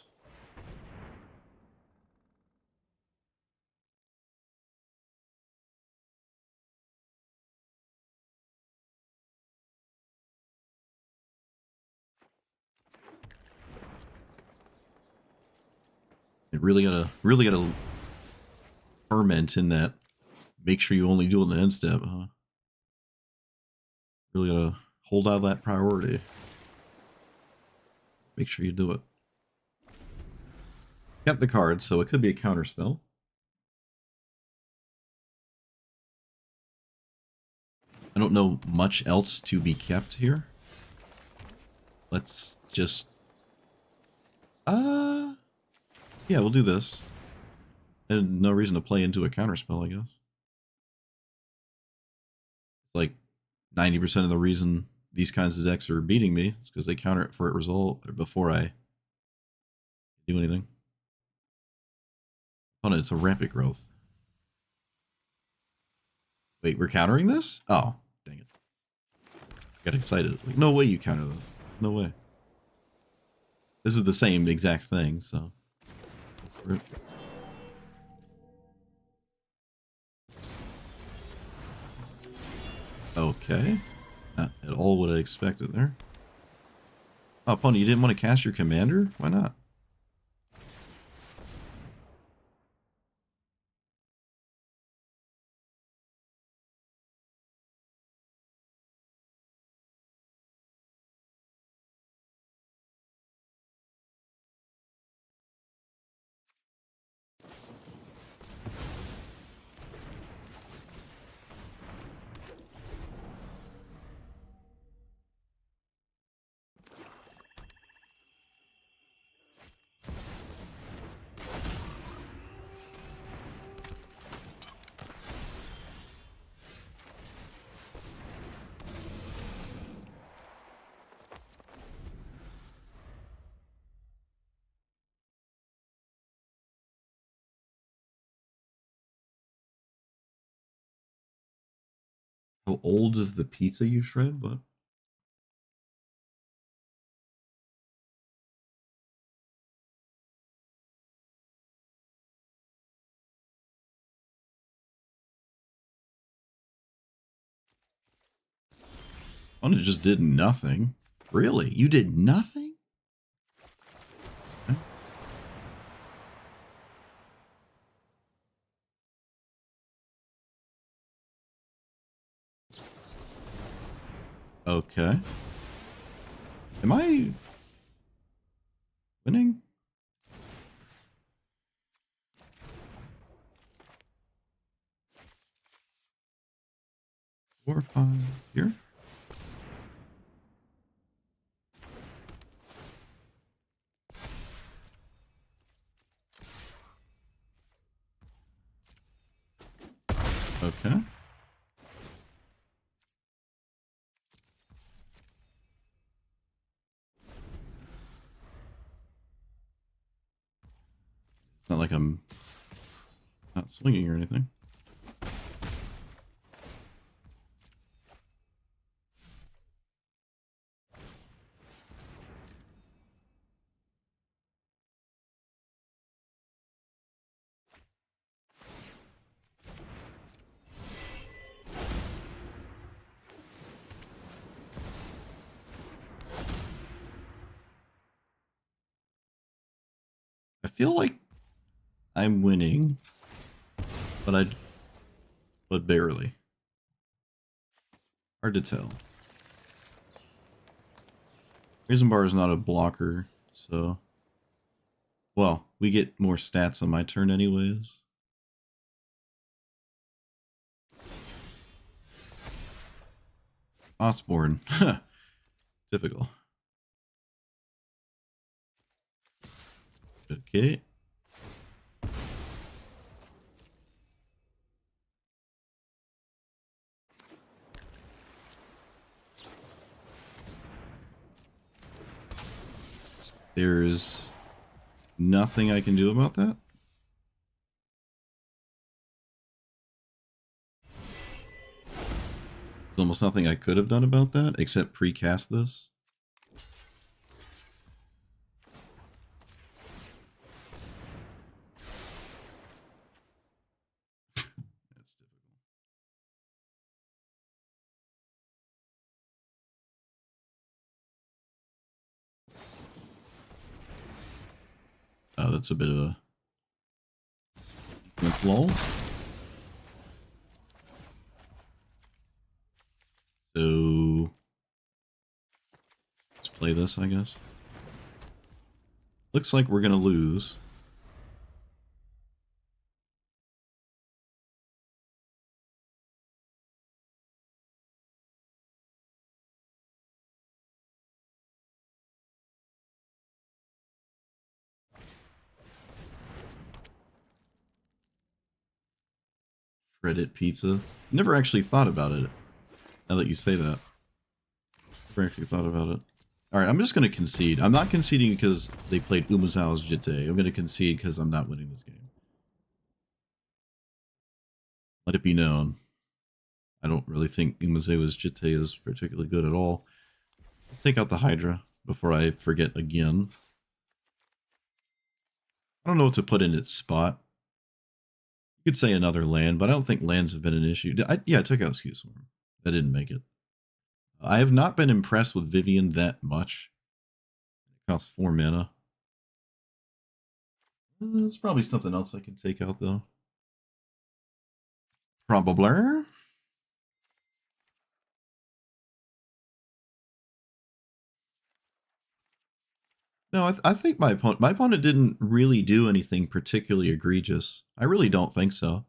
It really gotta ferment in that. Make sure you only do it in the end step, huh? Really gotta hold out that priority. Make sure you do it. Kept the card, so it could be a counter spell. I don't know much else to be kept here. Let's just... yeah, we'll do this. And no reason to play into a counter spell, I guess. It's like 90% of the reason these kinds of decks are beating me is because they counter it for a result or before I do anything. Oh no, it's a rampant growth. Wait, we're countering this? Oh, dang it. Got excited. Like, no way you counter this. No way. This is the same exact thing, so. Okay. Not at all what I expected there. Oh, Pony, you didn't want to cast your commander? Why not? How old is the pizza you shred? But oh, it just did nothing. Really? You did nothing? Okay. Am I winning? 4 or 5 here? Okay. It's not like I'm not swinging or anything. I feel like I'm winning, but barely. Hard to tell. Prison Bar is not a blocker, so... Well, we get more stats on my turn anyways. Osborne. Typical. Okay. There's nothing I can do about that. There's almost nothing I could have done about that except precast this. That's difficult. Oh, that's a bit of a defense lull. So let's play this, I guess. Looks like we're gonna lose. Shredded pizza. Never actually thought about it. Now that you say that. Never actually thought about it. Alright, I'm just going to concede. I'm not conceding because they played Umezawa's Jitte. I'm going to concede because I'm not winning this game. Let it be known. I don't really think Umezawa's Jitte is particularly good at all. Let's take out the Hydra before I forget again. I don't know what to put in its spot. You could say another land, but I don't think lands have been an issue. Yeah, I took out Skew Swarm. That didn't make it. I have not been impressed with Vivian that much. It costs 4 mana. There's probably something else I can take out, though. Probably. No, I think my opponent didn't really do anything particularly egregious. I really don't think so.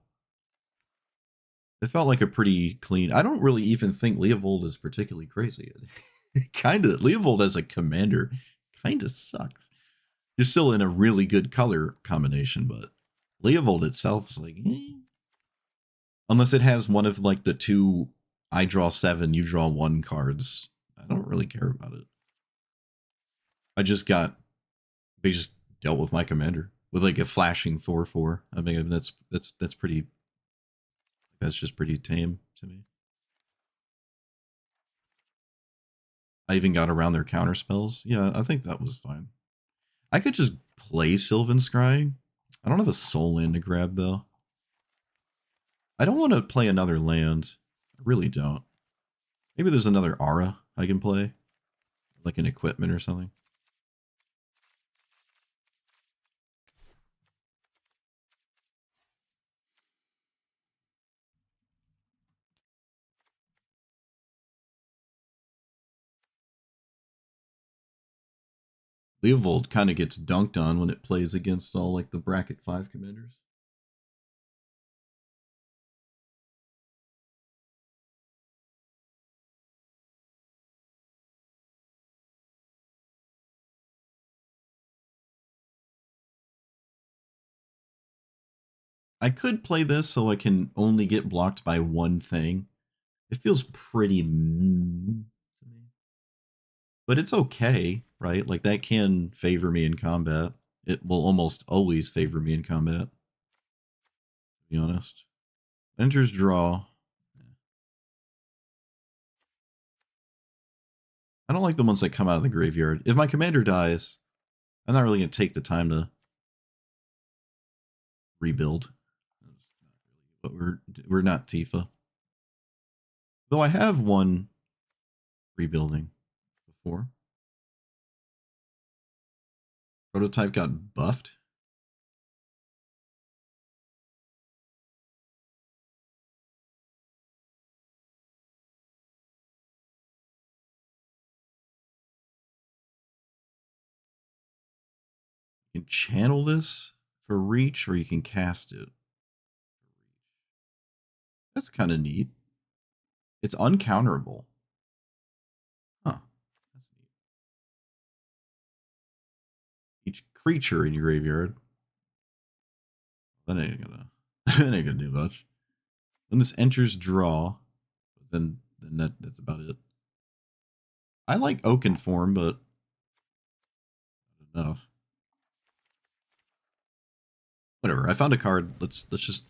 It felt like a pretty clean. I don't really even think Leovold is particularly crazy. Kinda. Leovold as a commander kinda sucks. You're still in a really good color combination, but Leovold itself is like, unless it has one of like the two I draw 7, you draw 1 cards. I don't really care about it. They just dealt with my commander with like a flashing Thor 4. I mean, that's pretty. That's just pretty tame to me. I even got around their counter spells. Yeah, I think that was fine. I could just play Sylvan Scry. I don't have a soul land to grab though. I don't want to play another land. I really don't. Maybe there's another Aura I can play, like an equipment or something. Leovold kind of gets dunked on when it plays against all like the bracket 5 commanders. I could play this so I can only get blocked by one thing. It feels pretty to me. But it's okay, right? Like that can favor me in combat. It will almost always favor me in combat, to be honest. Enters draw. I don't like the ones that come out of the graveyard. If my commander dies, I'm not really going to take the time to rebuild. But we're not Tifa. Though I have one rebuilding before. Prototype got buffed. You can channel this for reach, or you can cast it. That's kind of neat. It's uncounterable. Huh. That's neat. Each creature in your graveyard. That ain't gonna that ain't gonna do much. When this enters draw, then that's about it. I like Oaken form, but enough. Whatever. I found a card. Let's just.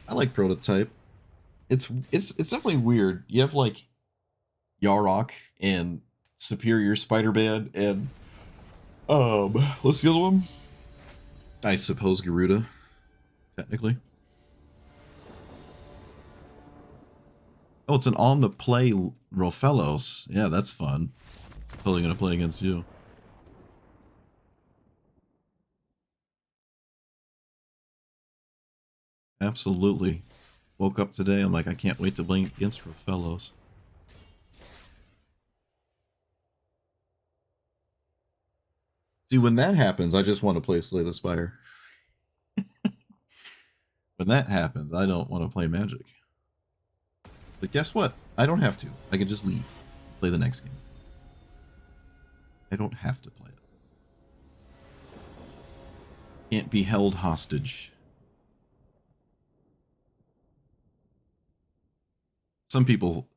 I like prototype. It's definitely weird. You have like Yarok and Superior Spider-Man and what's the other one? I suppose Garuda, technically. Oh, it's an on the play Rofellos. Yeah, that's fun. Totally gonna play against you. Absolutely. Woke up today, I'm like, I can't wait to play against Rofellos. See, when that happens, I just want to play Slay the Spire. When that happens, I don't want to play Magic. But guess what? I don't have to. I can just leave. Play the next game. I don't have to play it. Can't be held hostage. Some people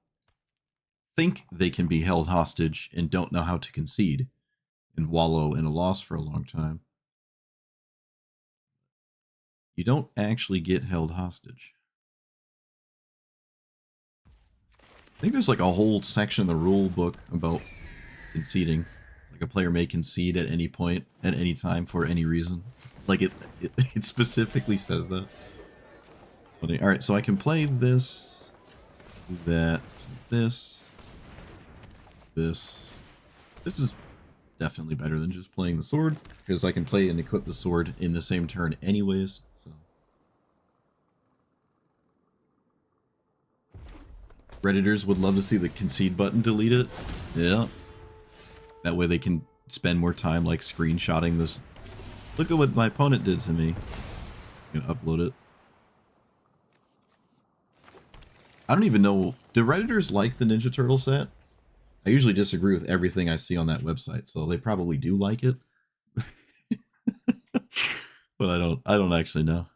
think they can be held hostage and don't know how to concede and wallow in a loss for a long time. You don't actually get held hostage. I think there's like a whole section in the rule book about conceding. Like a player may concede at any point, at any time, for any reason. Like it specifically says that. Alright, so I can play this, do that, this. This is definitely better than just playing the sword, because I can play and equip the sword in the same turn anyways. So. Redditors would love to see the concede button deleted. Yeah. That way they can spend more time like screenshotting this. Look at what my opponent did to me. I'm gonna upload it. I don't even know. Do Redditors like the Ninja Turtle set? I usually disagree with everything I see on that website, so they probably do like it. But I don't actually know.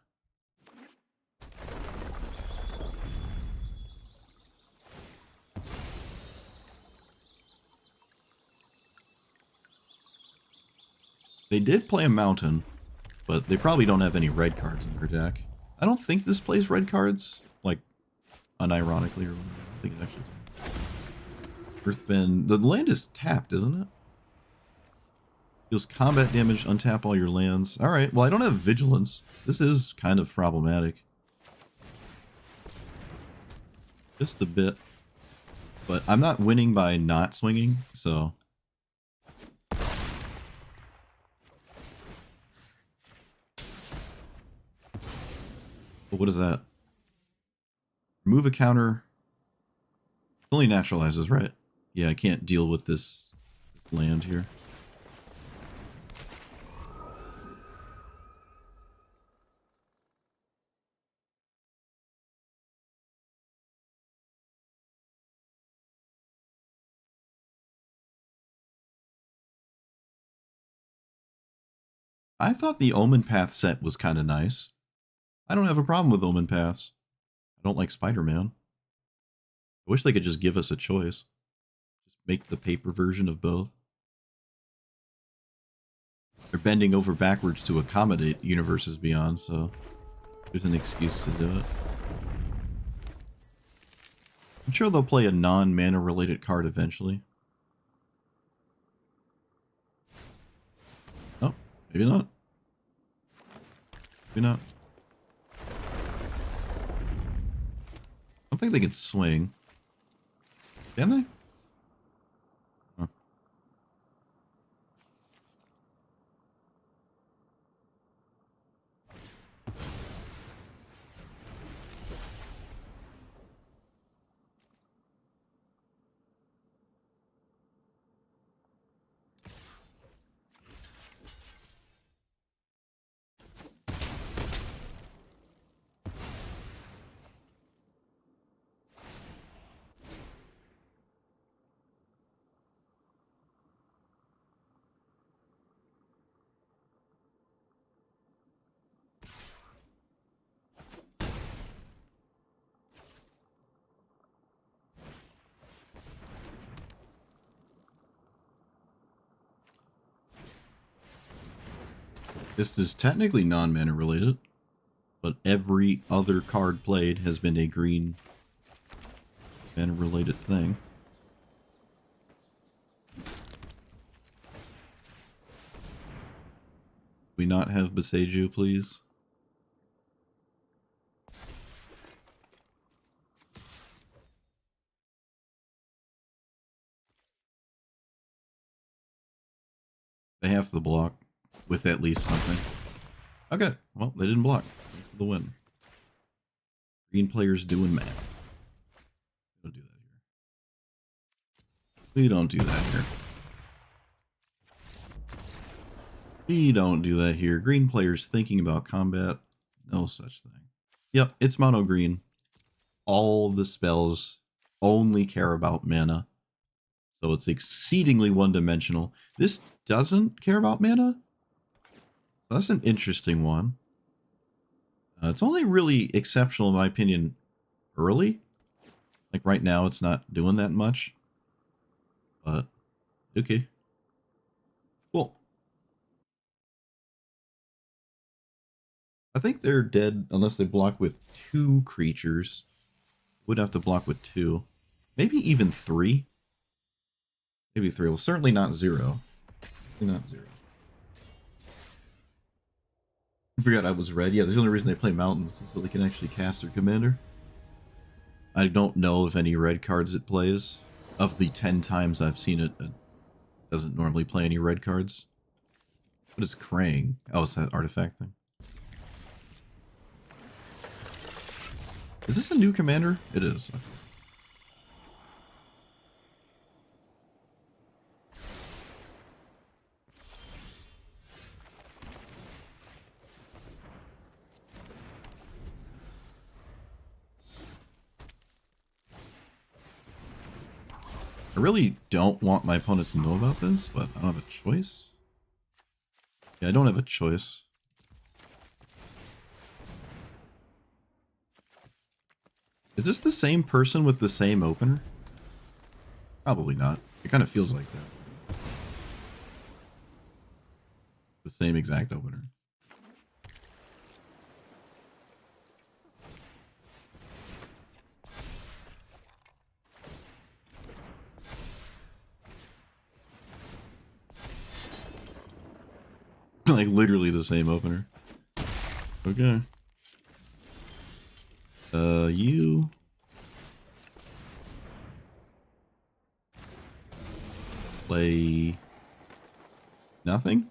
They did play a mountain, but they probably don't have any red cards in their deck. I don't think this plays red cards, like, unironically or whatever. I think it actually does. Earthbend. The land is tapped, isn't it? Deals combat damage, untap all your lands. Alright, well I don't have vigilance. This is kind of problematic. Just a bit. But I'm not winning by not swinging, so... But what is that? Remove a counter. It only naturalizes, right? Yeah, I can't deal with this land here. I thought the Omen Path set was kind of nice. I don't have a problem with Omen Paths. I don't like Spider-Man. I wish they could just give us a choice. Just make the paper version of both. They're bending over backwards to accommodate Universes Beyond, so there's an excuse to do it. I'm sure they'll play a non-mana related card eventually. Oh, maybe not. Maybe not. I don't think they can swing. Can they? Huh. This is technically non-mana related, but every other card played has been a green mana related thing. We not have Boseiju, please? They have to block with at least something. Okay, well, they didn't block. Thanks for the win. Green players doing math. Don't do that here. We don't do that here. We don't do that here. Green players thinking about combat. No such thing. Yep, it's mono green. All the spells only care about mana. So it's exceedingly one-dimensional. This doesn't care about mana? That's an interesting one. It's only really exceptional, in my opinion, early. Like right now, it's not doing that much. But, okay. Cool. I think they're dead unless they block with 2 creatures. Would have to block with 2. Maybe even 3. Maybe 3. Well, certainly not 0. Certainly not 0. I forgot I was red. Yeah, that's the only reason they play mountains, is so they can actually cast their commander. I don't know of any red cards it plays. Of the 10 times I've seen it, it doesn't normally play any red cards. What is Krang? Oh, it's that artifact thing. Is this a new commander? It is. Okay. I really don't want my opponent to know about this, but I don't have a choice. Yeah, I don't have a choice. Is this the same person with the same opener? Probably not. It kind of feels like that. The same exact opener. Like literally the same opener. Okay. You play nothing,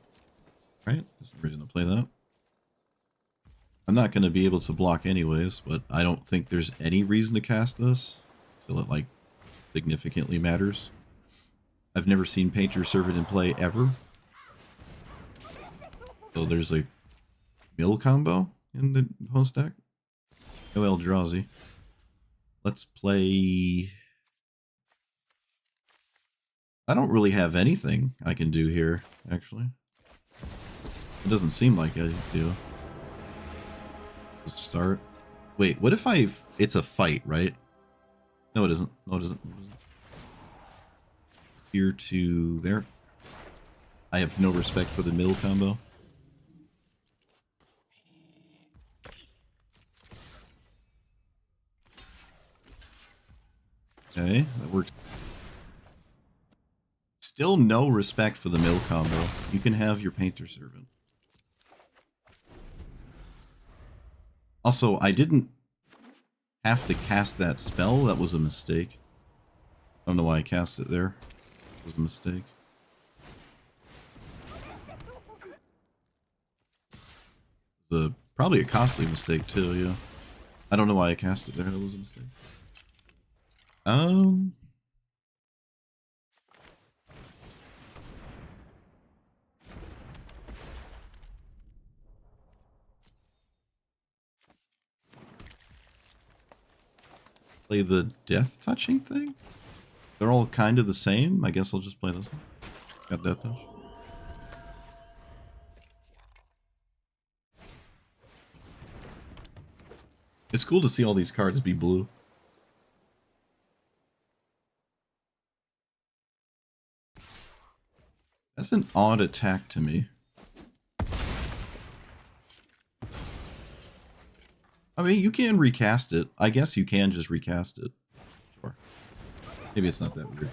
right? There's no reason to play that. I'm not going to be able to block anyways, but I don't think there's any reason to cast this until it like significantly matters. I've never seen Painter Servant in play ever. So there's a mill combo in the host deck. No Eldrazi. Let's play... I don't really have anything I can do here, actually. It doesn't seem like I do. Let's start. Wait, what if I... It's a fight, right? No, it isn't. No, it isn't. Here to there. I have no respect for the mill combo. Okay, that works. Still no respect for the mill combo. You can have your Painter Servant. Also, I didn't have to cast that spell. That was a mistake. I don't know why I cast it there. It was a mistake. Probably a costly mistake too, yeah. I don't know why I cast it there. That was a mistake. Play the death touching thing? They're all kind of the same. I guess I'll just play this one. Got death touch. It's cool to see all these cards be blue. That's an odd attack to me. I mean, you can recast it. I guess you can just recast it. Sure. Maybe it's not that weird.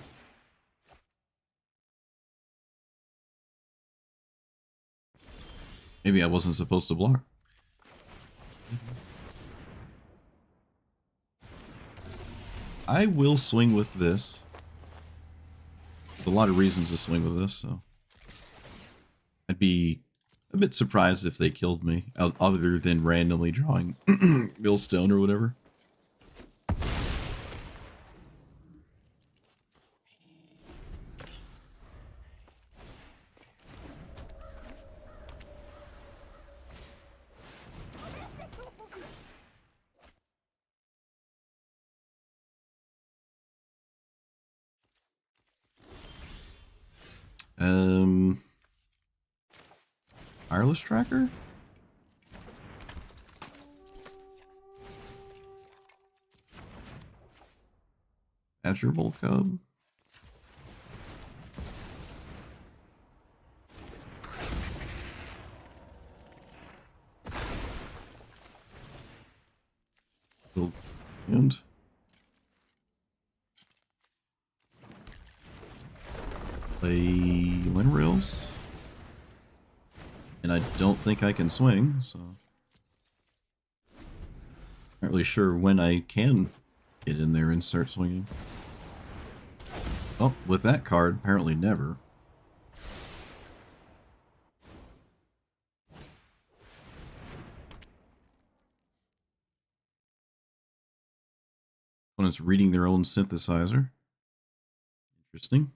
Maybe I wasn't supposed to block. I will swing with this. There's a lot of reasons to swing with this, so I'd be a bit surprised if they killed me, other than randomly drawing Millstone or whatever. Wireless tracker? Azure Cub? And play Linrails. And I don't think I can swing, so not really sure when I can get in there and start swinging. Oh, with that card, apparently never. When it's reading their own synthesizer. Interesting.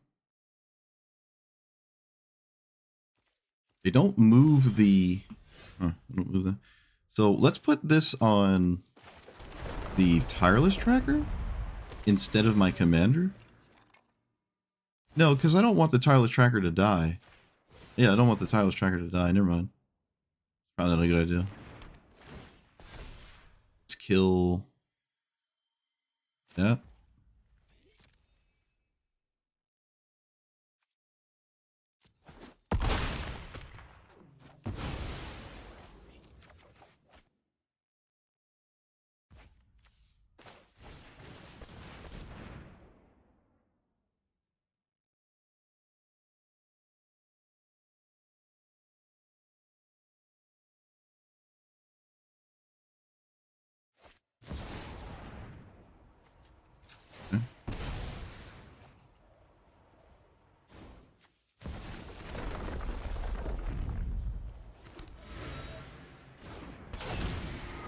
They don't move the... Huh, they don't move that. So let's put this on the Tireless Tracker instead of my Commander. No, because I don't want the Tireless Tracker to die. Yeah, I don't want the Tireless Tracker to die. Never mind. Probably not a good idea. Let's kill that. Okay.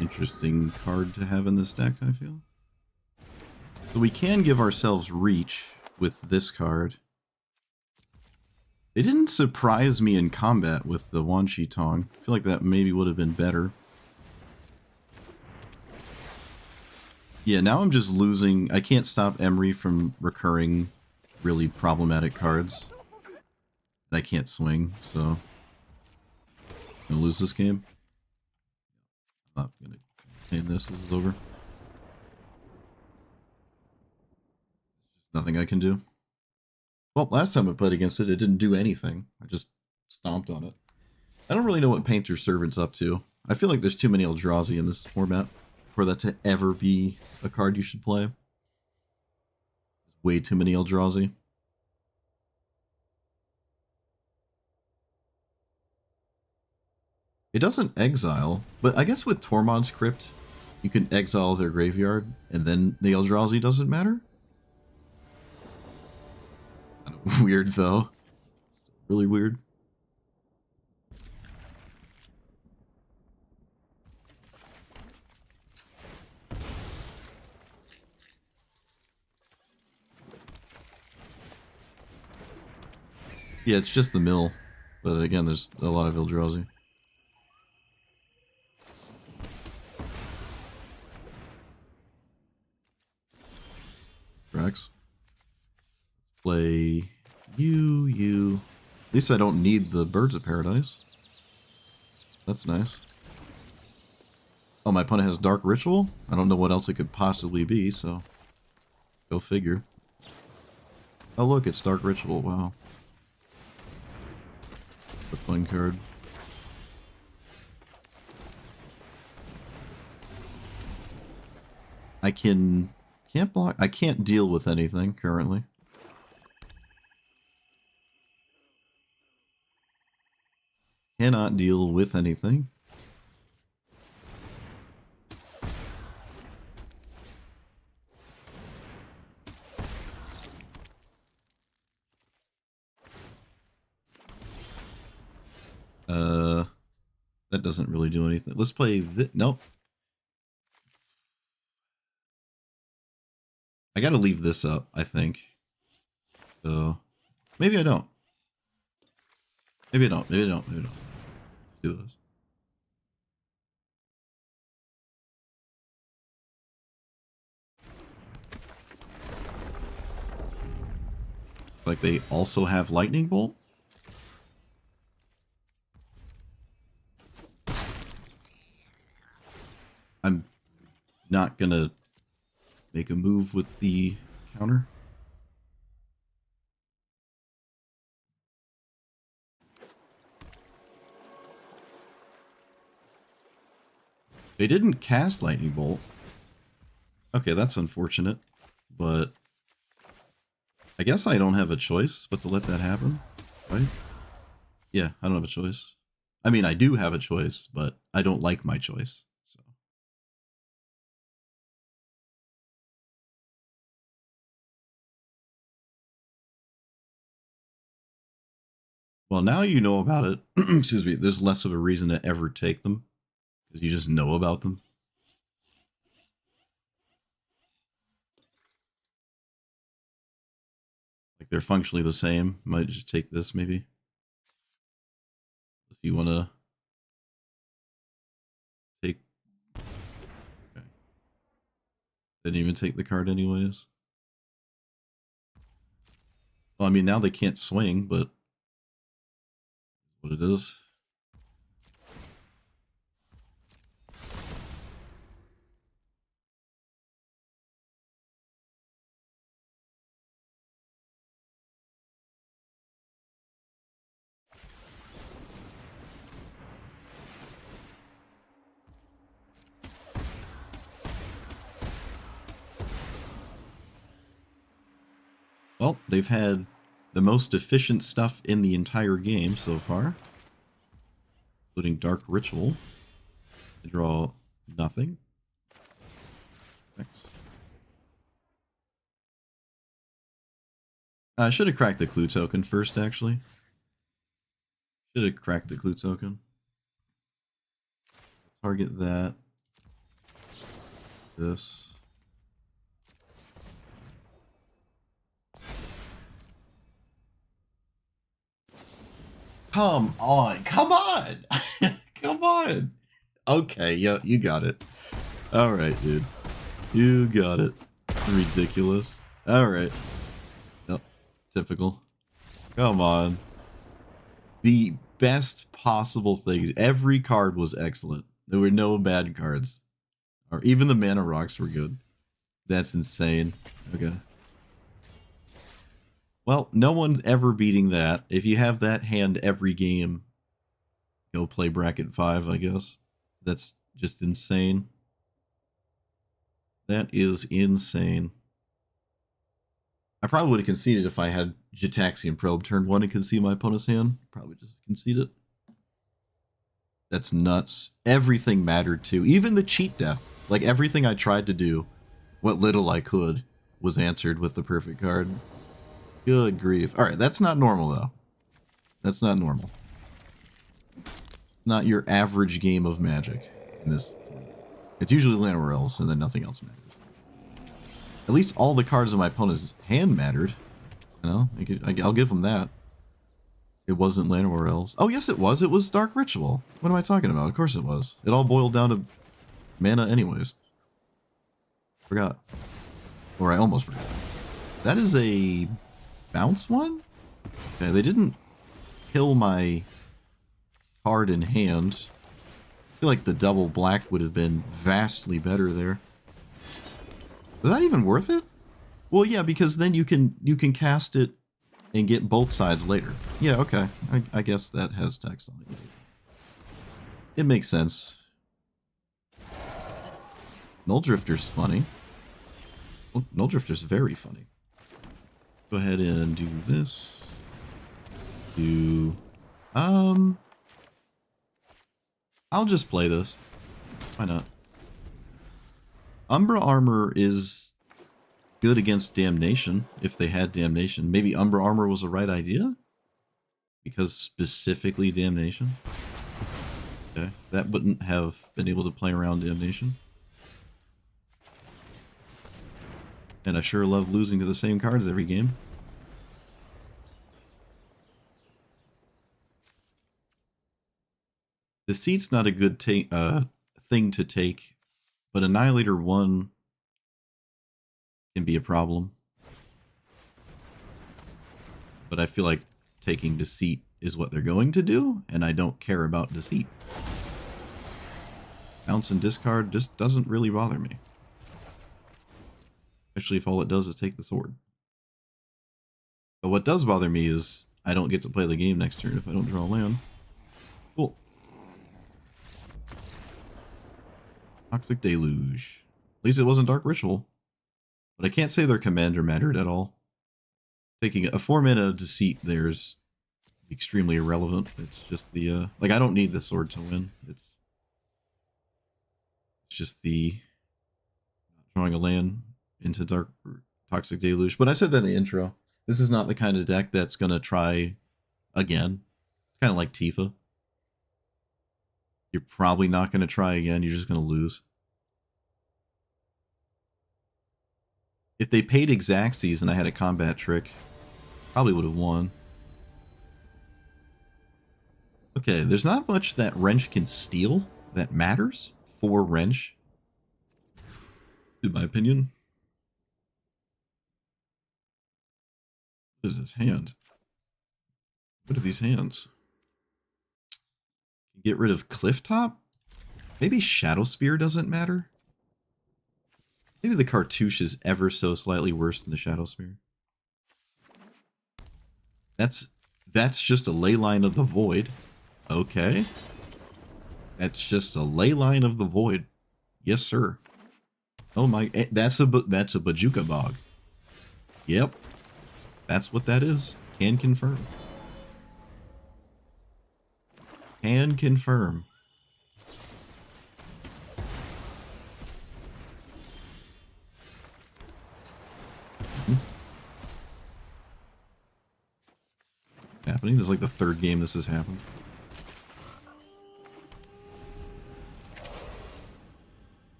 Interesting card to have in this deck, I feel. So we can give ourselves reach with this card. They didn't surprise me in combat with the Wan Shi Tong. I feel like that maybe would have been better. Yeah, now I'm just losing. I can't stop Emery from recurring really problematic cards. I can't swing, so I'm gonna lose this game. I'm not gonna maintain this. This is over. Nothing I can do. Well, last time I played against it, it didn't do anything. I just stomped on it. I don't really know what Painter's Servant's up to. I feel like there's too many Eldrazi in this format for that to ever be a card you should play. Way too many Eldrazi. It doesn't exile, but I guess with Tormod's Crypt, you can exile their graveyard, and then the Eldrazi doesn't matter? Weird, though. Really weird. Yeah, it's just the mill. But again, there's a lot of Eldrazi. Drax. Play you. At least I don't need the Birds of Paradise. That's nice. Oh, my opponent has Dark Ritual? I don't know what else it could possibly be, so... Go figure. Oh look, it's Dark Ritual, wow. A fun card. can't block. I can't deal with anything currently. Cannot deal with anything. That doesn't really do anything. Let's play this. Nope. I gotta leave this up, I think. So, maybe I don't. Maybe I don't. Maybe I don't. Maybe I don't. Do this. Like they also have lightning bolt? I'm not gonna make a move with the counter. They didn't cast lightning bolt. Okay, that's unfortunate, but I guess I don't have a choice but to let that happen, right? Yeah, I don't have a choice. I mean, I do have a choice, but I don't like my choice. So. Well, now you know about it. Excuse me. There's less of a reason to ever take them because you just know about them. Like they're functionally the same. Might just take this maybe. If you want to take. Okay. Didn't even take the card anyways. Well, I mean, now they can't swing, but what it is. Well, they've had the most efficient stuff in the entire game so far, including Dark Ritual. They draw nothing. Next. I should have cracked the clue token first, actually. Should have cracked the clue token. Target that. This. Come on. Come on. Come on. Okay, yeah, you got it. Alright, dude. You got it. Ridiculous. Alright. Yep. Typical. Come on. The best possible things. Every card was excellent. There were no bad cards. Or even the mana rocks were good. That's insane. Okay. Well, no one's ever beating that. If you have that hand every game, go play bracket 5, I guess. That's just insane. That is insane. I probably would have conceded if I had Jitaxian Probe turn 1 and could see my opponent's hand. Probably just concede it. That's nuts. Everything mattered too. Even the cheat death. Like everything I tried to do, what little I could, was answered with the perfect card. Good grief. Alright, that's not normal though. That's not normal. It's not your average game of Magic in this. It's usually Llanowar Elves and then nothing else matters. At least all the cards in my opponent's hand mattered. You know, I'll give him that. It wasn't Llanowar Elves. Oh, yes, it was. It was Dark Ritual. What am I talking about? Of course it was. It all boiled down to mana anyways. Forgot. Or I almost forgot. That is a bounce one? Okay, they didn't kill my card in hand. I feel like the double black would have been vastly better there. Was that even worth it? Well, yeah, because then you can cast it and get both sides later. Yeah, okay. I guess that has text on it. It makes sense. Null Drifter's funny. Oh, Null Drifter's very funny. Go ahead and do this. Do... I'll just play this. Why not? Umbra Armor is good against Damnation, if they had Damnation. Maybe Umbra Armor was the right idea? Because specifically Damnation? Okay, that wouldn't have been able to play around Damnation. And I sure love losing to the same cards every game. Deceit's not a good thing to take, but Annihilator 1 can be a problem. But I feel like taking Deceit is what they're going to do, and I don't care about Deceit. Bounce and discard just doesn't really bother me. Especially if all it does is take the sword. But what does bother me is I don't get to play the game next turn if I don't draw land. Cool. Toxic Deluge. At least it wasn't Dark Ritual. But I can't say their commander mattered at all. Taking a 4-mana Deceit there's extremely irrelevant. It's just the, like, I don't need the sword to win. It's just the drawing a land into Toxic Deluge. But I said that in the intro. This is not the kind of deck that's going to try again. It's kind of like Tifa. You're probably not going to try again. You're just going to lose. If they paid Xaxes and I had a combat trick, probably would have won. Okay, there's not much that Wrench can steal that matters for Wrench, in my opinion. What is this hand? What are these hands? Get rid of Clifftop? Maybe Shadow Spear doesn't matter? Maybe the Cartouche is ever so slightly worse than the Shadow Spear. That's just a ley line of the void. Okay. That's just a ley line of the void. Yes, sir. Oh my, that's a Bajuka Bog. Yep. That's what that is. Can confirm. Can confirm. Happening. This is like the third game this has happened.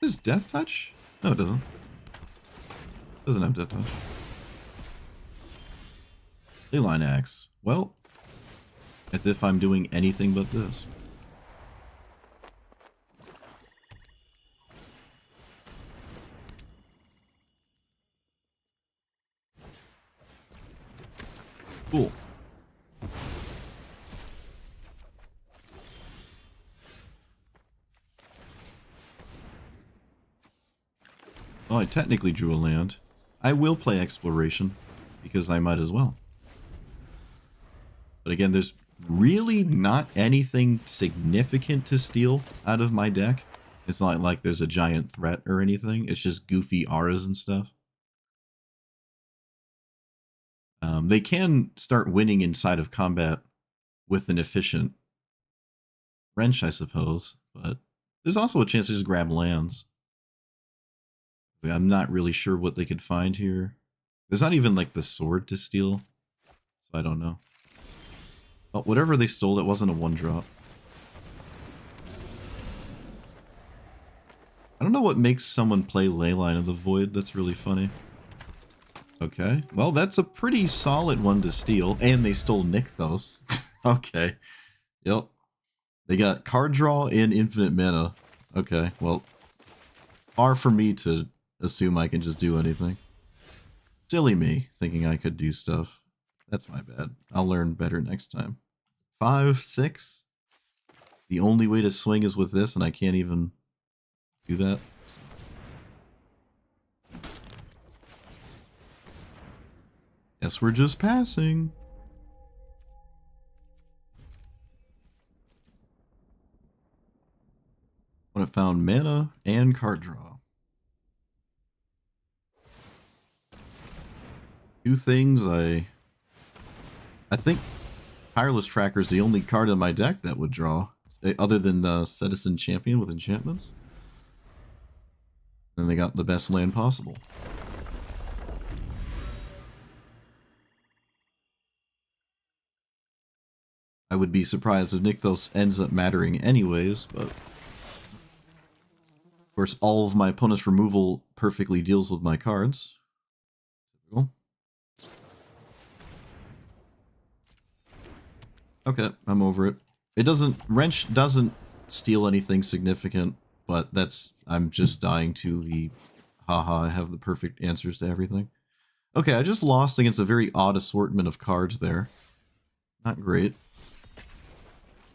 Is Death Touch? No, it doesn't. Doesn't have Death Touch. Leyline Axe. Well, as if I'm doing anything but this. Cool. Well, I technically drew a land. I will play Exploration, because I might as well. But again, there's really not anything significant to steal out of my deck. It's not like there's a giant threat or anything. It's just goofy auras and stuff. They can start winning inside of combat with an efficient Wrench, I suppose. But there's also a chance to just grab lands. I'm not really sure what they could find here. There's not even like the sword to steal. So I don't know. Well, whatever they stole, it wasn't a 1-drop. I don't know what makes someone play Leyline of the Void. That's really funny. Okay. Well, that's a pretty solid one to steal. And they stole Nykthos. Okay. Yep. They got card draw and infinite mana. Okay. Well, far from me to assume I can just do anything. Silly me, thinking I could do stuff. That's my bad. I'll learn better next time. 5, 6. The only way to swing is with this, and I can't even do that. So. Guess we're just passing. When it found mana and card draw. Two things I think Tireless Tracker is the only card in my deck that would draw, other than the Citizen Champion with enchantments. And they got the best land possible. I would be surprised if Nykthos ends up mattering anyways, but of course all of my opponent's removal perfectly deals with my cards. Okay, I'm over it. It doesn't... Wrench doesn't steal anything significant, but that's... I'm just dying to the... Haha, I have the perfect answers to everything. Okay, I just lost against a very odd assortment of cards there. Not great.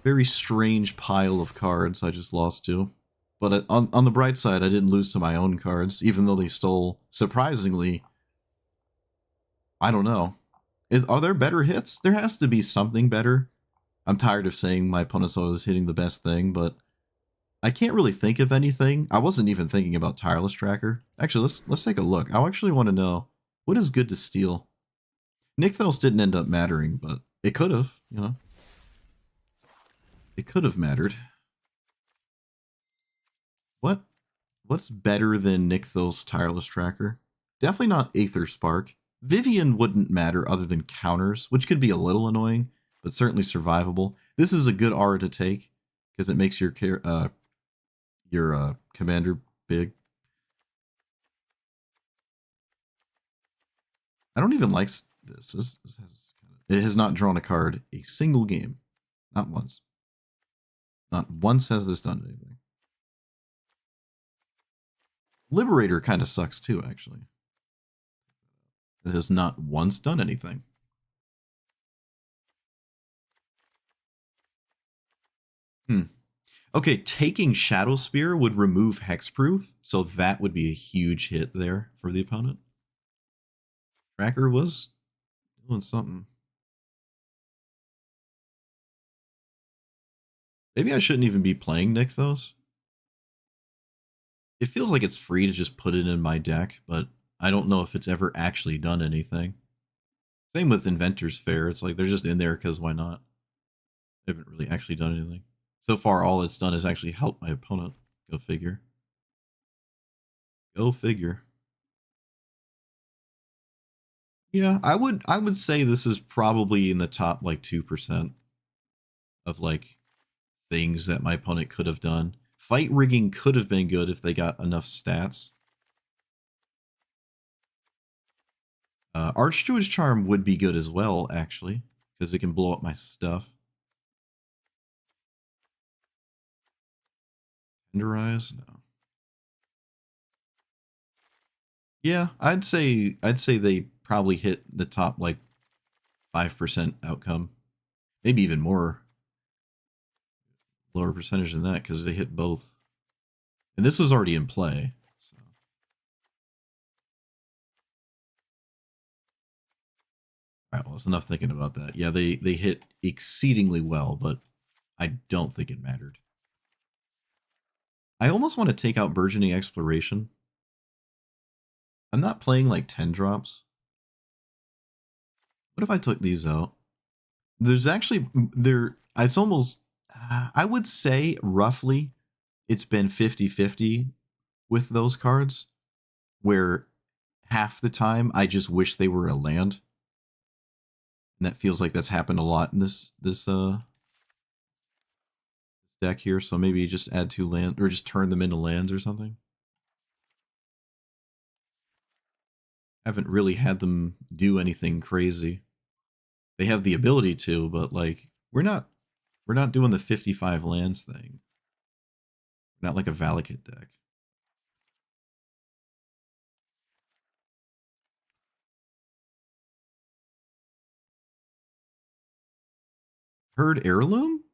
Very strange pile of cards I just lost to. But on the bright side, I didn't lose to my own cards, even though they stole, surprisingly... I don't know. Are there better hits? There has to be something better. I'm tired of saying my opponent's always hitting the best thing, but I can't really think of anything. I wasn't even thinking about Tireless Tracker. Actually, let's take a look. I actually want to know, what is good to steal? Nykthos didn't end up mattering, but it could have, you know. It could have mattered. What's better than Nykthos Tireless Tracker? Definitely not Aether Spark. Vivian wouldn't matter other than counters, which could be a little annoying, but certainly survivable. This is a good aura to take because it makes your commander big. I don't even like this. It has not drawn a card a single game, not once. Not once has this done anything. Liberator kind of sucks too, actually. It has not once done anything. Okay, taking Shadow Spear would remove Hexproof, so that would be a huge hit there for the opponent. Tracker was doing something. Maybe I shouldn't even be playing Nykthos. It feels like it's free to just put it in my deck, but I don't know if it's ever actually done anything. Same with Inventor's Fair. It's like they're just in there because why not? They haven't really actually done anything. So far, all it's done is actually help my opponent. Go figure. Go figure. Yeah, I would say this is probably in the top like 2% of like things that my opponent could have done. Fight rigging could have been good if they got enough stats. Archdruid's Charm would be good as well, actually, because it can blow up my stuff. Tenderize? No. Yeah, I'd say they probably hit the top like 5% outcome. Maybe even more. Lower percentage than that, because they hit both. And this was already in play. So. Alright, well, it's enough thinking about that. Yeah, they hit exceedingly well, but I don't think it mattered. I almost want to take out Burgeoning Exploration. I'm not playing like 10 drops. What if I took these out? There's actually, it's almost, I would say roughly it's been 50-50 with those cards, where half the time I just wish they were a land. And that feels like that's happened a lot in this deck here, so maybe just add 2 land, or just turn them into lands or something. Haven't really had them do anything crazy. They have the ability to, but like we're not doing the 55 lands thing. Not like a Valakut deck. Herd Heirloom?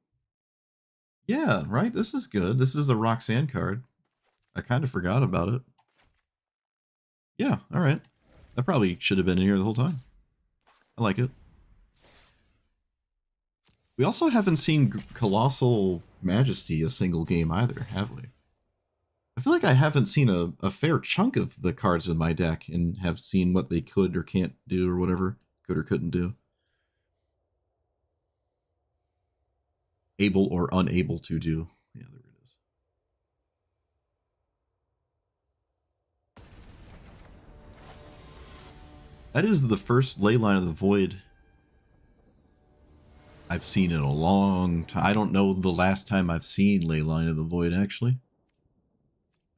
Yeah, right? This is good. This is a Roxanne card. I kind of forgot about it. Yeah, alright. That probably should have been in here the whole time. I like it. We also haven't seen Colossal Majesty a single game either, have we? I feel like I haven't seen a fair chunk of the cards in my deck and have seen what they could or can't do or whatever. Could or couldn't do. Able or unable to do. Yeah, there it is. That is the first Leyline of the Void I've seen in a long time. I don't know the last time I've seen Leyline of the Void, actually.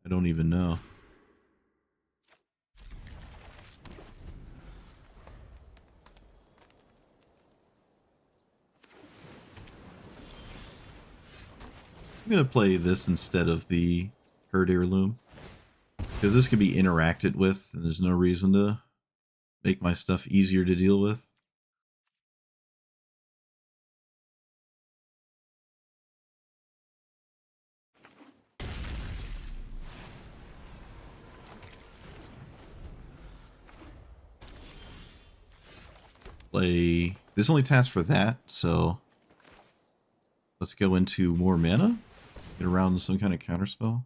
I don't even know. I'm going to play this instead of the Herd Heirloom, because this can be interacted with, and there's no reason to make my stuff easier to deal with. Play... This only tasks for that, so let's go into more mana. Get around some kind of counterspell.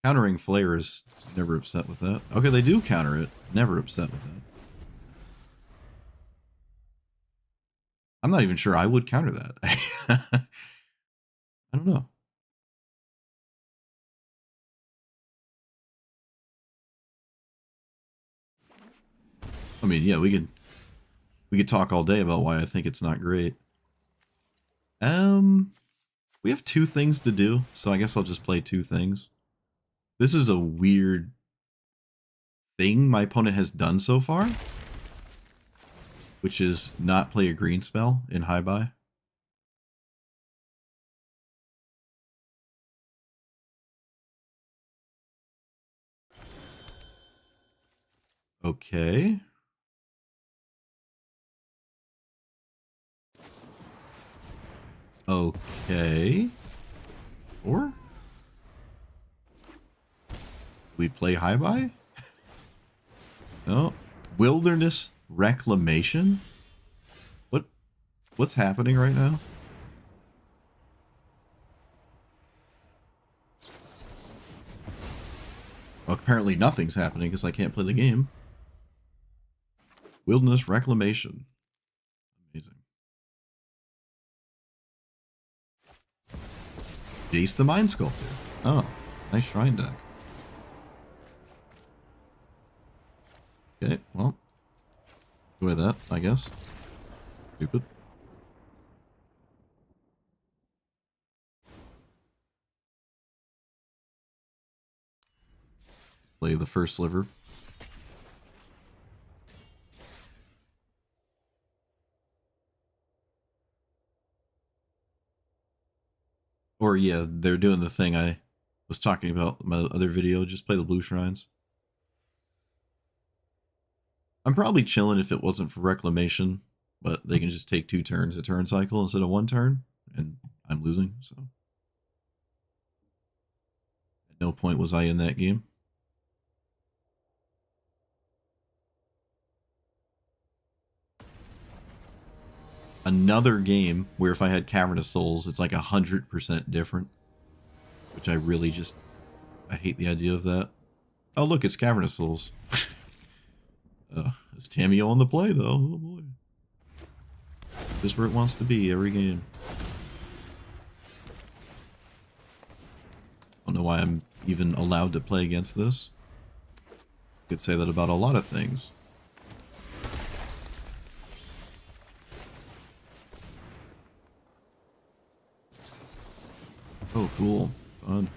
Countering Flare is never upset with that. Okay, they do counter it. Never upset with that. I'm not even sure I would counter that. I don't know. I mean, yeah, we could talk all day about why I think it's not great. We have two things to do, so I guess I'll just play two things. This is a weird thing my opponent has done so far, which is not play a green spell in high buy. Okay. Okay. Or we play high buy? No. Wilderness Reclamation? What's happening right now? Well, apparently nothing's happening because I can't play the game. Wilderness Reclamation. Amazing. Jace the Mind Sculptor. Oh, nice shrine deck. Okay, well. Enjoy that, I guess. Stupid. Play the first sliver. Or yeah, they're doing the thing I was talking about in my other video. Just play the blue shrines. I'm probably chilling if it wasn't for Reclamation, but they can just take 2 turns a turn cycle instead of 1 turn, and I'm losing, so. At no point was I in that game. Another game where if I had Cavernous Souls, it's like 100% different, which I really just, I hate the idea of that. Oh look, it's Cavernous Souls. Is Tamiyo on the play though? Oh boy. Just where it wants to be every game. I don't know why I'm even allowed to play against this. Could say that about a lot of things. Oh, cool. Fun.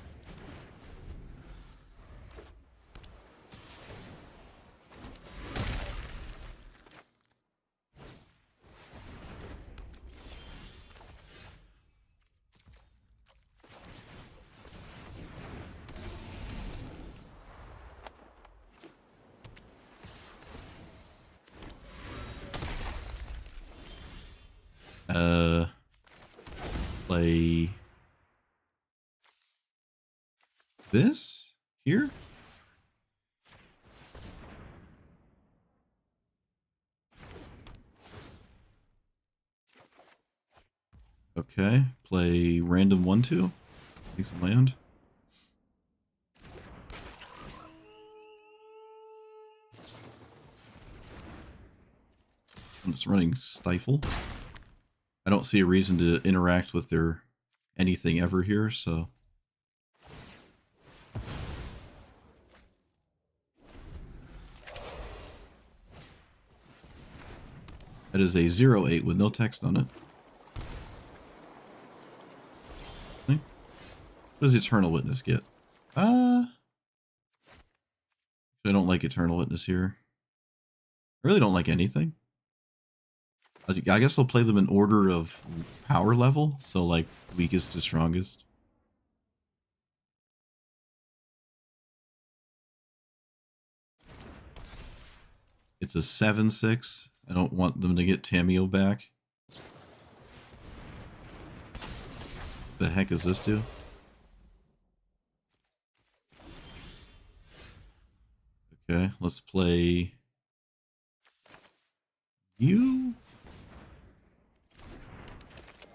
Play this here. Okay, play random 1/2. Take some land. It's running Stifle. I don't see a reason to interact with their anything ever here, so... That is a 0-8 with no text on it. What does Eternal Witness get? I don't like Eternal Witness here. I really don't like anything. I guess I'll play them in order of power level, so like weakest to strongest. It's a 7-6. I don't want them to get Tameo back. The heck does this do? Okay, let's play you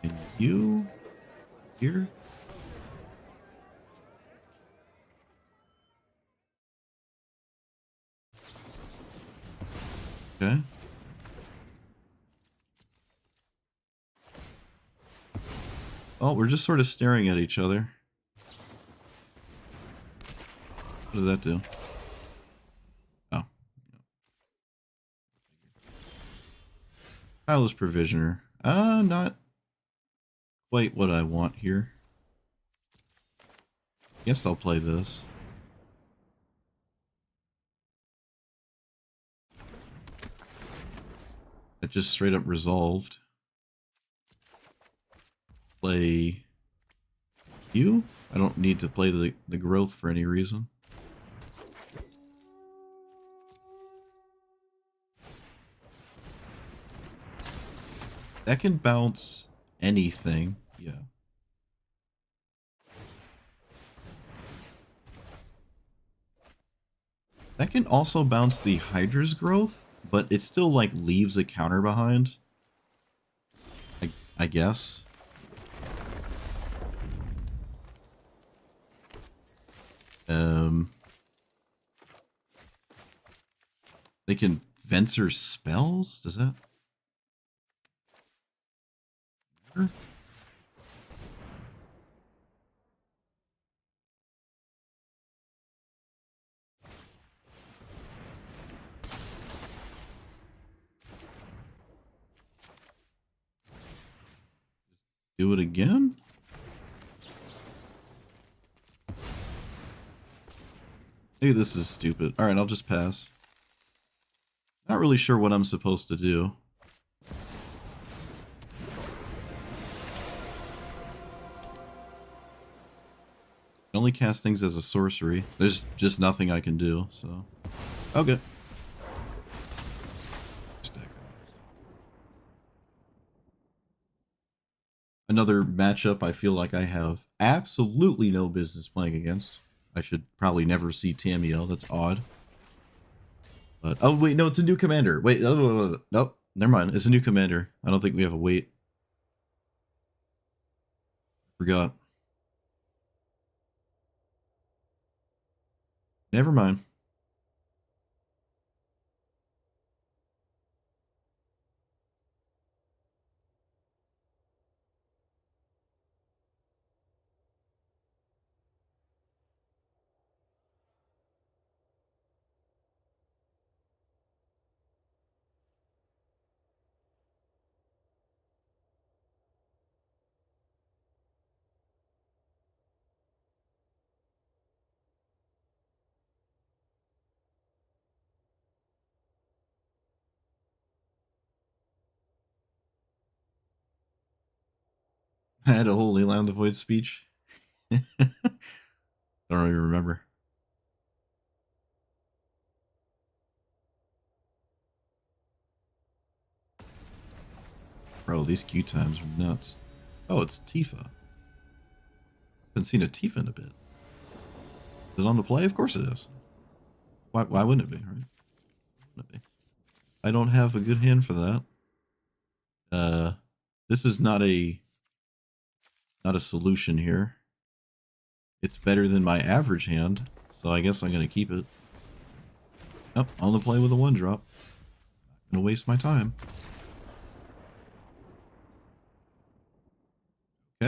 and you here. Okay. Well, we're just sort of staring at each other. What does that do? Oh. Tireless Provisioner. Not quite what I want here. Guess I'll play this. It just straight up resolved. Play you? I don't need to play the growth for any reason. That can bounce anything, yeah. That can also bounce the Hydra's growth, but it still like leaves a counter behind. I guess. They can Venser spells? Does that matter? Do it again? Maybe this is stupid. Alright, I'll just pass. Not really sure what I'm supposed to do. I only cast things as a sorcery. There's just nothing I can do, so... Okay. Another matchup I feel like I have absolutely no business playing against. I should probably never see Tamiel. That's odd. But oh wait, no, it's a new commander. Wait, nope, never mind. It's a new commander. I don't think we have a wait. Forgot. Never mind. I had a whole Leyland the Void speech. Don't really remember. Bro, these queue times are nuts. Oh, it's Tifa. Haven't seen a Tifa in a bit. Is it on the play? Of course it is. Why wouldn't it be, right? Wouldn't it be? I don't have a good hand for that. This is not a solution here. It's better than my average hand, so I guess I'm gonna keep it. Yep, on the play with a 1-drop. Not gonna waste my time.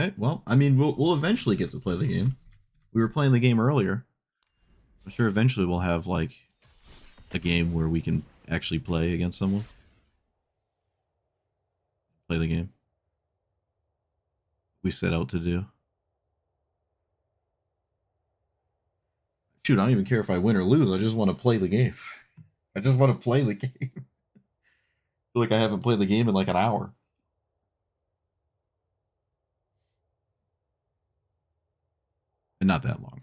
Okay, well, I mean, we'll eventually get to play the game. We were playing the game earlier. I'm sure eventually we'll have, like, a game where we can actually play against someone. Play the game we set out to do. Shoot, I don't even care if I win or lose. I just want to play the game. I just want to play the game. I feel like I haven't played the game in like an hour. And not that long.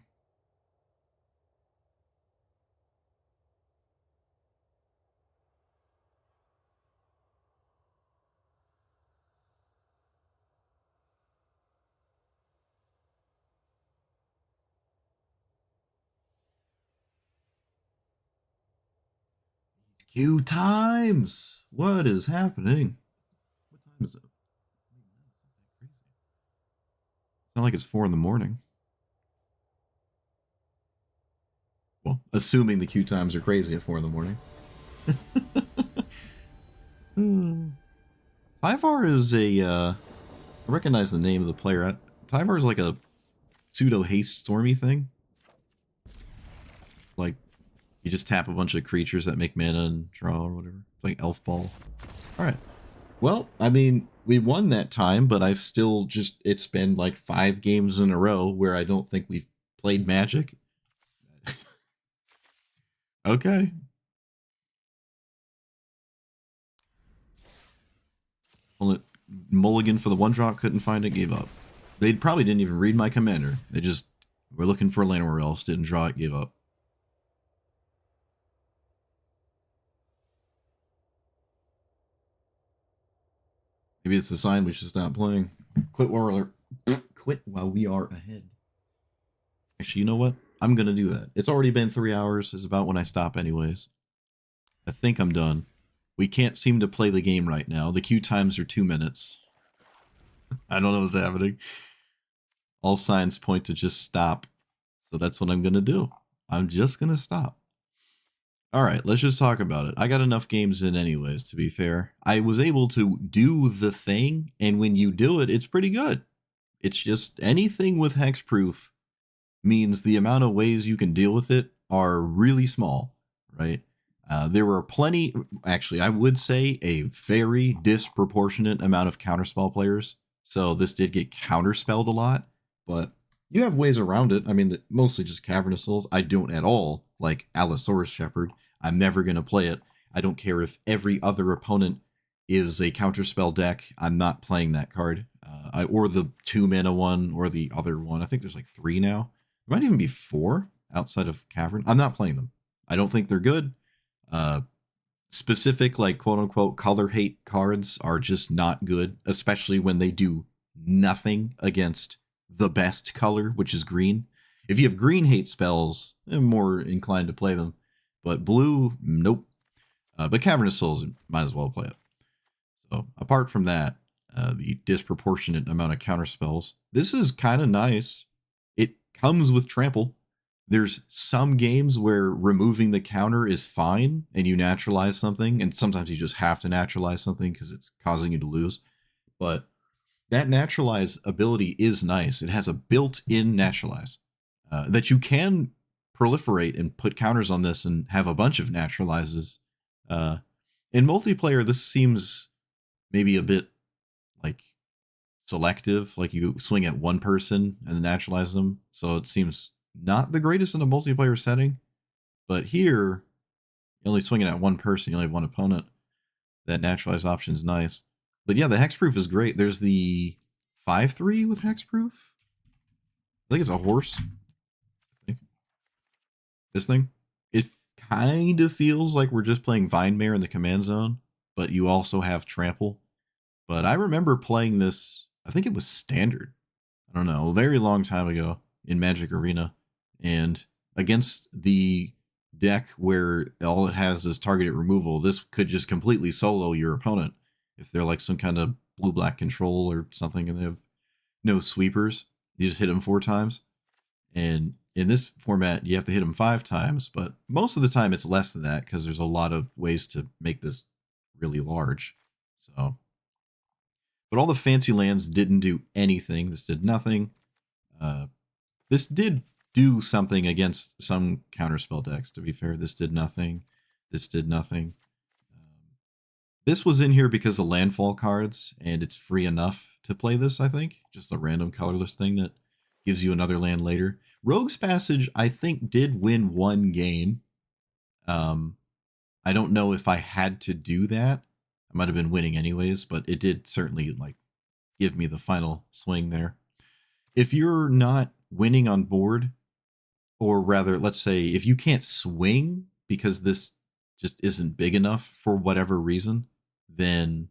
Queue times! What is happening? What time is it? It's not like it's 4 in the morning. Well, assuming the queue times are crazy at 4 in the morning. Tyvar is a, I recognize the name of the player. Tyvar is like a pseudo haste stormy thing. Like, you just tap a bunch of creatures that make mana and draw or whatever. It's like Elf Ball. Alright. Well, I mean, we won that time, but I've still just, it's been like 5 games in a row where I don't think we've played Magic. Okay. Well, Mulligan for the 1-drop, couldn't find it, gave up. They probably didn't even read my commander. They just were looking for a land where else, didn't draw it, gave up. Maybe it's a sign we should stop playing. Quit while we are ahead. Actually, you know what? I'm going to do that. It's already been 3 hours. It's about when I stop anyways. I think I'm done. We can't seem to play the game right now. The queue times are 2 minutes. I don't know what's happening. All signs point to just stop. So that's what I'm going to do. I'm just going to stop. Alright, let's just talk about it. I got enough games in anyways, to be fair. I was able to do the thing, and when you do it, it's pretty good. It's just anything with hexproof means the amount of ways you can deal with it are really small, right? There were plenty, actually, I would say a very disproportionate amount of counterspell players. So this did get counterspelled a lot, but you have ways around it. I mean, mostly just Cavernous Souls. I don't at all like Allosaurus Shepherd. I'm never going to play it. I don't care if every other opponent is a counterspell deck. I'm not playing that card. Or the 2-mana one or the other one. I think there's like 3 now. There might even be 4 outside of Cavern. I'm not playing them. I don't think they're good. Specific, like, quote-unquote color hate cards are just not good, especially when they do nothing against the best color, which is green. If you have green hate spells, I'm more inclined to play them. But blue, nope. But Cavernous Souls, might as well play it. So apart from that, the disproportionate amount of counter spells, this is kind of nice. It comes with trample. There's some games where removing the counter is fine and you naturalize something, and sometimes you just have to naturalize something because it's causing you to lose. But that naturalize ability is nice. It has a built-in naturalize that you can proliferate and put counters on this and have a bunch of naturalizes. In multiplayer, this seems maybe a bit like selective, like you swing at one person and naturalize them. So it seems not the greatest in a multiplayer setting. But here, you're only swinging at one person, you only have one opponent. That naturalized option is nice. But yeah, the hexproof is great. There's the 5/3 with hexproof. I think it's a horse. I think. This thing. It kind of feels like we're just playing Vine Mare in the command zone, but you also have trample. But I remember playing this, I think it was standard. I don't know, a very long time ago in Magic Arena. And against the deck where all it has is targeted removal, this could just completely solo your opponent. If they're like some kind of blue-black control or something and they have no sweepers, you just hit them 4 times. And in this format, you have to hit them 5 times, but most of the time it's less than that because there's a lot of ways to make this really large. So But all the fancy lands didn't do anything. This did nothing. Uh, this did do something against some counterspell decks, to be fair. This did nothing. This did nothing. This was in here because of landfall cards, and it's free enough to play this, I think. Just a random colorless thing that gives you another land later. Rogue's Passage, I think, did win one game. I don't know if I had to do that. I might have been winning anyways, but it did certainly like give me the final swing there. If you're not winning on board, or rather, let's say if you can't swing because this just isn't big enough for whatever reason, then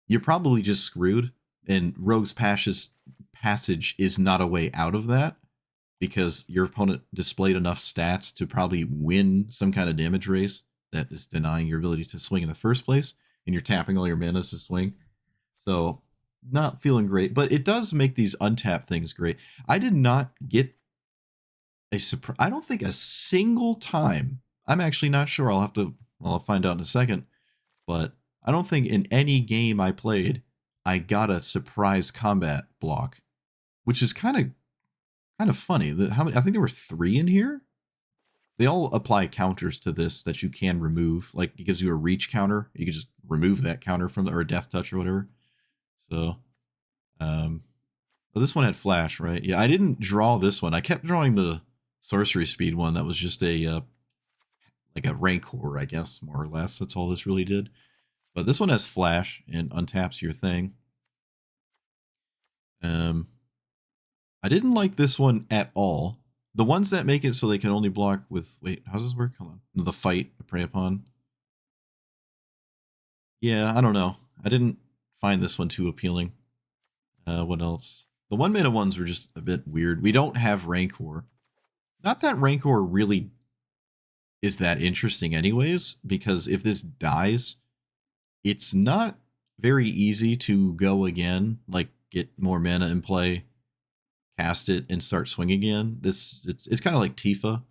you're probably just screwed. And Rogue's Passage is not a way out of that because your opponent displayed enough stats to probably win some kind of damage race that is denying your ability to swing in the first place, and you're tapping all your mana to swing. So, not feeling great, but it does make these untap things great. I did not get a surprise. I don't think a single time. I'm actually not sure. I'll find out in a second. But I don't think in any game I played, I got a surprise combat block, which is kind of funny. How many? I think there were 3 in here. They all apply counters to this that you can remove. Like it gives you a reach counter. You can just remove that counter from or a death touch or whatever. So, well, this one had flash, right? Yeah, I didn't draw this one. I kept drawing the sorcery speed one. That was just a like a rancor, I guess, more or less. That's all this really did. But this one has flash and untaps your thing. I didn't like this one at all. The ones that make it so they can only block with... Wait, how does this work? Hold on. The fight, the prey upon. Yeah, I don't know. I didn't find this one too appealing. What else? The 1-mana ones were just a bit weird. We don't have Rancor. Not that Rancor really is that interesting anyways, because if this dies, it's not very easy to go again, like get more mana in play, cast it, and start swinging again. It's kind of like Tifa,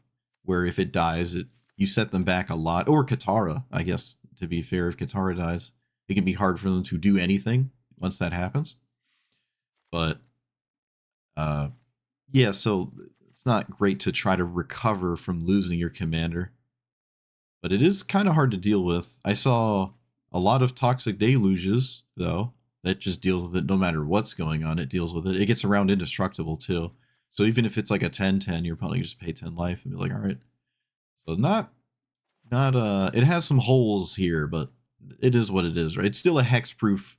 where if it dies, you set them back a lot. Or Katara, I guess, to be fair. If Katara dies, it can be hard for them to do anything once that happens. But, yeah, so it's not great to try to recover from losing your commander. But it is kind of hard to deal with. I saw a lot of Toxic Deluges, though. That just deals with it no matter what's going on. It deals with it. It gets around indestructible, too. So even if it's like a 10-10, you're probably just pay 10 life and be like, all right. So it has some holes here, but it is what it is, right? It's still a hexproof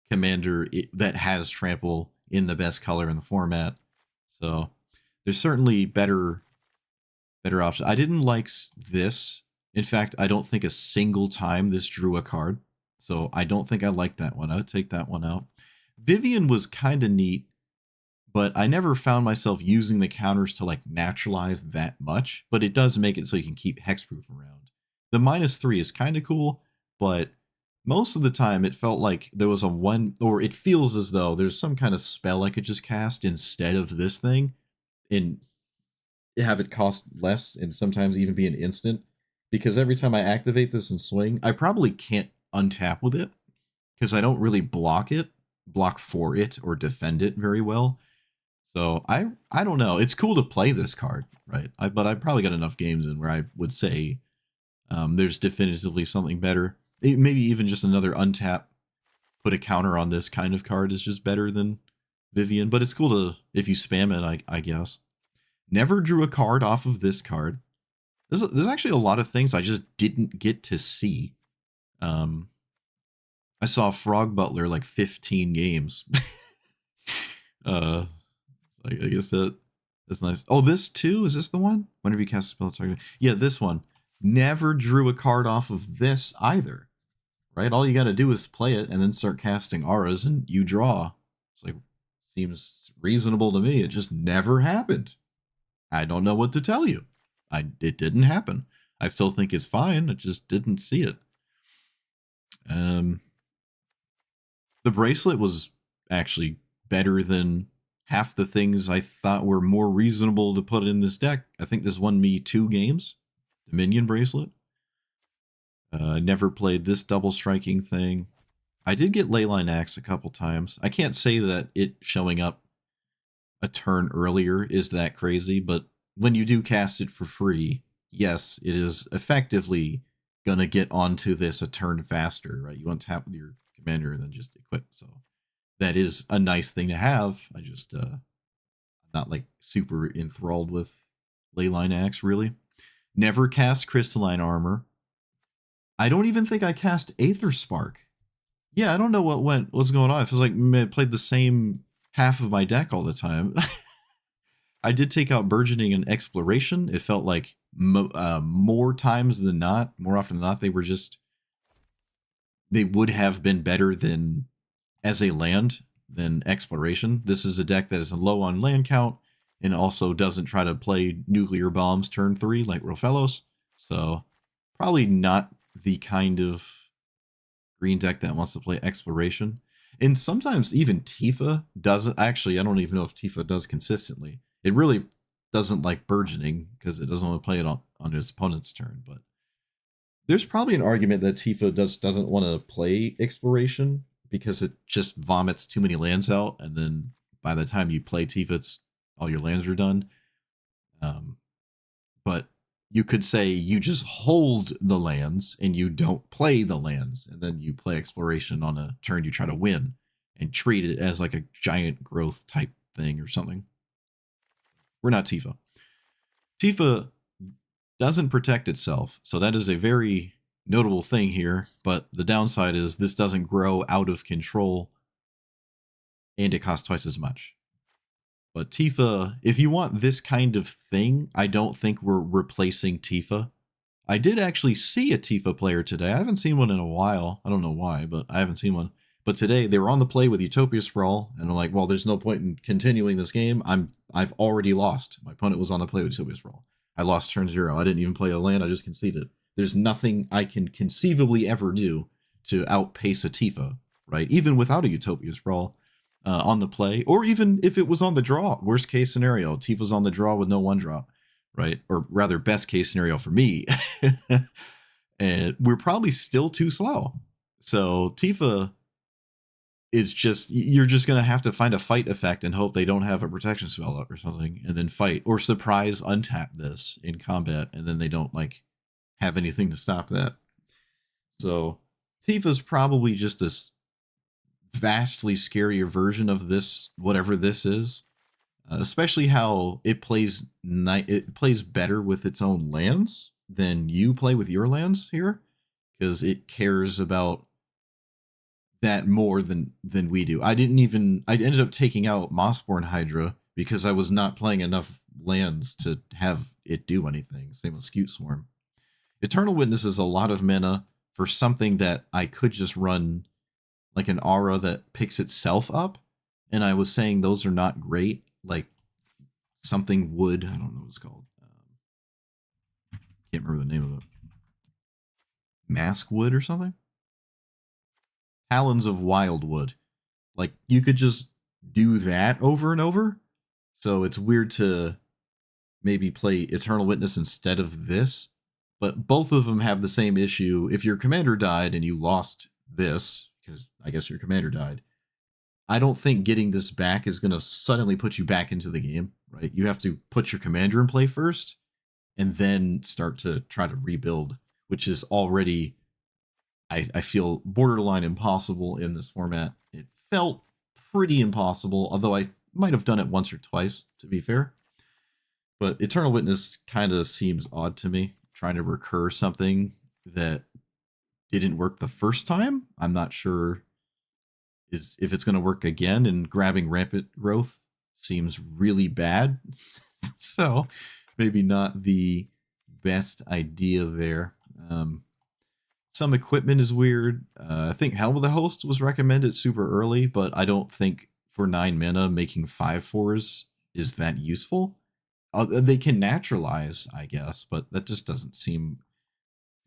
commander that has trample in the best color in the format. So there's certainly better options. I didn't like this. In fact, I don't think a single time this drew a card. So I don't think I liked that one. I would take that one out. Vivian was kind of neat, but I never found myself using the counters to like naturalize that much. But it does make it so you can keep hexproof around. The -3 is kind of cool, but most of the time it felt like there was it feels as though there's some kind of spell I could just cast instead of this thing and have it cost less and sometimes even be an instant. Because every time I activate this and swing, I probably can't untap with it because I don't really block for it, or defend it very well. So I don't know. It's cool to play this card, right? But I probably got enough games in where I would say there's definitively something better. Maybe even just another untap, put a counter on this kind of card is just better than Vivian. But it's cool to, if you spam it, I guess. Never drew a card off of this card. There's actually a lot of things I just didn't get to see. I saw Frog Butler like 15 games. I guess that's nice. Oh, this too? Is this the one? Whenever you cast a spell target. Yeah, this one. Never drew a card off of this either. Right? All you got to do is play it and then start casting auras and you draw. It's like, seems reasonable to me. It just never happened. I don't know what to tell you. It didn't happen. I still think it's fine. I just didn't see it. The bracelet was actually better than half the things I thought were more reasonable to put in this deck. I think this won me 2 games. Dominion bracelet. I never played this double striking thing. I did get Leyline Axe a couple times. I can't say that it showing up a turn earlier is that crazy, but when you do cast it for free, yes, it is effectively gonna get onto this a turn faster, right? You want to tap with your commander and then just equip. So that is a nice thing to have. I just not like super enthralled with Leyline Axe really. Never cast Crystalline Armor. I don't even think I cast Aether Spark. Yeah, I don't know what's going on. It feels like I played the same half of my deck all the time. I did take out Burgeoning and Exploration. It felt like more times than not, more often than not, they would have been better than as a land than Exploration. This is a deck that is low on land count and also doesn't try to play nuclear bombs turn 3 like Rofellos. So probably not the kind of green deck that wants to play Exploration. And sometimes even Tifa doesn't. Actually, I don't even know if Tifa does consistently. It really doesn't like Burgeoning because it doesn't want to play it on its opponent's turn. But there's probably an argument that Tifa doesn't want to play Exploration because it just vomits too many lands out, and then by the time you play Tifa, all your lands are done. Um, but you could say you just hold the lands and you don't play the lands, and then you play Exploration on a turn you try to win and treat it as like a giant growth type thing or something. We're not Tifa. Tifa doesn't protect itself, so that is a very notable thing here, but the downside is this doesn't grow out of control and it costs twice as much. But Tifa, if you want this kind of thing, I don't think we're replacing Tifa. I did actually see a Tifa player today. I haven't seen one in a while. I don't know why, but I haven't seen one. But today they were on the play with Utopia Sprawl, and I'm like, well, there's no point in continuing this game. I've already lost. My opponent was on the play with Utopia Sprawl. I lost turn 0. I didn't even play a land. I just conceded. There's nothing I can conceivably ever do to outpace a Tifa, right? Even without a Utopia Sprawl on the play, or even if it was on the draw. Worst case scenario, Tifa's on the draw with no one drop, right? Or rather, best case scenario for me. And we're probably still too slow. So Tifa is just, you're just going to have to find a fight effect and hope they don't have a protection spell up or something, and then fight, or surprise untap this in combat, and then they don't like have anything to stop that. So Tifa's probably just this vastly scarier version of this, whatever this is. Especially how it plays it plays better with its own lands than you play with your lands here, because it cares about that more than we do. I ended up taking out Mossborn Hydra because I was not playing enough lands to have it do anything. Same with Scute Swarm. Eternal Witness is a lot of mana for something that I could just run like an aura that picks itself up, and I was saying those are not great. Like something wood, I don't know what it's called. Can't remember the name of it. Mask wood or something. Talons of Wildwood. Like you could just do that over and over. So it's weird to maybe play Eternal Witness instead of this. But both of them have the same issue. If your commander died and you lost this, because I guess your commander died, I don't think getting this back is going to suddenly put you back into the game, right? You have to put your commander in play first and then start to try to rebuild, which is already, I feel, borderline impossible in this format. It felt pretty impossible, although I might have done it once or twice, to be fair. But Eternal Witness kind of seems odd to me, trying to recur something that didn't work the first time. I'm not sure if it's going to work again, and grabbing rampant growth seems really bad. So maybe not the best idea there. Some equipment is weird. I think Helm of the Host was recommended super early, but I don't think for 9 mana making 5/4s is that useful. They can naturalize, I guess, but that just doesn't seem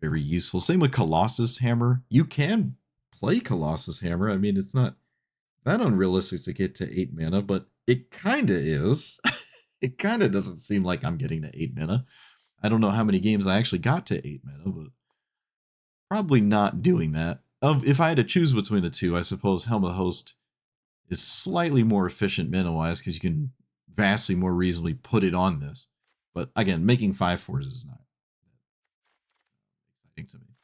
very useful. Same with Colossus Hammer. You can play Colossus Hammer. I mean, it's not that unrealistic to get to 8 mana, but it kind of is. It kind of doesn't seem like I'm getting to 8 mana. I don't know how many games I actually got to 8 mana, but probably not doing that. if I had to choose between the two, I suppose Helm of the Host is slightly more efficient mana-wise because you can vastly more reasonably put it on this. But again, making 5/4s is not exciting to me.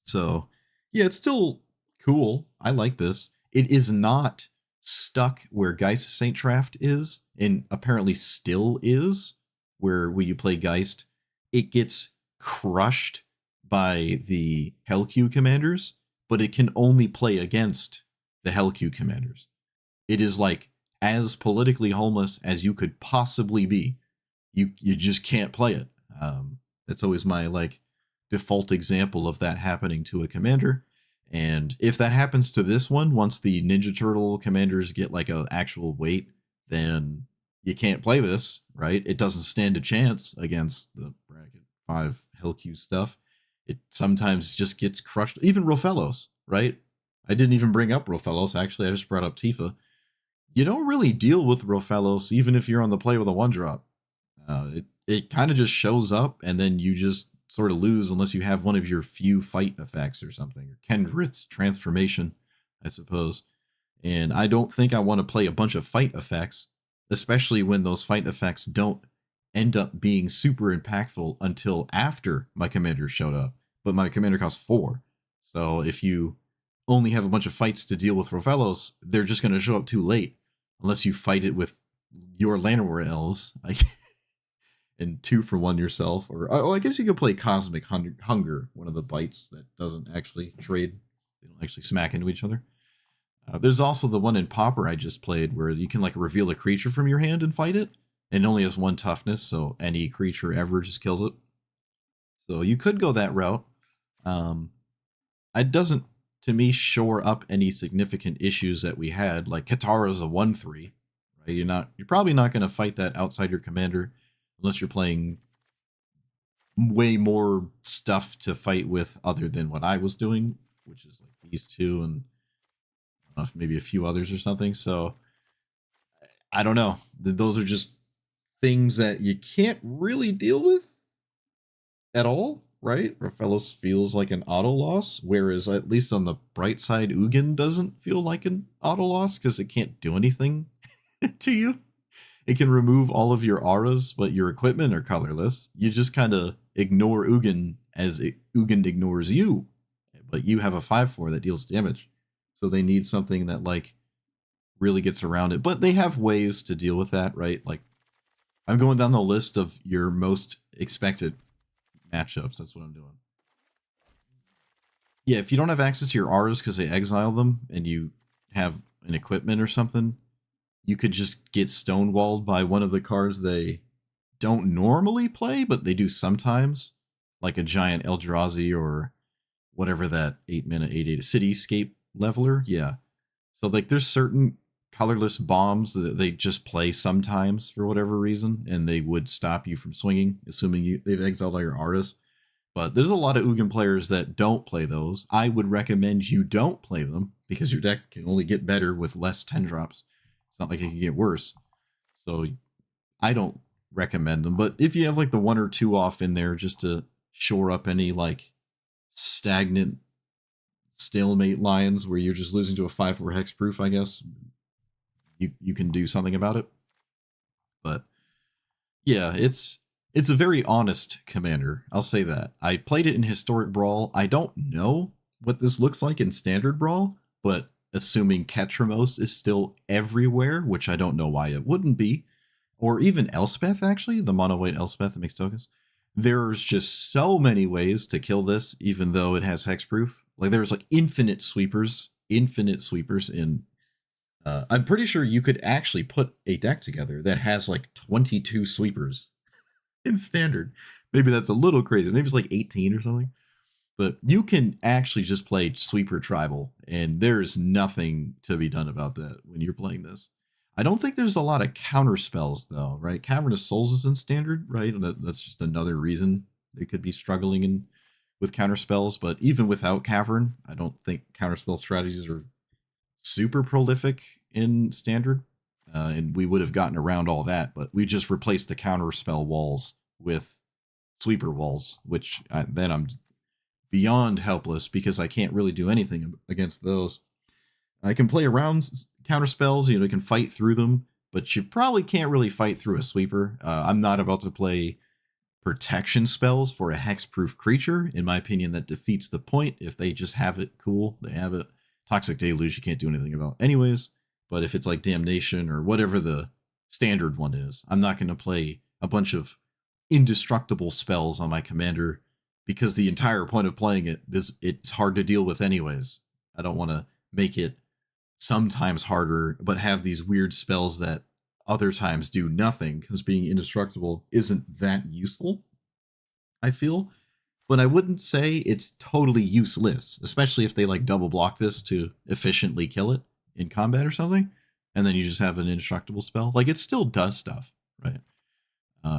So yeah, it's still cool. I like this. It is not stuck where Geist Saint Traft is, and apparently still is, where when you play Geist, it gets crushed by the Hellq commanders, but it can only play against the Hellq commanders. It is like as politically homeless as you could possibly be. You just can't play it. That's always my like default example of that happening to a commander. And if that happens to this one, once the Ninja Turtle commanders get like an actual weight, then you can't play this, right? It doesn't stand a chance against the bracket 5 Hellq stuff. It sometimes just gets crushed. Even Rofellos, right? I didn't even bring up Rofellos, actually. I just brought up Tifa. You don't really deal with Rofellos, even if you're on the play with a 1-drop. It kind of just shows up, and then you just sort of lose unless you have one of your few fight effects or something, or Kendrith's transformation, I suppose. And I don't think I want to play a bunch of fight effects, especially when those fight effects don't end up being super impactful until after my commander showed up. But my commander costs 4. So if you only have a bunch of fights to deal with Rofellos, they're just going to show up too late, unless you fight it with your Llanowar elves. And 2 for 1 yourself, or I guess you could play Cosmic Hunger, one of the bites that doesn't actually trade; they don't actually smack into each other. There's also the one in Pauper I just played where you can like reveal a creature from your hand and fight it, and it only has 1 toughness, so any creature ever just kills it. So you could go that route. It doesn't, to me, shore up any significant issues that we had. Like Katara's a 1/3, right? You're probably not going to fight that outside your commander, unless you're playing way more stuff to fight with other than what I was doing, which is like these 2 and maybe a few others or something. So I don't know. Those are just things that you can't really deal with at all, right? Raphaelos feels like an auto loss, whereas at least on the bright side, Ugin doesn't feel like an auto loss because it can't do anything to you. It can remove all of your auras, but your equipment are colorless. You just kind of ignore Ugin as Ugin ignores you. But you have a 5/4 that deals damage. So they need something that like really gets around it. But they have ways to deal with that, right? Like I'm going down the list of your most expected matchups. That's what I'm doing. Yeah, if you don't have access to your auras because they exile them and you have an equipment or something, you could just get stonewalled by one of the cards they don't normally play, but they do sometimes, like a giant Eldrazi or whatever that 8-mana 8/8 Cityscape Leveler. Yeah. So like there's certain colorless bombs that they just play sometimes for whatever reason, and they would stop you from swinging, assuming they've exiled all your artists. But there's a lot of Ugin players that don't play those. I would recommend you don't play them because your deck can only get better with less 10 drops. It's not like it can get worse. So I don't recommend them. But if you have like the 1 or 2 off in there just to shore up any like stagnant stalemate lines where you're just losing to a 5/4 hexproof, I guess you can do something about it. But yeah, it's a very honest commander. I'll say that. I played it in Historic Brawl. I don't know what this looks like in Standard Brawl, but assuming Ketramos is still everywhere, which I don't know why it wouldn't be, or even Elspeth, actually, the mono white Elspeth that makes tokens. There's just so many ways to kill this, even though it has hexproof. Like there's like infinite sweepers in. I'm pretty sure you could actually put a deck together that has like 22 sweepers in standard. Maybe that's a little crazy. Maybe it's like 18 or something. But you can actually just play sweeper tribal, and there's nothing to be done about that when you're playing this. I don't think there's a lot of counter spells though, right? Cavernous Souls is in standard, right? And that's just another reason they could be struggling with counter spells. But even without Cavern, I don't think counter spell strategies are super prolific in standard. And we would have gotten around all that, but we just replaced the counter spell walls with sweeper walls, which then I'm beyond helpless because I can't really do anything against those. I can play around counter spells, you can fight through them, but you probably can't really fight through a sweeper. I'm not about to play protection spells for a hexproof creature. In my opinion, that defeats the point. If they just have it, cool, they have it. Toxic Deluge, you can't do anything about anyways. But if it's like Damnation or whatever the standard one is, I'm not going to play a bunch of indestructible spells on my commander because the entire point of playing it is it's hard to deal with anyways. I don't want to make it sometimes harder, but have these weird spells that other times do nothing because being indestructible isn't that useful, I feel. But I wouldn't say it's totally useless, especially if they like double block this to efficiently kill it in combat or something, and then you just have an indestructible spell. Like, it still does stuff, right?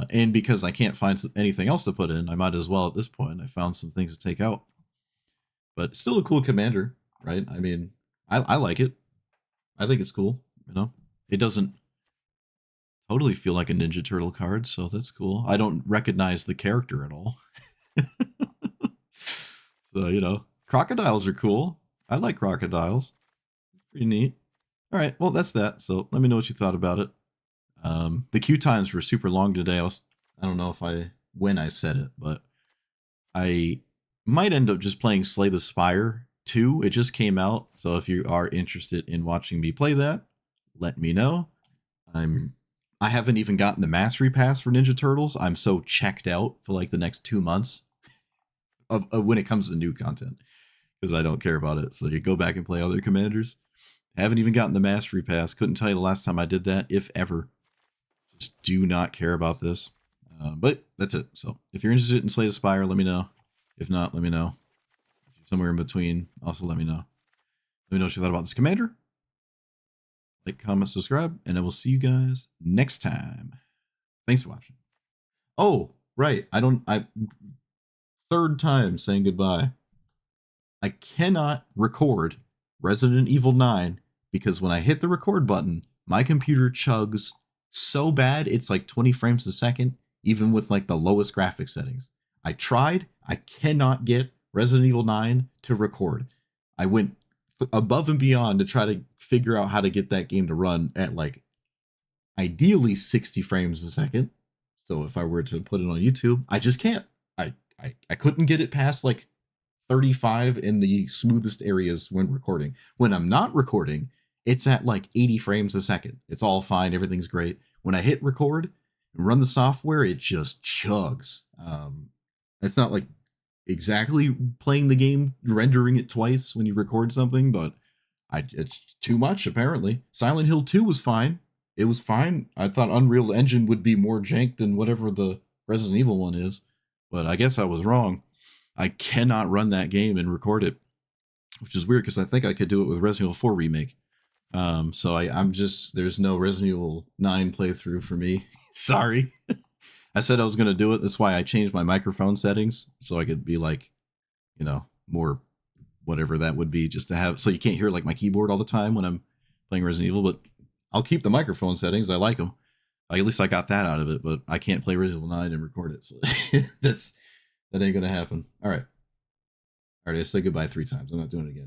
And because I can't find anything else to put in, I might as well at this point. I found some things to take out. But still a cool commander, right? I mean, I like it. I think it's cool, It doesn't totally feel like a Ninja Turtle card, so that's cool. I don't recognize the character at all. So, crocodiles are cool. I like crocodiles. Pretty neat. All right, well, that's that. So let me know what you thought about it. The queue times were super long today. I don't know when I said it, but I might end up just playing Slay the Spire 2. It just came out, so if you are interested in watching me play that, let me know. I haven't even gotten the Mastery Pass for Ninja Turtles. I'm so checked out for like the next 2 months of when it comes to new content because I don't care about it. So you go back and play other commanders. Haven't even gotten the Mastery Pass. Couldn't tell you the last time I did that, if ever. Just do not care about this. But that's it. So if you're interested in Slay the Spire, let me know. If not, let me know. If you're somewhere in between, also let me know. Let me know what you thought about this commander. Like, comment, subscribe, and I will see you guys next time. Thanks for watching. Oh, right. Third time saying goodbye. I cannot record Resident Evil 9 because when I hit the record button, my computer chugs so bad it's like 20 frames a second, even with like the lowest graphics settings. I tried. I cannot get Resident Evil 9 to record. I went above and beyond to try to figure out how to get that game to run at like ideally 60 frames a second. So if I were to put it on YouTube, I just can't. I couldn't get it past like 35 in the smoothest areas when recording. When I'm not recording, it's at like 80 frames a second. It's all fine. Everything's great. When I hit record and run the software, it just chugs. It's not like exactly playing the game, rendering it twice when you record something, but it's too much, apparently. Silent Hill 2 was fine. It was fine. I thought Unreal Engine would be more jank than whatever the Resident Evil one is, but I guess I was wrong. I cannot run that game and record it, which is weird because I think I could do it with Resident Evil 4 Remake. So I'm just, there's no Resident Evil 9 playthrough for me. Sorry. I said I was going to do it. That's why I changed my microphone settings so I could be like, more whatever that would be, just to have, so you can't hear like my keyboard all the time when I'm playing Resident Evil, but I'll keep the microphone settings. I like them. At least I got that out of it, but I can't play Resident Evil 9 and record it. So that ain't going to happen. All right. I say goodbye 3 times. I'm not doing it again.